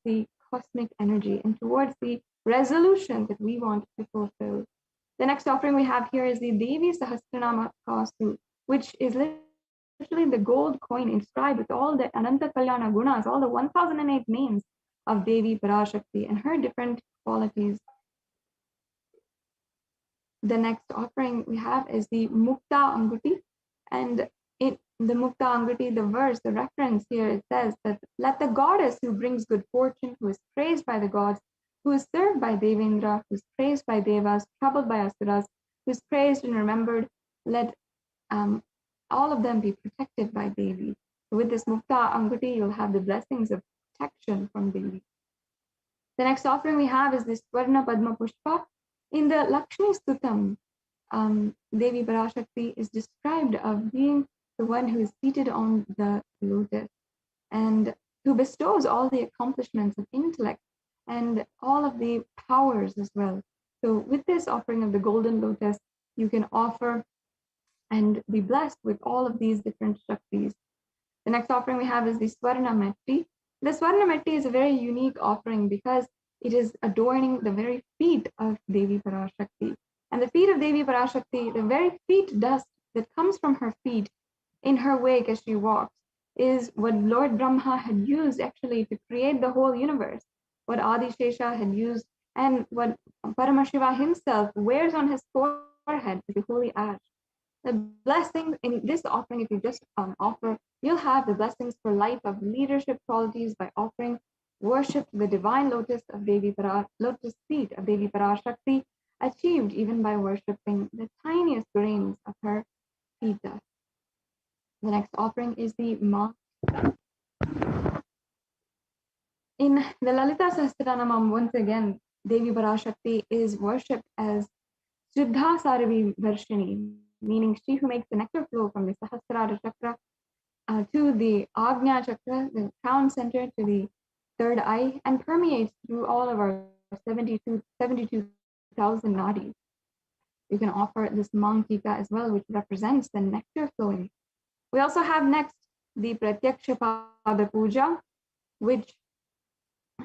the cosmic energy and towards the resolution that we want to fulfill. The next offering we have here is the Devi Sahasranama Kastu, which is literally the gold coin inscribed with all the Ananta Kalyana Gunas, all the 1008 names of Devi Parashakti and her different qualities. The next offering we have is the Mukta Anguti, and in the Mukta Anguti, the verse, the reference here, it says that let the goddess who brings good fortune, who is praised by the gods, who is served by Devendra, who is praised by Devas, troubled by Asuras, who is praised and remembered, let all of them be protected by Devi. With this Mukta Anguti, you'll have the blessings of protection from Devi. The next offering we have is this Swarna Padma Pushpa. In the Lakshmi Stutam, Devi Parashakti is described of being the one who is seated on the lotus and who bestows all the accomplishments of intellect and all of the powers as well. So with this offering of the golden lotus, you can offer and be blessed with all of these different Shaktis. The next offering we have is the Swarna Metti. The Swarna Metti is a very unique offering because it is adorning the very feet of Devi Parashakti. And the feet of Devi Parashakti, the very feet dust that comes from her feet in her wake as she walks, is what Lord Brahma had used actually to create the whole universe, what Adi Shesha had used, and what Paramashiva himself wears on his forehead is the holy ash. The blessings in this offering, if you just offer, you'll have the blessings for life of leadership qualities by offering worship to the divine lotus of lotus feet of Devi Parashakti, achieved even by worshipping the tiniest grains of her feet dust. The next offering is the Ma. In the Lalita Sahasranamam, once again, Devi Parashakti is worshipped as Siddha Saravi Varshini, meaning she who makes the nectar flow from the Sahasrara Chakra to the Agnya Chakra, the crown center, to the third eye, and permeates through all of our 72,000 nadis. You can offer this Mankika as well, which represents the nectar flowing. We also have next the Pratyaksha Pada Puja, which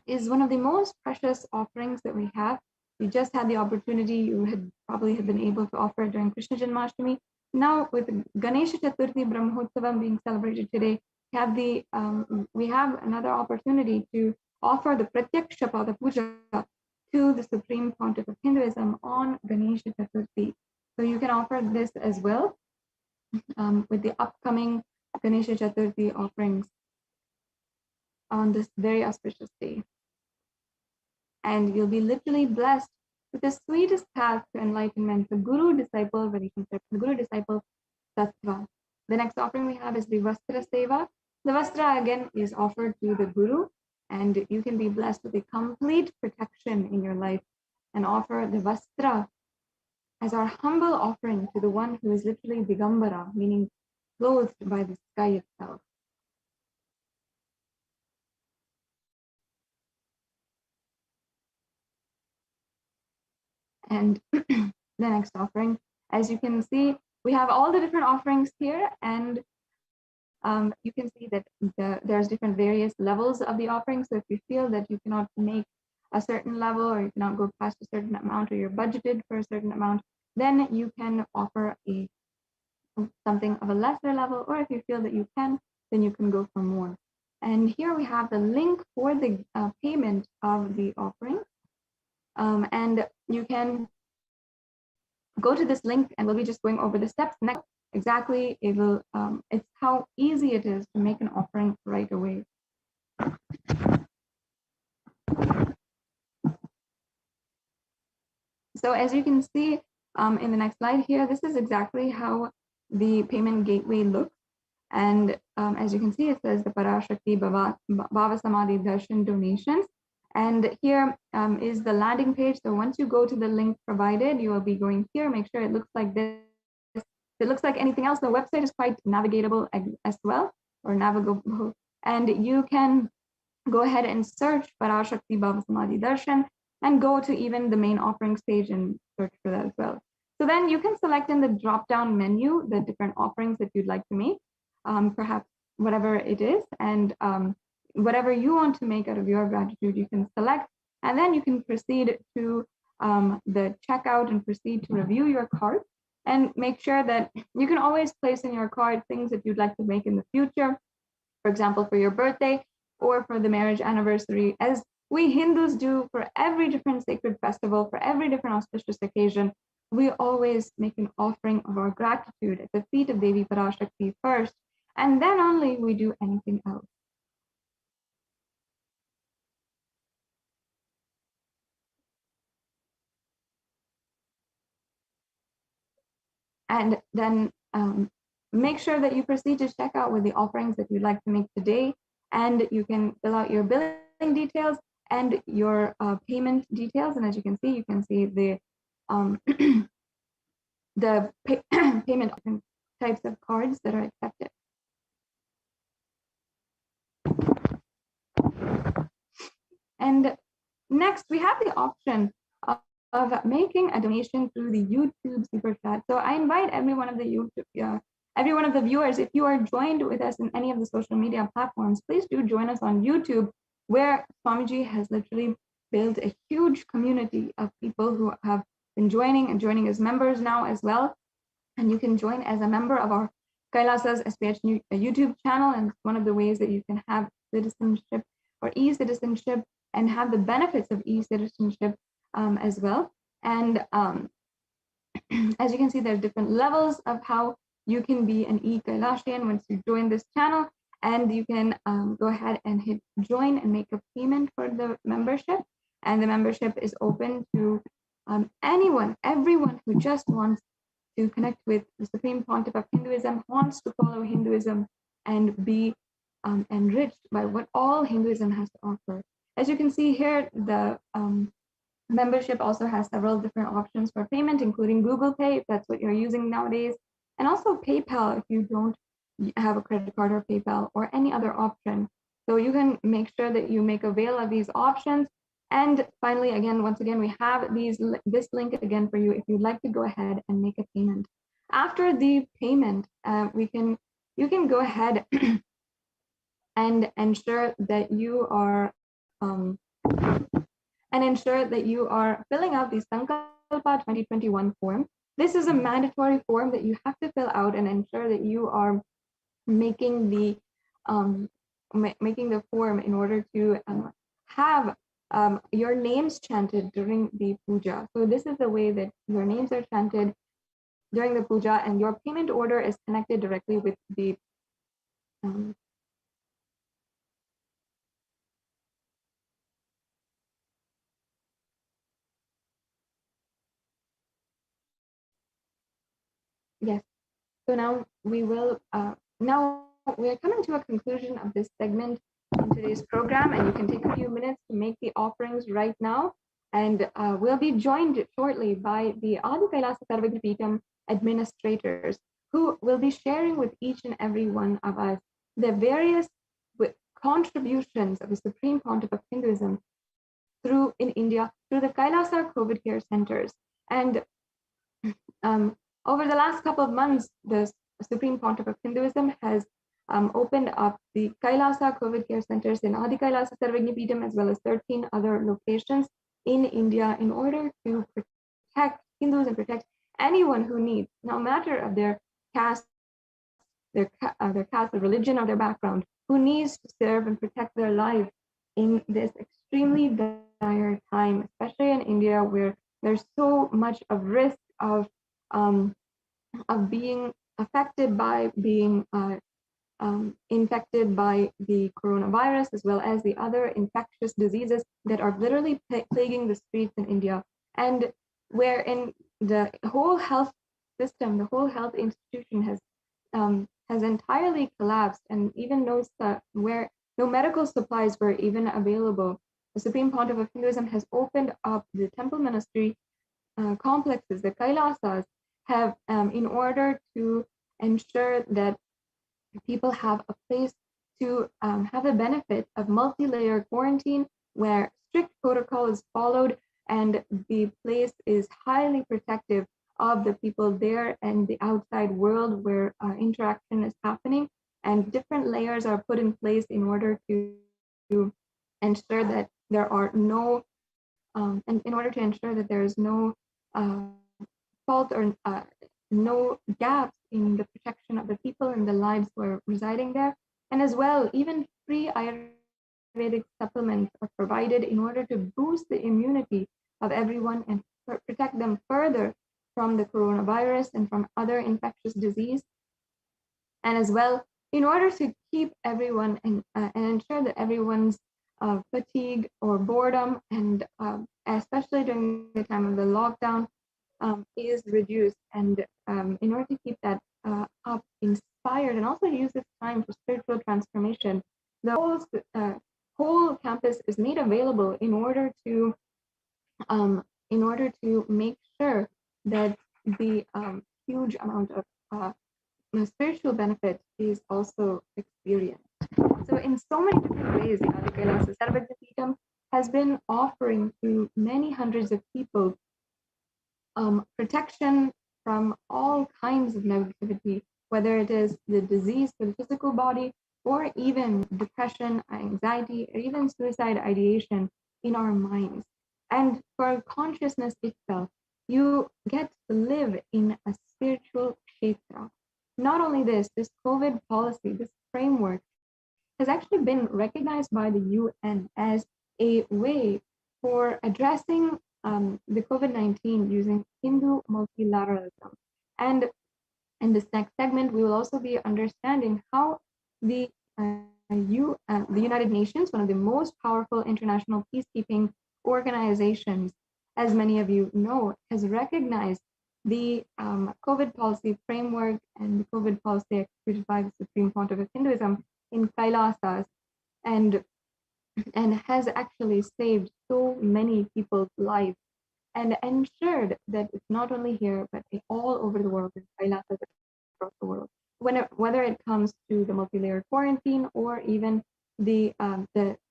is one of the most precious offerings that we have. You just had the opportunity, you had probably been able to offer it during Krishna Janmashtami. Now with Ganesha Chaturthi Brahmotsavam being celebrated today, we have another opportunity to offer the Pratyaksha Pada Puja to the Supreme Pontiff of Hinduism on Ganesha Chaturthi. So you can offer this as well with the upcoming Ganesha Chaturthi offerings on this very auspicious day. And you'll be literally blessed with the sweetest path to enlightenment, the Guru-disciple relationship, the Guru-disciple Tattva. The next offering we have is the Vastra Seva. The Vastra again is offered to the Guru, and you can be blessed with a complete protection in your life and offer the Vastra as our humble offering to the one who is literally Digambara, meaning clothed by the sky itself. And the next offering, as you can see, we have all the different offerings here, and you can see that there's different various levels of the offering. So if you feel that you cannot make a certain level, or you cannot go past a certain amount, or you're budgeted for a certain amount, then you can offer something of a lesser level, or if you feel that you can, then you can go for more. And here we have the link for the payment of the offering. And you can go to this link, and we'll be just going over the steps next. Exactly, it's how easy it is to make an offering right away. So as you can see in the next slide here, this is exactly how the payment gateway looks. And as you can see, it says the Parashakti Bhava Samadhi Darshan donations. And here is the landing page. So once you go to the link provided, you will be going here. Make sure it looks like this. If it looks like anything else, the website is quite navigatable as well, or navigable. And you can go ahead and search Parashakti Bhava Samadhi Darshan and go to even the main offerings page and search for that as well. So then you can select in the drop-down menu the different offerings that you'd like to make, perhaps whatever it is, and whatever you want to make out of your gratitude, you can select, and then you can proceed to the checkout and proceed to review your cart, and make sure that you can always place in your cart things that you'd like to make in the future, for example, for your birthday or for the marriage anniversary, as we Hindus do for every different sacred festival, for every different auspicious occasion. We always make an offering of our gratitude at the feet of Devi Parashakti first, and then only we do anything else. And then make sure that you proceed to check out with the offerings that you'd like to make today, and you can fill out your billing details and your payment details. And as you can see the the payment types of cards that are accepted. And next, we have the option of making a donation through the YouTube Super Chat. So I invite every one of the viewers, if you are joined with us in any of the social media platforms, please do join us on YouTube, where Swamiji has literally built a huge community of people who have been joining as members now as well. And you can join as a member of our Kailasa's SPH YouTube channel, and it's one of the ways that you can have citizenship or e-citizenship and have the benefits of e-citizenship as well. And as you can see, there's different levels of how you can be an e-Kailashian once you join this channel, and you can go ahead and hit join and make a payment for the membership. And the membership is open to everyone who just wants to connect with the Supreme Pontiff of Hinduism, wants to follow Hinduism and be enriched by what all Hinduism has to offer. As you can see here, the membership also has several different options for payment, including Google Pay, if that's what you're using nowadays, and also PayPal if you don't have a credit card or PayPal or any other option. So you can make sure that you make avail of these options. And finally, once again, we have this link again for you if you'd like to go ahead and make a payment. After the payment, you can go ahead and ensure that you are filling out the Sankalpa 2021 form. This is a mandatory form that you have to fill out and ensure that you are making the form in order to have your names chanted during the puja. So this is the way that your names are chanted during the puja, and your payment order is connected directly with the yes. So now we are coming to a conclusion of this segment in today's program, and you can take a few minutes to make the offerings right now. And we'll be joined shortly by the Adi Kailasa Sarvagripeetam administrators, who will be sharing with each and every one of us the various contributions of the Supreme Pontiff of Hinduism in India through the Kailasa COVID care centers. And over the last couple of months, the Supreme Pontiff of Hinduism has opened up the Kailasa COVID care centers in Adi Kailasa Sarvagya Peetham, as well as 13 other locations in India, in order to protect Hindus and protect anyone who needs, no matter of their caste, their caste, their religion, or their background, who needs to serve and protect their life in this extremely dire time, especially in India, where there's so much of risk of being affected by being infected by the coronavirus, as well as the other infectious diseases that are literally plaguing the streets in India, and wherein the whole health system, the whole health institution has entirely collapsed, and even where no medical supplies were even available, the Supreme Pontiff of Hinduism has opened up the temple ministry complexes, the Kailasas, have in order to ensure that people have a place to have the benefit of multi-layer quarantine, where strict protocol is followed and the place is highly protective of the people there and the outside world where interaction is happening, and different layers are put in place in order to ensure that there are no and in order to ensure that there is no fault or no gaps in the protection of the people and the lives who are residing there. And as well, even free Ayurvedic supplements are provided in order to boost the immunity of everyone and protect them further from the coronavirus and from other infectious disease. And as well, in order to keep everyone and ensure that everyone's fatigue or boredom, and especially during the time of the lockdown, is reduced, and in order to keep that up, inspired, and also use this time for spiritual transformation, the whole campus is made available in order to make sure that the huge amount of spiritual benefit is also experienced. So in so many different ways, the Adi Kailasa Sarvagya Peetham has been offering to many hundreds of people protection from all kinds of negativity, whether it is the disease for the physical body, or even depression, anxiety, or even suicide ideation in our minds. And for consciousness itself, you get to live in a spiritual kshetra. Not only this COVID policy, this framework, has actually been recognized by the UN as a way for addressing the COVID-19 using Hindu multilateralism. And in this next segment, we will also be understanding how the United Nations, one of the most powerful international peacekeeping organizations, as many of you know, has recognized the COVID policy framework and the COVID policy executed by the Supreme Pontiff of Hinduism in Kailasas, and has actually saved so many people's lives and ensured that it's not only here, but all over the world, in Kailasas across the world, whether it comes to the multi-layer quarantine or even the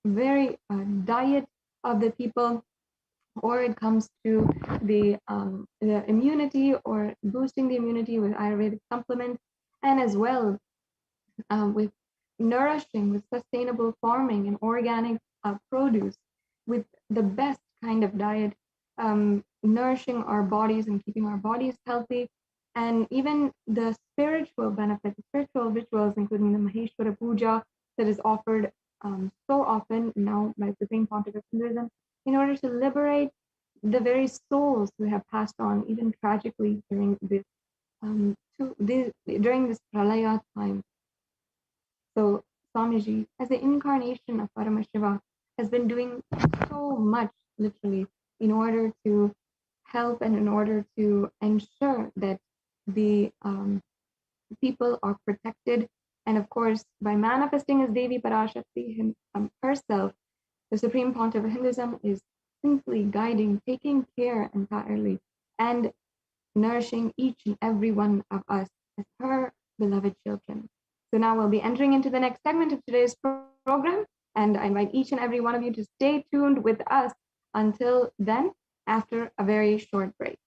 very diet of the people, or it comes to the immunity or boosting the immunity with Ayurvedic supplements, and as well with nourishing, with sustainable farming and organic produce, with the best kind of diet, nourishing our bodies and keeping our bodies healthy, and even the spiritual benefits, the spiritual rituals, including the Maheshwara Puja that is offered so often now by the Supreme Pontiff of Hinduism, in order to liberate the very souls who have passed on, even tragically, during this Pralaya time. So Swamiji, as the incarnation of Paramashiva, has been doing so much, literally, in order to help and in order to ensure that the people are protected. And of course, by manifesting as Devi Parashakti herself, the Supreme Pontiff of Hinduism is simply guiding, taking care entirely, and nourishing each and every one of us as her beloved children. So now we'll be entering into the next segment of today's program, and I invite each and every one of you to stay tuned with us until then, after a very short break.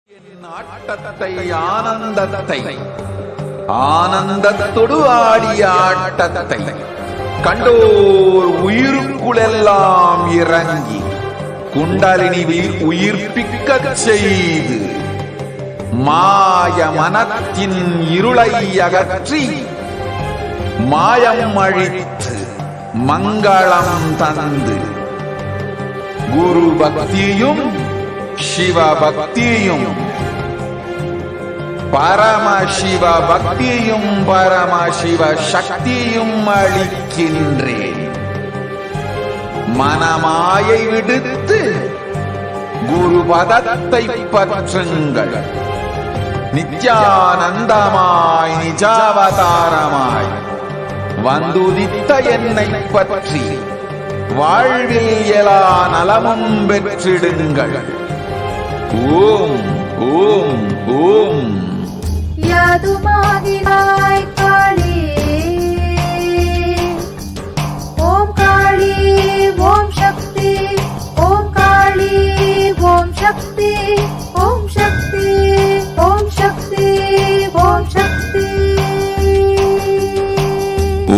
ஆட்டத்தை ஆனந்தத்தை ஆனந்தத்தொடு ஆடிய ஆட்டத்தை கண்டோர் உயிருக்குளெல்லாம் இறங்கி குண்டலினிவில் உயிர்ப்பிக்கச் செய்து மாய மனத்தின் இருளை அகற்றி மாயம் அழித்து மங்களம் தந்து குரு பக்தியும் சிவ பக்தியும் பரமசிவ பக்தியும் பரமசிவ சக்தியும் அளிக்கின்றேன். மனமாயை விடுத்து குரு பதத்தை பற்றுங்கள். நித்யானந்தமாய் நிஜாவதாரமாய் வந்துதித்த என்னை பற்றி வாழ்வில் எல்லா நலமும் பெற்றிடுங்கள். ஓம் ஓம் ஓம். யாதுமாகினாய் காளி, ஓம் காளி ஓம் சக்தி, ஓம் காளி ஓம் சக்தி, ஓம் சக்தி ஓம் சக்தி ஓம் சக்தி.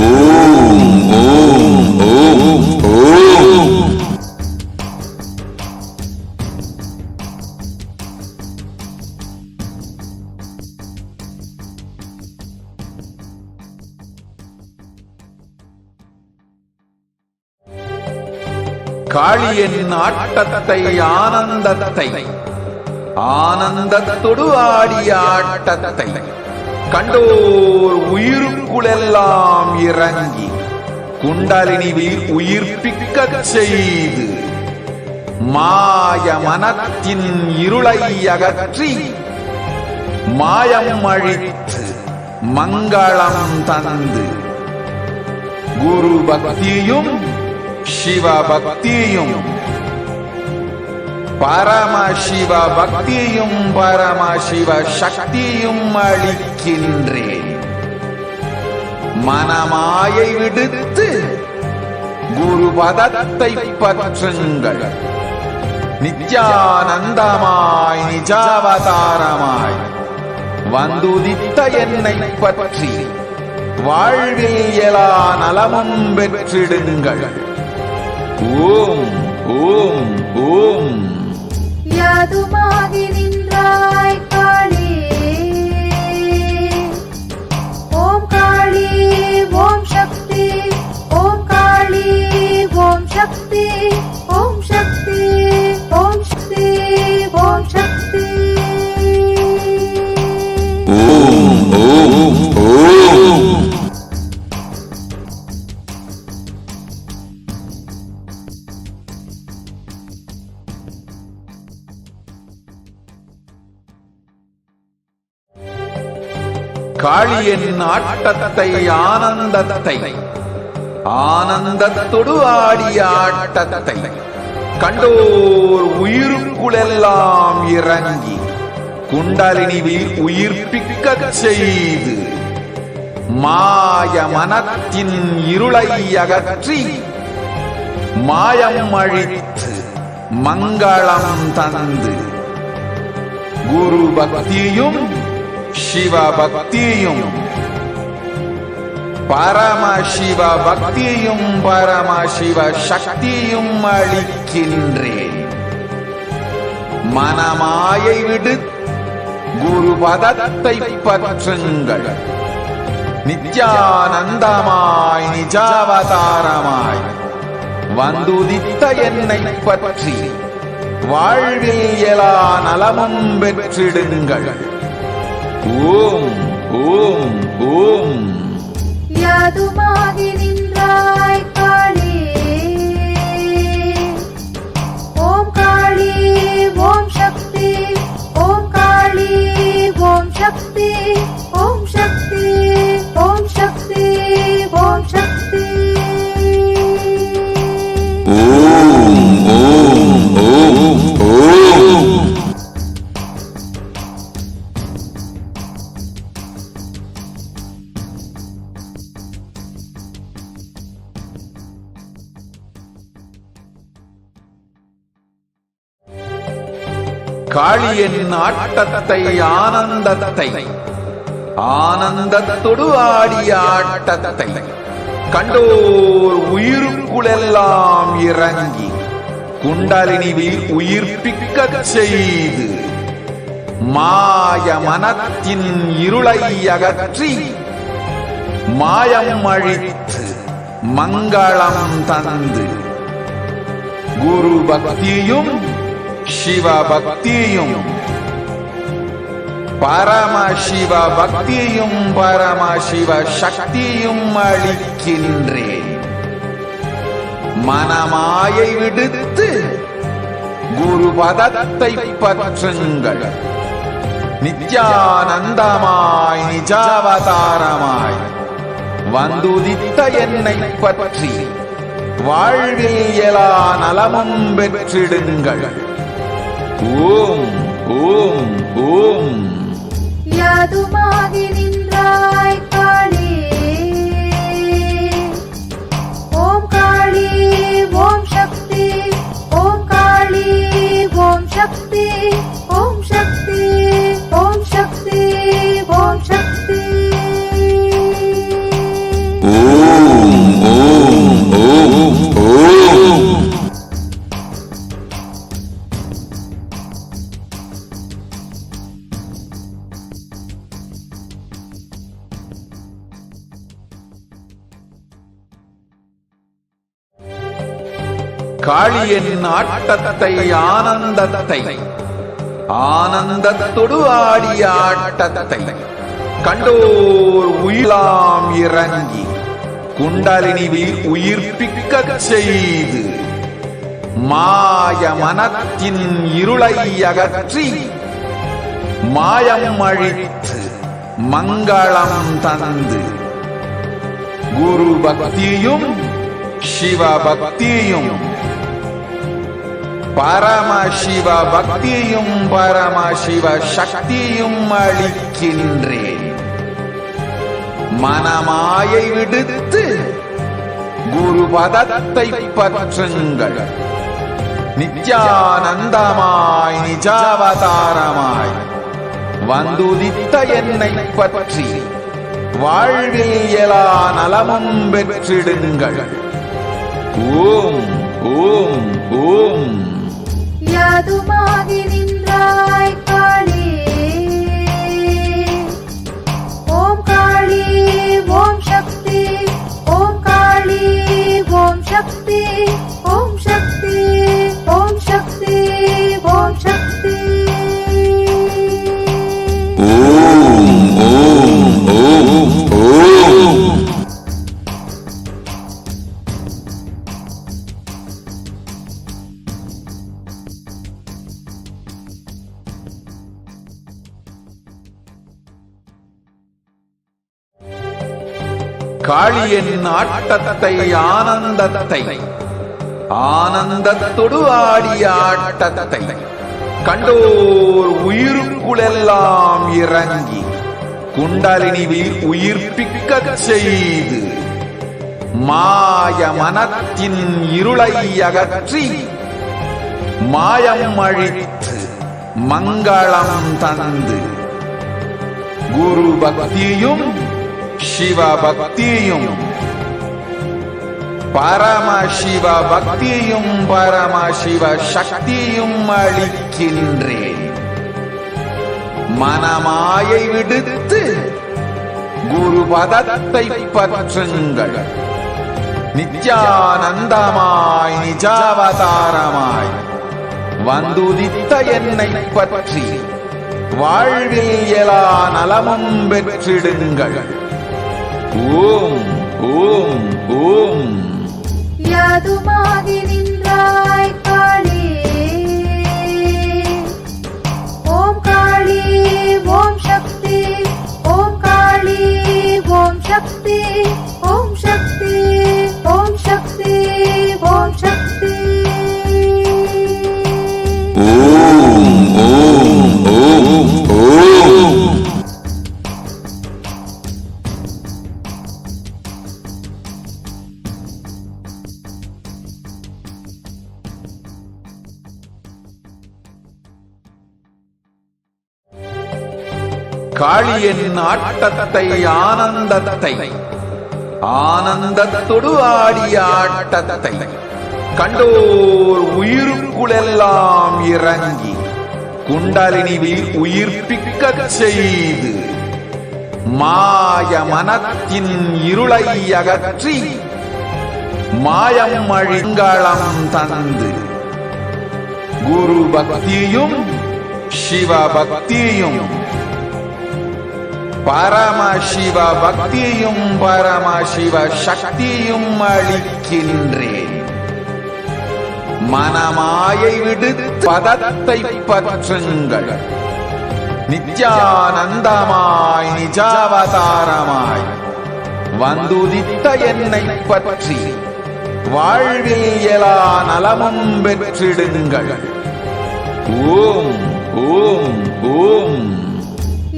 ஓம் ஓம் ஓம் ஓம். காளியின் ஆட்டத்தை ஆனந்தத்தை ஆனந்தத்தொடு ஆடிய ஆட்டத்தை கண்டோர் உயிருக்குளெல்லாம் இறங்கி குண்டலினிவில் உயிர்ப்பிக்கச் செய்து மாய மனத்தின் இருளை அகற்றி மாயம் அழித்து மங்களம் தந்து குரு பக்தியும் சிவ பக்தியும் பரமசிவ பக்தியும் பரமசிவ சக்தியும் அளிக்கின்றேன். மனமாயை விடுத்து குரு பதத்தை பற்றுங்கள். நித்யானந்தமாய் நிஜாவதாரமாய் வந்துதித்த என்னை பற்றி வாழ்வில் எல்லா நலமும் பெற்றிடுங்கள். ஓம் ஓம் ஓம். யாதுமாகி நின்றாய் காளி, ஓம் காளி ஓம் சக்தி, ஓம் காளி ஓம் சக்தி, ஓம் சக்தி ஓம் சக்தி ஓம் சக்தி. ஓம் ஓம் ஓம். காளியின் ஆட்டத்தை ஆனந்தத்தை ஆனந்தத்தொடு ஆடிய ஆட்டத்தை கண்டோர் உயிருக்குளெல்லாம் இறங்கி குண்டலினிவில் உயிர்ப்பிக்கச் செய்து மாய மனத்தின் இருளை அகற்றி மாயம் அழித்து மங்களம் தந்து குரு பக்தியும் சிவ பக்தியும் பரமசிவ பக்தியும் பரமசிவ சக்தியும் அளிக்கின்றேன். மனமாயை விடு குரு பதத்தை பற்றுங்கள். நித்யானந்தமாய் நிஜாவதாரமாய் வந்துதித்த என்னை பற்றி வாழ்வில் எல்லா நலமும் பெற்றிடுங்கள். ஓம் ஓம் ஓம். யாதுமாகி நின்றாய் காளி, ஓம் காளி ஓம் சக்தி, ஓம் காளி ஓம் சக்தி, ஓம் சக்தி ஓம் சக்தி ஓம் சக்தி. ஓம் ஓம் ஓம் ஓம். காளியின் ஆட்டத்தை ஆனந்தத்தை ஆனந்தத்தொடு ஆடிய ஆட்டத்தை கண்டோர் உயிருக்குளெல்லாம் இறங்கி குண்டலினிவில் உயிர்ப்பிக்கச் செய்து மாய மனத்தின் இருளை அகற்றி மாயம் அழித்து மங்களம் தந்து குரு பக்தியும் சிவ பக்தியும் பரமசிவ பக்தியும் பரமசிவ சக்தியும் அளிக்கின்றேன். மனமாயை விடுத்து குரு பதத்தை பற்றுங்கள். நித்யானந்தமாய் நிஜாவதாரமாய் வந்துதித்த என்னை பற்றி வாழ்வில் எல்லா நலமும் பெற்றிடுங்கள். ஓம் ஓம் ஓம். யாதுமாகி நின்றாய் காளி, ஓம் காளி ஓம் சக்தி, ஓம் காளி ஓம் சக்தி, ஓம் சக்தி ஓம் சக்தி ஓம் சக்தி. ஓம் ஓம் ஓம் ஓம். காளியின் ஆட்டத்தை ஆனந்தத்தை ஆனந்தத்தொடு ஆடிய ஆட்டத்தை கண்டோர் உயிரெல்லாம் இறங்கி குண்டலினிவில் உயிர்ப்பிக்கச் செய்து மாய மனத்தின் இருளை அகற்றி மாயம் அழித்து மங்களம் தந்து குரு பக்தியும் சிவ பக்தியும் பரமசிவ பக்தியும் பரமசிவ சக்தியும் அளிக்கின்றேன். மனமாயை விடுத்து குரு பதத்தை பற்றுங்கள். நித்யானந்தமாய் நிஜாவதாரமாய் வந்துதித்த என்னை பற்றி வாழ்வில் எல்லா நலமும் பெற்றிடுங்கள். ஓம் ஓம் ஓம். யாதுமாகி நின்றாய் காளி, ஓம் காளி ஓம் சக்தி, ஓம் காளி ஓம் சக்தி, ஓம் சக்தி ஓம் சக்தி ஓம் சக்தி. ஓம் ஓம் ஓம் ஓம். காளியின் ஆட்டத்தை ஆனந்தத்தை ஆனந்தத்தொடு ஆடிய ஆட்டத்தை கண்டோர் உயிருக்குளெல்லாம் இறங்கி குண்டலினிவில் உயிர்ப்பிக்கச் செய்து மாய மனத்தின் இருளை அகற்றி மாயம் அழித்து மங்களம் தந்து குரு பக்தியும் சிவ பக்தியும் பரமசிவ பக்தியும் பரமசிவ சக்தியும் அளிக்கின்றேன். மனமாயை விடுத்து குரு பதத்தை பற்றுங்கள். நித்யானந்தமாய் நிஜாவதாரமாய் வந்துதித்த என்னை பற்றி வாழ்வில் எல்லா நலமும் பெற்றிடுங்கள். ஓம் ஓம் ஓம். யாதுமாகி நின்றாய் காளி, ஓம் காளி ஓம் சக்தி, ஓம் காளி ஓம் சக்தி, ஓம் சக்தி ஓம் சக்தி ஓம் சக்தி. ஓம் ஓம் ஓம் ஓம். காளியின் ஆட்டத்தை ஆனந்தத்தை ஆனந்தத்தொடு ஆடிய ஆட்டத்தை கண்டோர் உயிருக்குளெல்லாம் இறங்கி குண்டலினி உயிர்ப்பிக்கச் செய்து மாய மனத்தின் இருளை அகற்றி மாயம் அழிங்களம் தந்து குரு பக்தியும் சிவ பக்தியும் பரமசிவ பக்தியும் பரமசிவ சக்தியும் அளிக்கின்றேன். மனமாயை விடுத்து பதத்தை பற்றுங்கள். நித்யானந்தமாய் நிஜாவதாரமாய் வந்துதித்த என்னை பற்றி வாழ்வில் எல்லா நலமும் பெற்றிடுங்கள். ஓம் ஓம் ஓம்.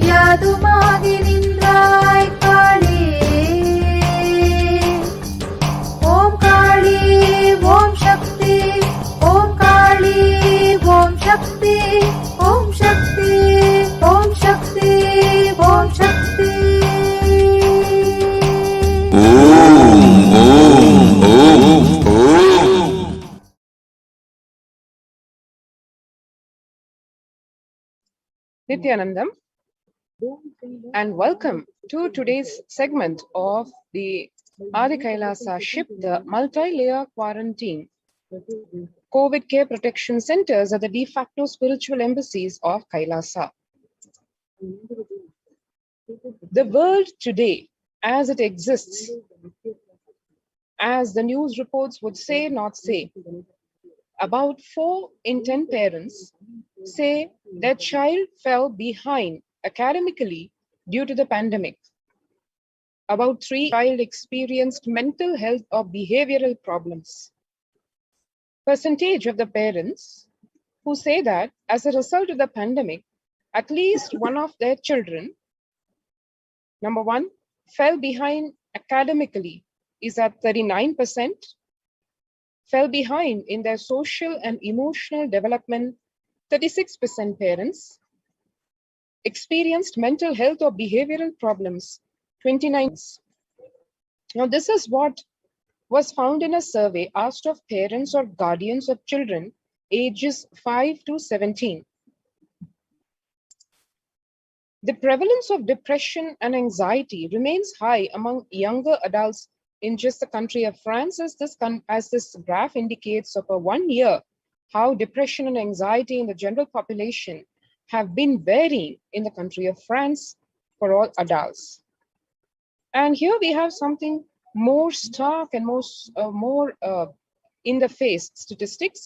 யாதுமாகி நின்றாய் காளி, ஓம் காளி ஓம் சக்தி, ஓம் காளி ஓம் சக்தி, ஓம் சக்தி ஓம் சக்தி ஓம் சக்தி. ஓம் ஓம் ஓம் ஓம். Nithyanandam, and welcome to today's segment of the Adi Kailasa ship, the multi-layer quarantine COVID care protection centers are the de facto spiritual embassies of Kailasa. The world today, as it exists, as the news reports would say, not say, about 4 in 10 parents say their child fell behind academically due to the pandemic. About 3 child experienced mental health or behavioral problems. Percentage of the parents who say that as a result of the pandemic, at least one of their children, number 1, fell behind academically is at 39%, fell behind in their social and emotional development, 36% parents, experienced mental health or behavioral problems, 29%. Now, this is what was found in a survey asked of parents or guardians of children ages 5 to 17. The prevalence of depression and anxiety remains high among younger adults in just the country of France, as this graph indicates over 1 year, how depression and anxiety in the general population have been varying in the country of France for all adults. And here we have something more stark and more in the face statistics,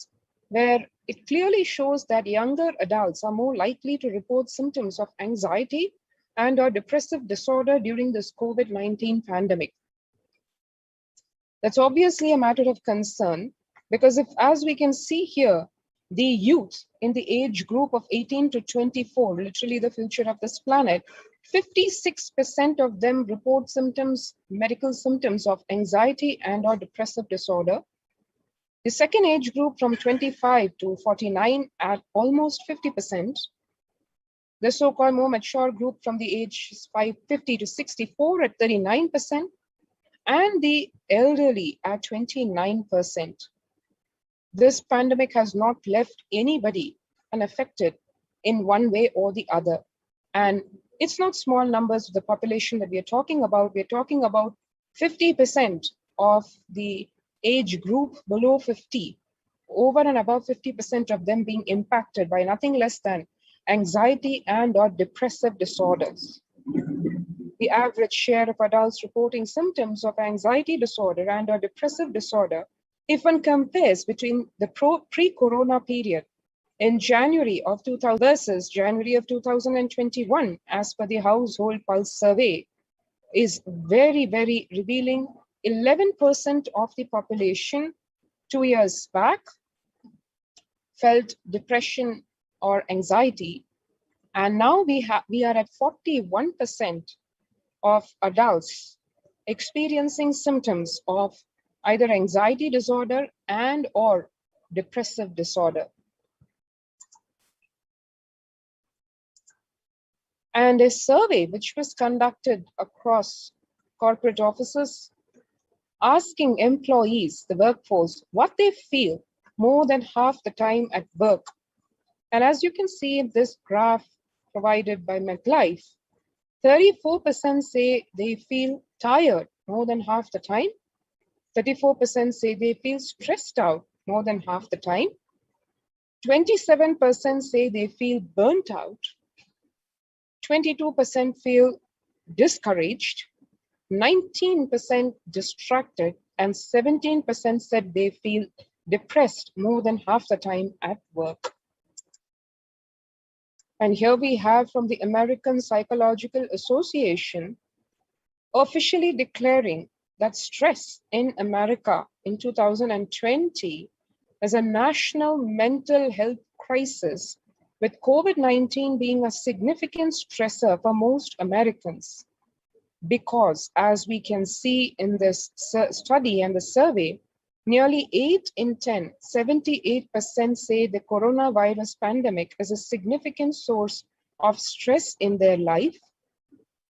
where it clearly shows that younger adults are more likely to report symptoms of anxiety and or depressive disorder during this COVID-19 pandemic. That's obviously a matter of concern, because if, as we can see here, the youth in the age group of 18 to 24, literally the future of this planet, 56% of them report symptoms, medical symptoms of anxiety and or depressive disorder. The second age group from 25 to 49 at almost 50%. The so-called more mature group from the age 50 to 64 at 39%, and the elderly at 29%. This pandemic has not left anybody unaffected in one way or the other. And it's not small numbers of the population that we are talking about. We're talking about 50% of the age group below 50, over and above 50% of them being impacted by nothing less than anxiety and or depressive disorders. The average share of adults reporting symptoms of anxiety disorder and or depressive disorder, if one compares between the pre-corona period in January of 2000 versus January of 2021, as per the Household Pulse survey, is very, very revealing. 11% of the population 2 years back felt depression or anxiety, and now we are at 41% of adults experiencing symptoms of either anxiety disorder and or depressive disorder. And a survey which was conducted across corporate offices, asking employees, the workforce, what they feel more than half the time at work. And as you can see in this graph provided by MetLife, 34% say they feel tired more than half the time. 34% say they feel stressed out more than half the time. 27% say they feel burnt out. 22% feel discouraged. 19% distracted, and 17% said they feel depressed more than half the time at work. And here we have from the American Psychological Association officially declaring that stress in America in 2020 is a national mental health crisis, with COVID-19 being a significant stressor for most Americans. Because as we can see in this study and the survey, nearly 8 in 10, 78% say the coronavirus pandemic is a significant source of stress in their life.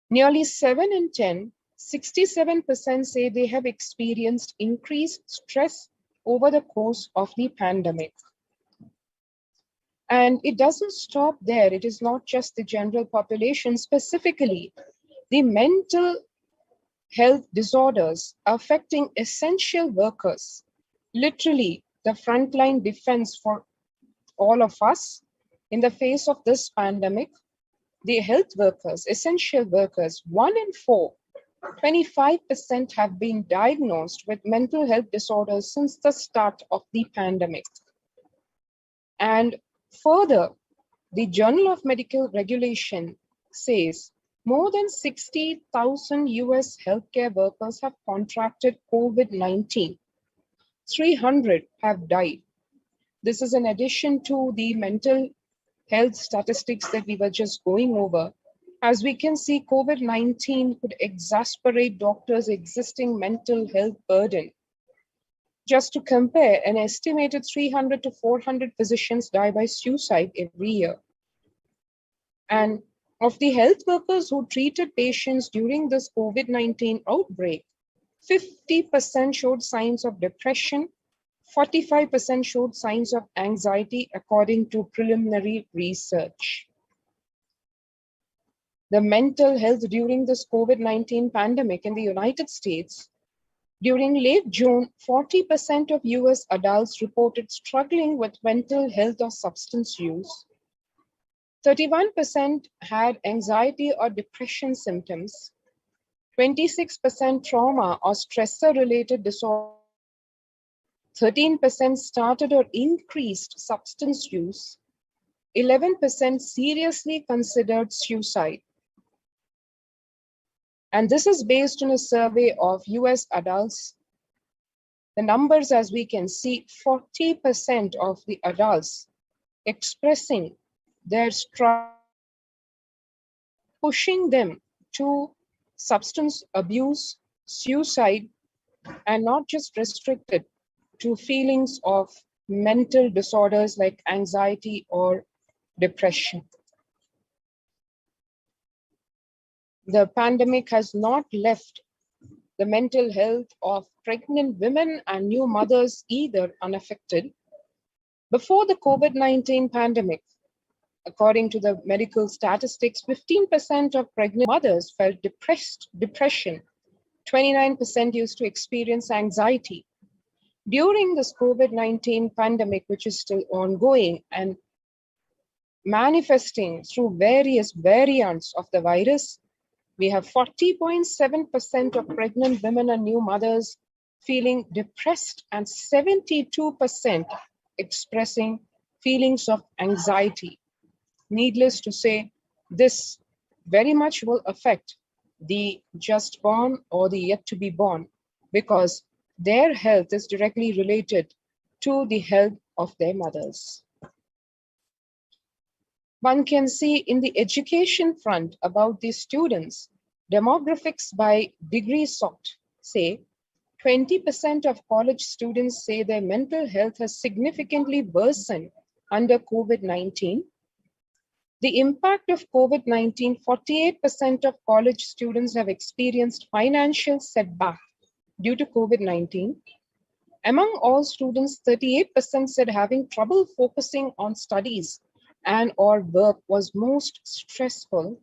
Nearly 7 in 10, 67% say they have experienced increased stress over the course of the pandemic. And it doesn't stop there. It is not just the general population, specifically the mental health disorders affecting essential workers, literally the frontline defense for all of us in the face of this pandemic. The health workers, essential workers, 1 in 4, 25% have been diagnosed with mental health disorders since the start of the pandemic. And further, the Journal of Medical Regulation says more than 60,000 US healthcare workers have contracted COVID-19. 300 have died. This is in addition to the mental health statistics that we were just going over. As we can see, COVID-19 could exacerbate doctors' existing mental health burden. Just to compare, an estimated 300 to 400 physicians die by suicide every year. And of the health workers who treated patients during this COVID-19 outbreak, 50% showed signs of depression, 45% showed signs of anxiety, according to preliminary research. The mental health during this COVID-19 pandemic in the United States, during late June, 40% of US adults reported struggling with mental health or substance use. 31% had anxiety or depression symptoms. 26% trauma or stressor-related disorder. 13% started or increased substance use. 11% seriously considered suicide. And this is based on a survey of US adults. The numbers, as we can see, 40% of the adults expressing their struggle, pushing them to substance abuse, suicide, and not just restricted to feelings of mental disorders like anxiety or depression. The pandemic has not left the mental health of pregnant women and new mothers either unaffected. Before the COVID-19 pandemic, according to the medical statistics, 15% of pregnant mothers felt depression. 29% used to experience anxiety. During this COVID-19 pandemic, which is still ongoing and manifesting through various variants of the virus, we have 40.7% of pregnant women and new mothers feeling depressed and 72% expressing feelings of anxiety. Needless to say, this very much will affect the just born or the yet to be born, because their health is directly related to the health of their mothers. One can see in the education front about these students, demographics by degree sought say 20% of college students say their mental health has significantly worsened under COVID-19. The impact of COVID-19, 48% of college students have experienced financial setback due to COVID-19. Among all students, 38% said having trouble focusing on studies and or work was most stressful.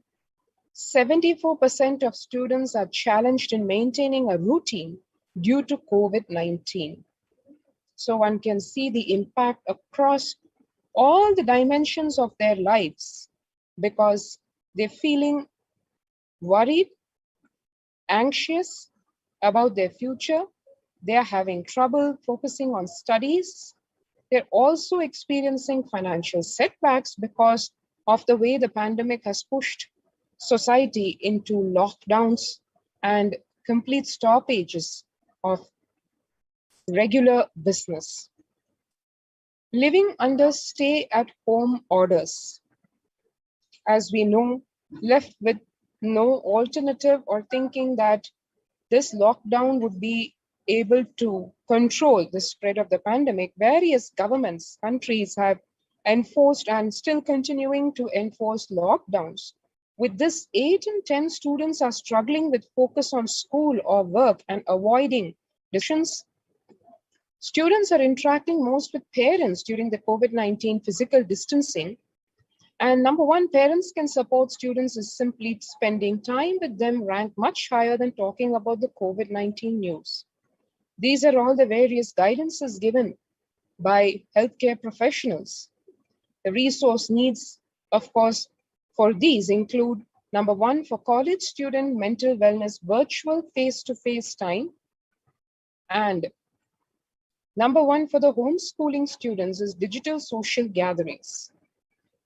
74% of students are challenged in maintaining a routine due to COVID-19. So one can see the impact across all the dimensions of their lives because they're feeling worried, anxious about their future. They are having trouble focusing on studies. They're also experiencing financial setbacks because of the way the pandemic has pushed society into lockdowns and complete stoppages of regular business. Living under stay-at-home orders, as we know, left with no alternative or thinking that this lockdown would be able to control the spread of the pandemic, various governments, countries have enforced and still continuing to enforce lockdowns. With this, 8 in 10 students are struggling with focus on school or work and avoiding distractions. Students are interacting most with parents during the COVID-19 physical distancing. And number one, parents can support students is simply spending time with them ranked much higher than talking about the COVID-19 news. These are all the various guidances given by healthcare professionals. The resource needs, of course, for these include, number one, for college student mental wellness, virtual face-to-face time. And number one, for the homeschooling students is digital social gatherings.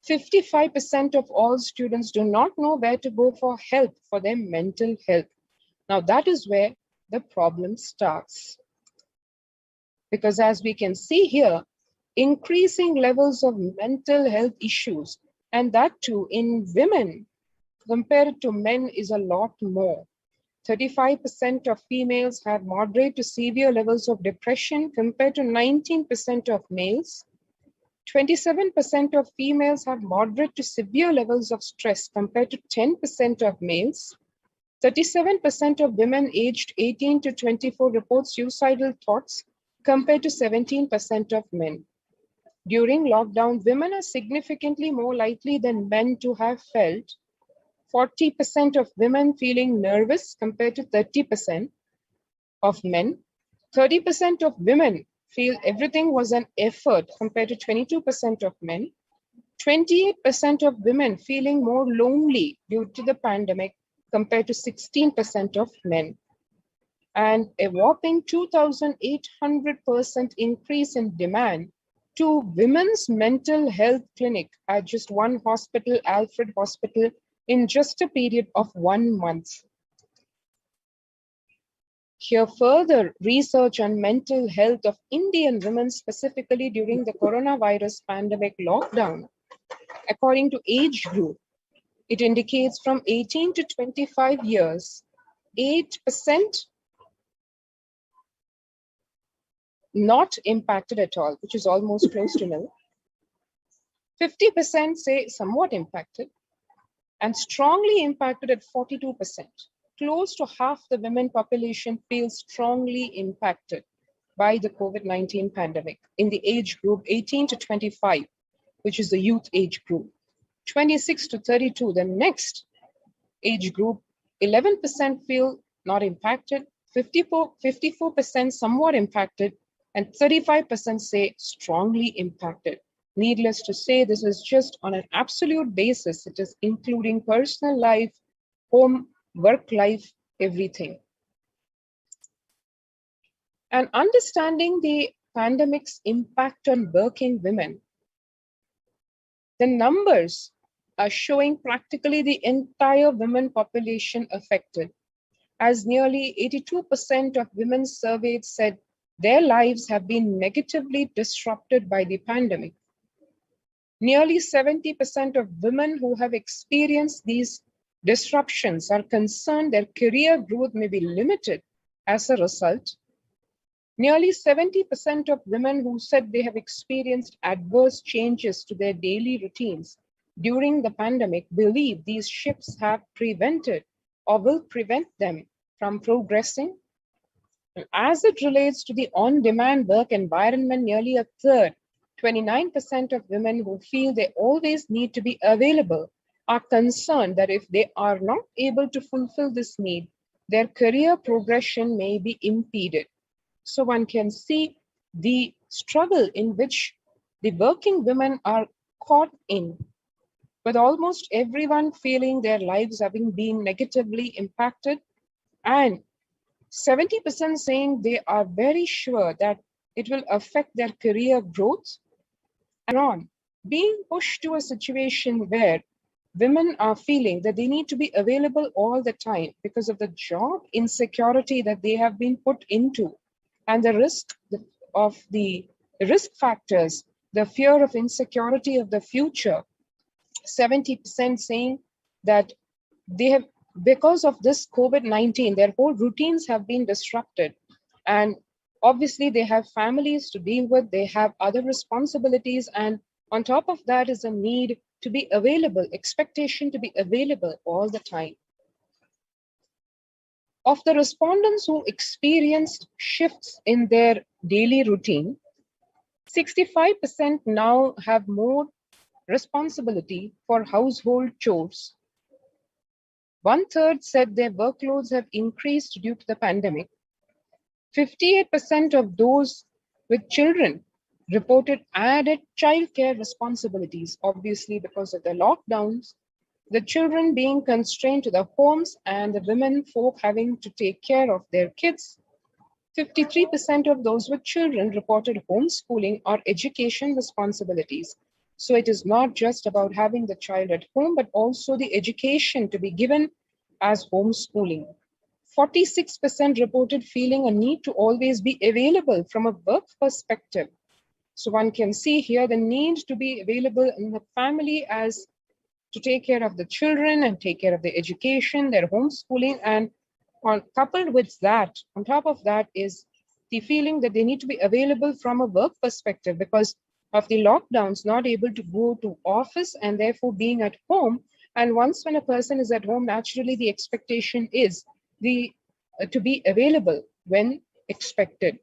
55% of all students do not know where to go for help for their mental health. Now that is where the problem starts. Because as we can see here, increasing levels of mental health issues, and that too in women compared to men, is a lot more. 35% of females have moderate to severe levels of depression compared to 19% of males. 27% of females have moderate to severe levels of stress compared to 10% of males. 37% of women aged 18 to 24 report suicidal thoughts compared to 17% of men. During lockdown, women are significantly more likely than men to have felt 40% of women feeling nervous compared to 30% of men. 30% of women feel everything was an effort compared to 22% of men. 28% of women feeling more lonely due to the pandemic compared to 16% of men. And a whopping 2,800% increase in demand to women's mental health clinic at just one hospital, Alfred Hospital, in just a period of 1 month. Here, further research on mental health of Indian women, specifically during the coronavirus pandemic lockdown. According to age group, it indicates from 18 to 25 years, 8% not impacted at all, which is almost close to nil. 50% say somewhat impacted, and strongly impacted at 42%. Close to half the women population feels strongly impacted by the COVID-19 pandemic in the age group 18 to 25, which is the youth age group. 26 to 32, the next age group, 11% feel not impacted, 54% somewhat impacted, and 35% say strongly impacted. Needless to say, this is just on an absolute basis. It is including personal life, home, work life, everything. And understanding the pandemic's impact on working women, the numbers are showing practically the entire women population affected, as nearly 82% of women surveyed said their lives have been negatively disrupted by the pandemic. Nearly 70% of women who have experienced these disruptions are concerned their career growth may be limited as a result. Nearly 70% of women who said they have experienced adverse changes to their daily routines during the pandemic believe these shifts have prevented or will prevent them from progressing? As it relates to the on-demand work environment, nearly a third, 29% of women who feel they always need to be available are concerned that if they are not able to fulfill this need, their career progression may be impeded. So one can see the struggle in which the working women are caught in, with almost everyone feeling their lives having been negatively impacted, and 70% saying they are very sure that it will affect their career growth, and on being pushed to a situation where women are feeling that they need to be available all the time because of the job insecurity that they have been put into, and the risk of the risk factors, the fear of insecurity of the future. 70% saying that they have, because of this COVID-19, their whole routines have been disrupted. And obviously they have families to deal with, they have other responsibilities. And on top of that is a need to be available, expectation to be available all the time. Of the respondents who experienced shifts in their daily routine, 65% now have more responsibility for household chores. 1/3 said their workloads have increased due to the pandemic. 58% of those with children reported added childcare responsibilities, obviously because of the lockdowns, the children being constrained to the homes and the women folk having to take care of their kids. 53% of those with children reported homeschooling or education responsibilities. So it is not just about having the child at home, but also the education to be given as homeschooling. 46% reported feeling a need to always be available from a work perspective. So one can see here the need to be available in the family as to take care of the children and take care of the education, their homeschooling, and coupled with that, on top of that is the feeling that they need to be available from a work perspective because of the lockdowns, not able to go to office and therefore being at home. And once when a person is at home, naturally the expectation is to be available when expected.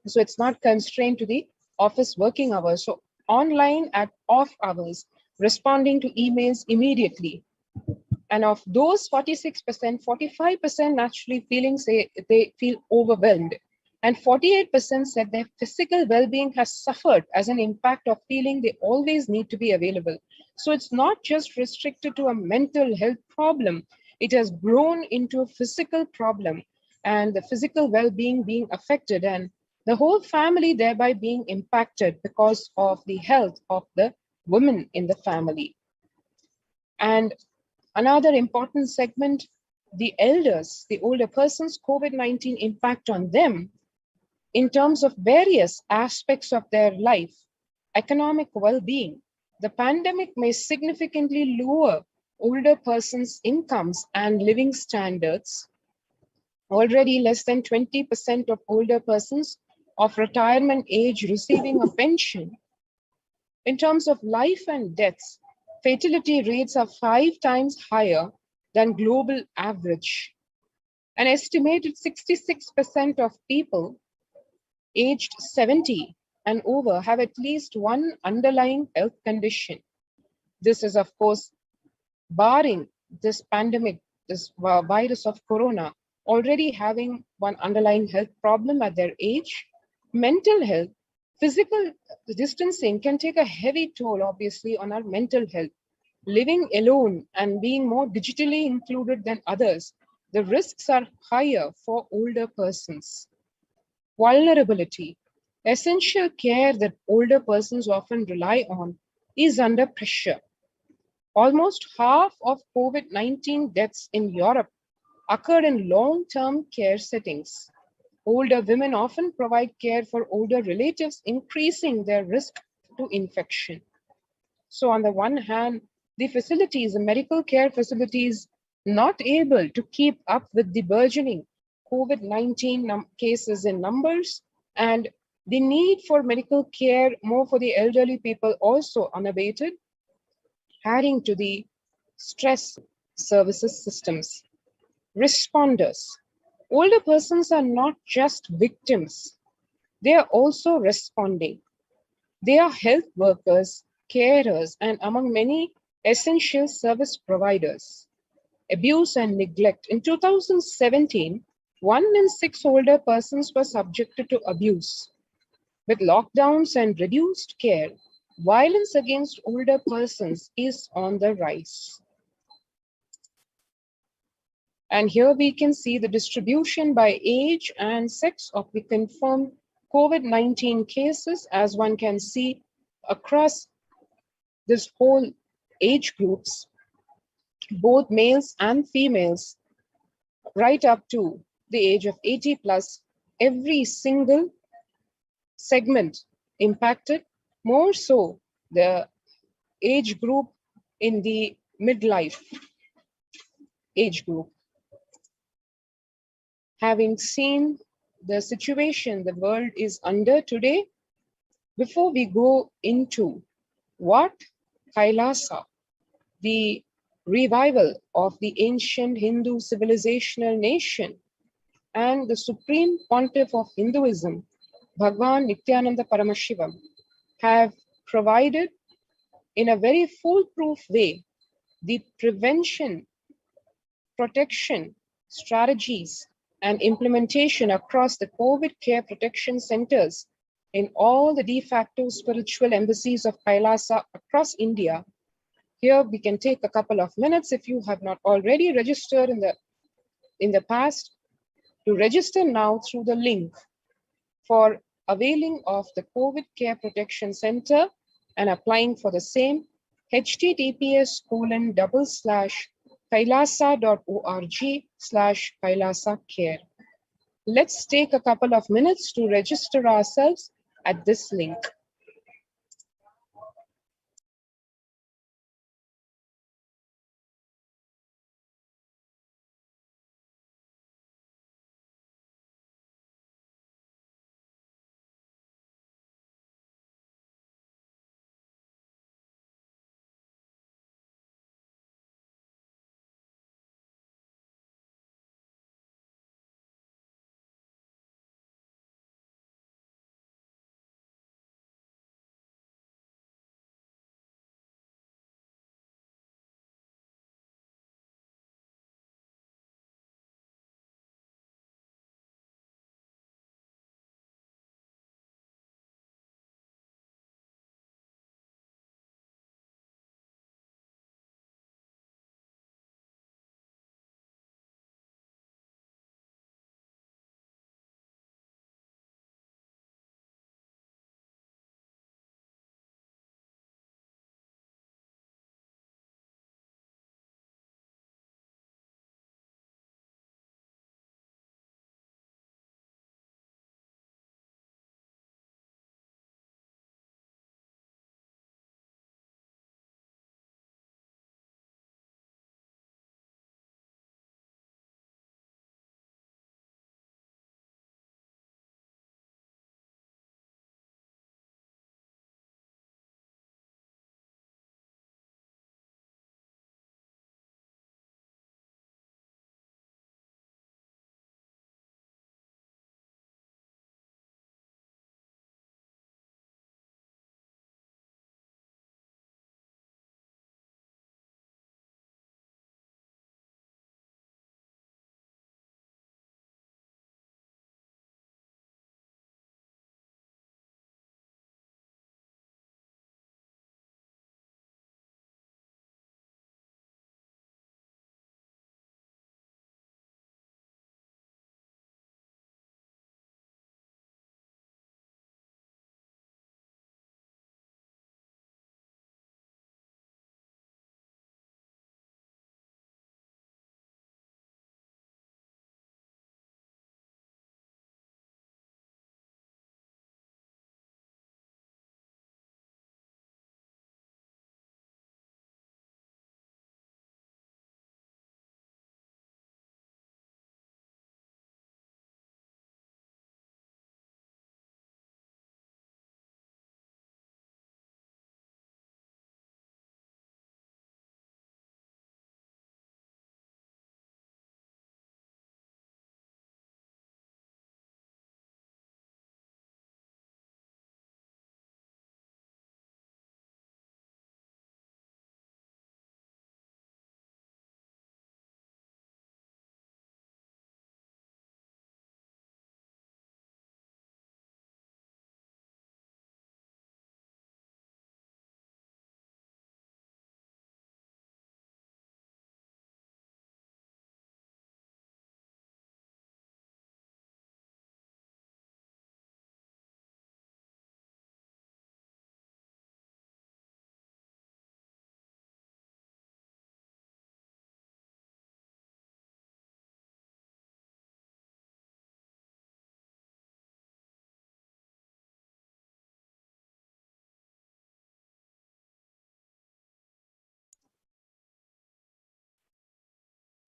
So it's not constrained to the office working hours. So online at off hours, responding to emails immediately. And of those 46%, 45% actually they feel overwhelmed. And 48% said their physical well-being has suffered as an impact of feeling they always need to be available. So it's not just restricted to a mental health problem. It has grown into a physical problem and the physical well-being being affected and the whole family thereby being impacted because of the health of the women in the family. And another important segment, the elders, the older persons, COVID-19 impact on them in terms of various aspects of their life, economic well-being. The pandemic may significantly lower older persons' incomes and living standards. Already less than 20% of older persons of retirement age receiving a pension. In terms of life and deaths, fatality rates are 5 times higher than global average. An estimated 66% of people aged 70 and over have at least one underlying health condition. This is, of course, barring this pandemic, this virus of corona, already having one underlying health problem at their age. Mental health, physical distancing can take a heavy toll, obviously, on our mental health. Living alone and being more digitally included than others, the risks are higher for older persons. Vulnerability, essential care that older persons often rely on is under pressure. Almost half of COVID-19 deaths in Europe occurred in long-term care settings. Older women often provide care for older relatives, increasing their risk to infection. So on the one hand, the facilities, the medical care facilities, not able to keep up with the burgeoning COVID-19 cases in numbers, and the need for medical care more for the elderly people also unabated. adding to the stress services systems. Responders. Older persons are not just victims, they are also responding. They are health workers, carers, and among many essential service providers. Abuse and neglect. In 2017, 1 in 6 older persons were subjected to abuse. With lockdowns and reduced care, violence against older persons is on the rise. And here we can see the distribution by age and sex of the confirmed COVID-19 cases, as one can see across this whole age groups, both males and females, right up to the age of 80 plus, every single segment impacted, more so the age group in the midlife age group. Having seen the situation the world is under today, before we go into what Kailasa, the revival of the ancient Hindu civilizational nation, and the supreme pontiff of Hinduism, Bhagwan Nithyananda Paramashivam, have provided in a very foolproof way the prevention, protection strategies and implementation across the COVID care protection centers in all the de facto spiritual embassies of Kailasa across India. Here we can take a couple of minutes, if you have not already registered in the past, to register now through the link for availing of the COVID Care Protection Center and applying for the same, https://kailasa.org/Kailasa Care. Let's take a couple of minutes to register ourselves at this link.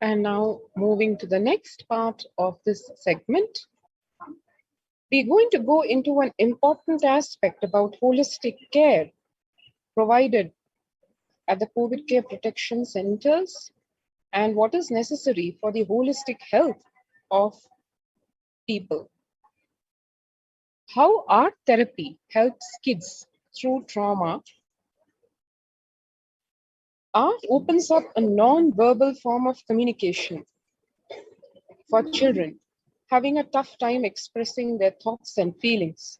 And now moving to the next part of this segment, we're going to go into an important aspect about holistic care provided at the COVID care protection centers and what is necessary for the holistic health of people. How art therapy helps kids through trauma. Art opens up a non-verbal form of communication for children having a tough time expressing their thoughts and feelings.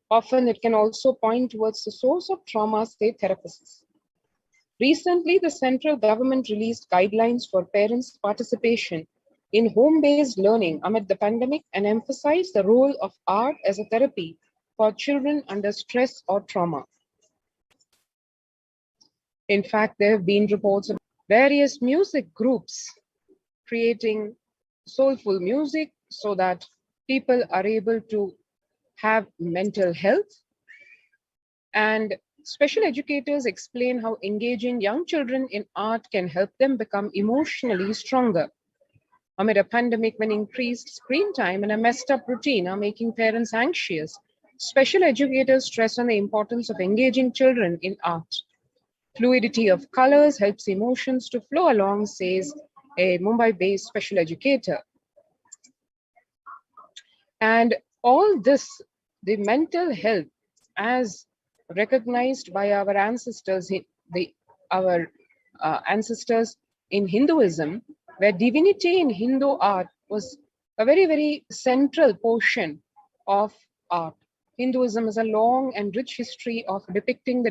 Often it can also point towards the source of trauma, say therapists. Recently, the central government released guidelines for parents' participation in home-based learning amid the pandemic and emphasized the role of art as a therapy for children under stress or trauma. In fact, there have been reports of various music groups creating soulful music so that people are able to have mental health. And special educators explain how engaging young children in art can help them become emotionally stronger. Amid a pandemic when increased screen time and a messed up routine are making parents anxious, special educators stress on the importance of engaging children in art. Fluidity of colors helps emotions to flow along, says a Mumbai-based special educator. And all this, the mental health as recognized by our ancestors, our ancestors in Hinduism, where divinity in Hindu art was a very, very central portion of art. Hinduism has a long and rich history of depicting the